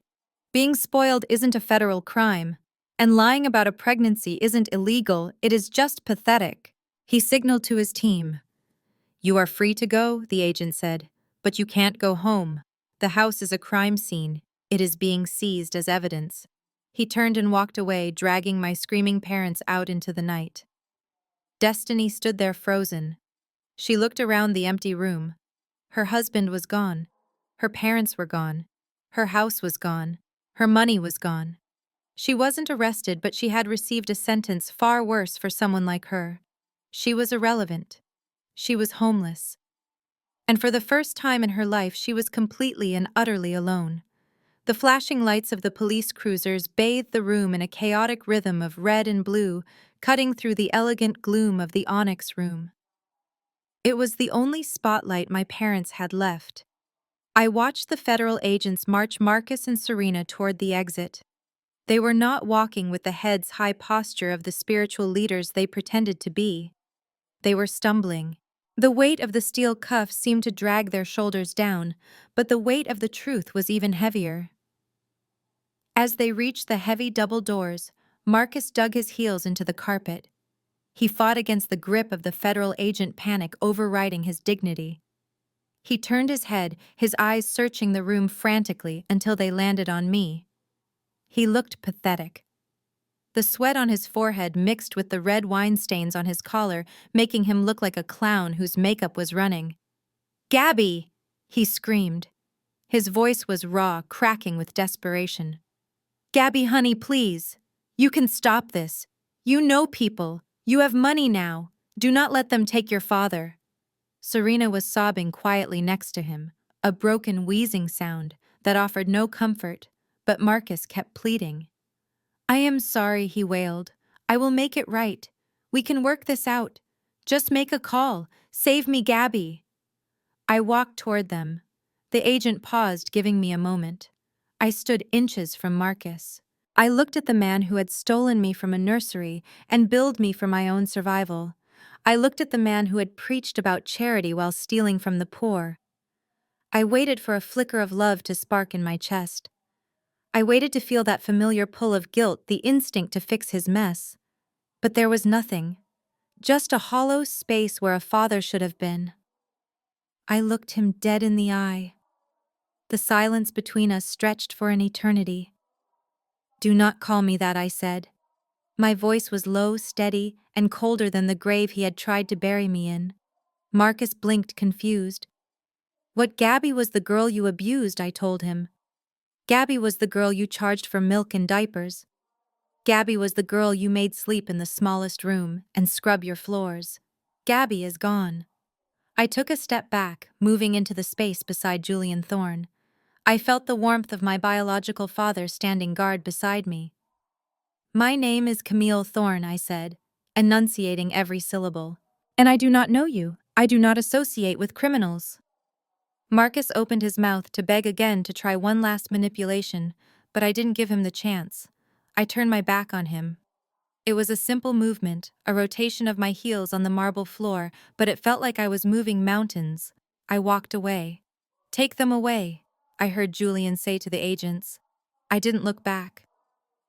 "Being spoiled isn't a federal crime." And lying about a pregnancy isn't illegal, it is just pathetic. He signaled to his team. You are free to go, the agent said, but you can't go home. The house is a crime scene. It is being seized as evidence. He turned and walked away, dragging my screaming parents out into the night. Destiny stood there frozen. She looked around the empty room. Her husband was gone. Her parents were gone. Her house was gone. Her money was gone. She wasn't arrested, but she had received a sentence far worse for someone like her. She was irrelevant. She was homeless. And for the first time in her life, she was completely and utterly alone. The flashing lights of the police cruisers bathed the room in a chaotic rhythm of red and blue, cutting through the elegant gloom of the onyx room. It was the only spotlight my parents had left. I watched the federal agents march Marcus and Serena toward the exit. They were not walking with the heads high posture of the spiritual leaders they pretended to be. They were stumbling. The weight of the steel cuffs seemed to drag their shoulders down, but the weight of the truth was even heavier. As they reached the heavy double doors, Marcus dug his heels into the carpet. He fought against the grip of the federal agent panic overriding his dignity. He turned his head, his eyes searching the room frantically until they landed on me. He looked pathetic. The sweat on his forehead mixed with the red wine stains on his collar, making him look like a clown whose makeup was running. "Gabby!" he screamed. His voice was raw, cracking with desperation. "Gabby, honey, please. You can stop this. You know people. You have money now. Do not let them take your father." Serena was sobbing quietly next to him, a broken, wheezing sound that offered no comfort, but Marcus kept pleading. "I am sorry," he wailed. "I will make it right. We can work this out. Just make a call. Save me, Gabby." I walked toward them. The agent paused, giving me a moment. I stood inches from Marcus. I looked at the man who had stolen me from a nursery and billed me for my own survival. I looked at the man who had preached about charity while stealing from the poor. I waited for a flicker of love to spark in my chest. I waited to feel that familiar pull of guilt, the instinct to fix his mess. But there was nothing. Just a hollow space where a father should have been. I looked him dead in the eye. The silence between us stretched for an eternity. "Do not call me that," I said. My voice was low, steady, and colder than the grave he had tried to bury me in. Marcus blinked, confused. "What, Gabby was the girl you abused," I told him. "Gabby was the girl you charged for milk and diapers. Gabby was the girl you made sleep in the smallest room and scrub your floors. Gabby is gone." I took a step back, moving into the space beside Julian Thorne. I felt the warmth of my biological father standing guard beside me. "My name is Camille Thorne," I said, enunciating every syllable. "And I do not know you. I do not associate with criminals." Marcus opened his mouth to beg again to try one last manipulation, but I didn't give him the chance. I turned my back on him. It was a simple movement, a rotation of my heels on the marble floor, but it felt like I was moving mountains. I walked away. "Take them away," I heard Julian say to the agents. I didn't look back.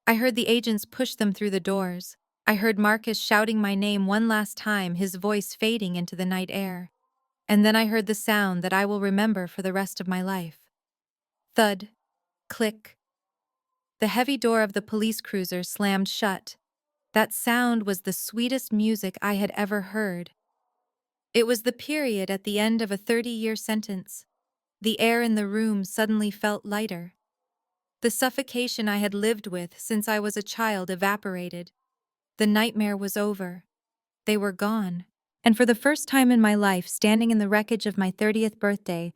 I heard the agents push them through the doors. I heard Marcus shouting my name one last time, his voice fading into the night air. And then I heard the sound that I will remember for the rest of my life. Thud. Click. The heavy door of the police cruiser slammed shut. That sound was the sweetest music I had ever heard. It was the period at the end of a 30-year sentence. The air in the room suddenly felt lighter. The suffocation I had lived with since I was a child evaporated. The nightmare was over. They were gone. And for the first time in my life, standing in the wreckage of my 30th birthday,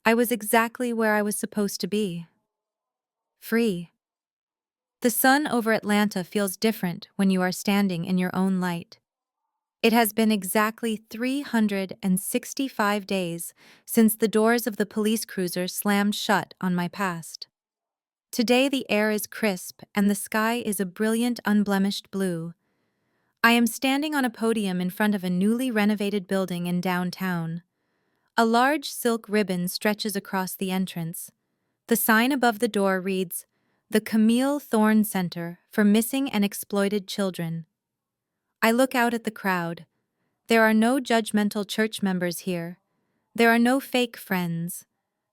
I was exactly where I was supposed to be. Free. The sun over Atlanta feels different when you are standing in your own light. It has been exactly 365 days since the doors of the police cruiser slammed shut on my past. Today the air is crisp and the sky is a brilliant, unblemished blue. I am standing on a podium in front of a newly renovated building in downtown. A large silk ribbon stretches across the entrance. The sign above the door reads, The Camille Thorne Center for Missing and Exploited Children. I look out at the crowd. There are no judgmental church members here. There are no fake friends.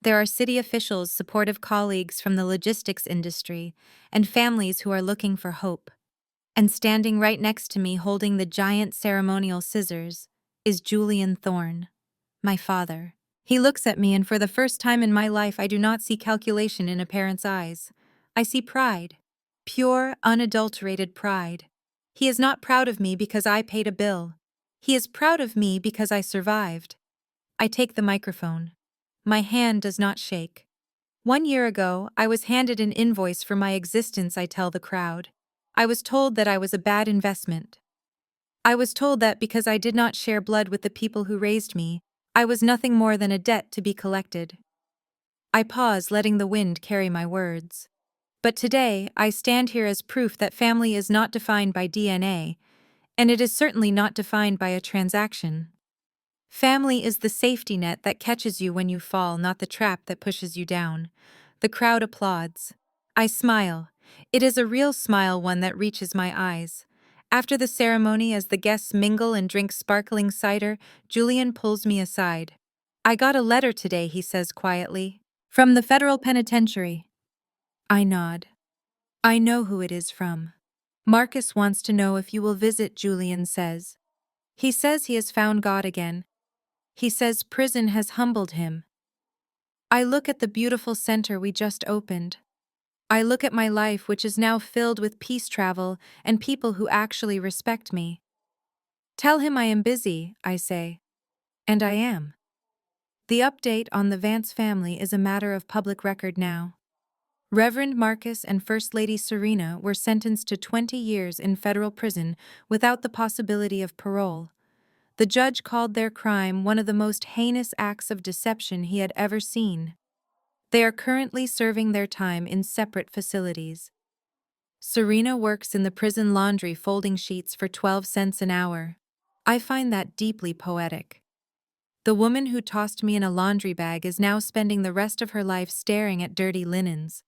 There are city officials, supportive colleagues from the logistics industry, and families who are looking for hope. And standing right next to me, holding the giant ceremonial scissors, is Julian Thorne, my father. He looks at me, and for the first time in my life, I do not see calculation in a parent's eyes. I see pride. Pure, unadulterated pride. He is not proud of me because I paid a bill. He is proud of me because I survived. I take the microphone. My hand does not shake. 1 year ago, I was handed an invoice for my existence, I tell the crowd. I was told that I was a bad investment. I was told that because I did not share blood with the people who raised me, I was nothing more than a debt to be collected. I pause, letting the wind carry my words. But today, I stand here as proof that family is not defined by DNA, and it is certainly not defined by a transaction. Family is the safety net that catches you when you fall, not the trap that pushes you down. The crowd applauds. I smile. It is a real smile, one that reaches my eyes. After the ceremony, as the guests mingle and drink sparkling cider, Julian pulls me aside. I got a letter today, he says quietly. From the federal penitentiary. I nod. I know who it is from. Marcus wants to know if you will visit, Julian says. He says he has found God again. He says prison has humbled him. I look at the beautiful center we just opened. I look at my life, which is now filled with peace travel and people who actually respect me. Tell him I am busy, I say. And I am. The update on the Vance family is a matter of public record now. Reverend Marcus and First Lady Serena were sentenced to 20 years in federal prison without the possibility of parole. The judge called their crime one of the most heinous acts of deception he had ever seen. They are currently serving their time in separate facilities. Serena works in the prison laundry, folding sheets for 12 cents an hour. I find that deeply poetic. The woman who tossed me in a laundry bag is now spending the rest of her life staring at dirty linens.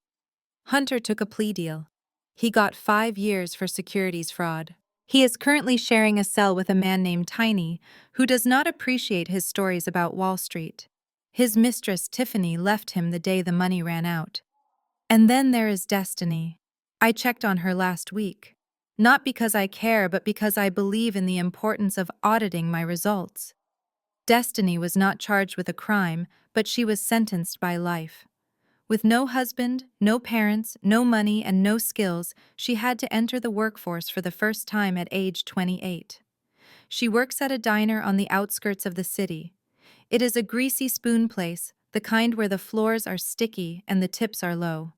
Hunter took a plea deal. He got 5 years for securities fraud. He is currently sharing a cell with a man named Tiny, who does not appreciate his stories about Wall Street. His mistress, Tiffany, left him the day the money ran out. And then there is Destiny. I checked on her last week. Not because I care, but because I believe in the importance of auditing my results. Destiny was not charged with a crime, but she was sentenced by life. With no husband, no parents, no money, and no skills, she had to enter the workforce for the first time at age 28. She works at a diner on the outskirts of the city. It is a greasy spoon place, the kind where the floors are sticky and the tips are low.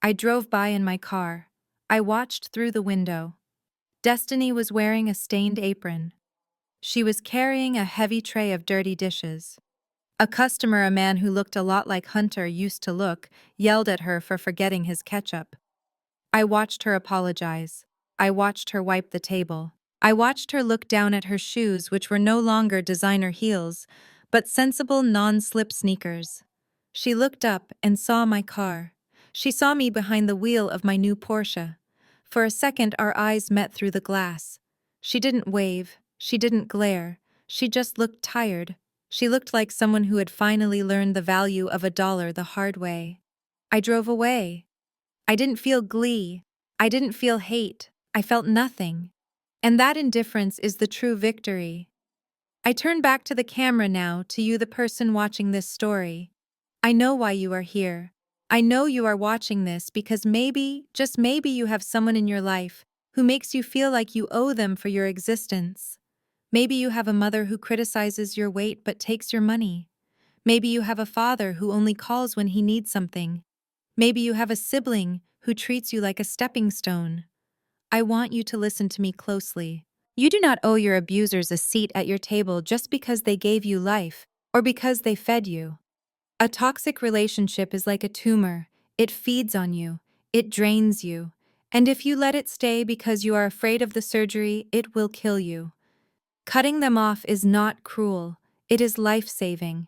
I drove by in my car. I watched through the window. Destiny was wearing a stained apron. She was carrying a heavy tray of dirty dishes. A customer, a man who looked a lot like Hunter used to look, yelled at her for forgetting his ketchup. I watched her apologize. I watched her wipe the table. I watched her look down at her shoes, which were no longer designer heels, but sensible non-slip sneakers. She looked up and saw my car. She saw me behind the wheel of my new Porsche. For a second, our eyes met through the glass. She didn't wave. She didn't glare. She just looked tired. She looked like someone who had finally learned the value of $1 the hard way. I drove away. I didn't feel glee. I didn't feel hate. I felt nothing. And that indifference is the true victory. I turn back to the camera now, to you, the person watching this story. I know why you are here. I know you are watching this because maybe, just maybe, you have someone in your life who makes you feel like you owe them for your existence. Maybe you have a mother who criticizes your weight but takes your money. Maybe you have a father who only calls when he needs something. Maybe you have a sibling who treats you like a stepping stone. I want you to listen to me closely. You do not owe your abusers a seat at your table just because they gave you life or because they fed you. A toxic relationship is like a tumor. It feeds on you. It drains you. And if you let it stay because you are afraid of the surgery, it will kill you. Cutting them off is not cruel. It is life-saving.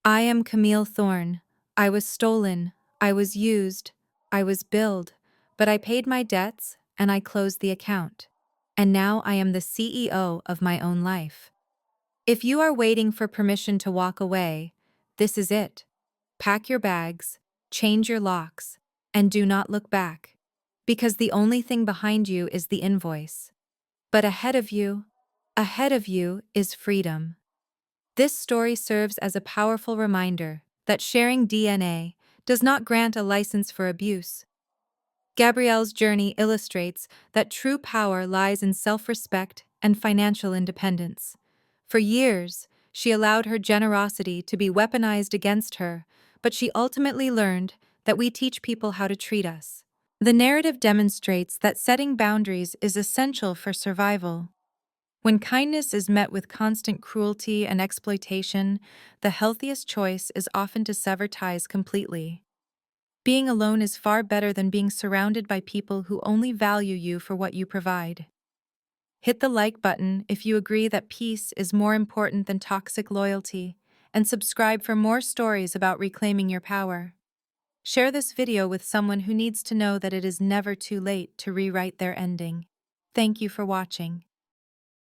I am Camille Thorne. I was stolen. I was used. I was billed, but I paid my debts and I closed the account. And now I am the CEO of my own life. If you are waiting for permission to walk away, this is it. Pack your bags, change your locks, and do not look back. Because the only thing behind you is the invoice. But ahead of you is freedom. This story serves as a powerful reminder that sharing DNA does not grant a license for abuse. Gabrielle's journey illustrates that true power lies in self-respect and financial independence. For years, she allowed her generosity to be weaponized against her, but she ultimately learned that we teach people how to treat us. The narrative demonstrates that setting boundaries is essential for survival. When kindness is met with constant cruelty and exploitation, the healthiest choice is often to sever ties completely. Being alone is far better than being surrounded by people who only value you for what you provide. Hit the like button if you agree that peace is more important than toxic loyalty, and subscribe for more stories about reclaiming your power. Share this video with someone who needs to know that it is never too late to rewrite their ending. Thank you for watching.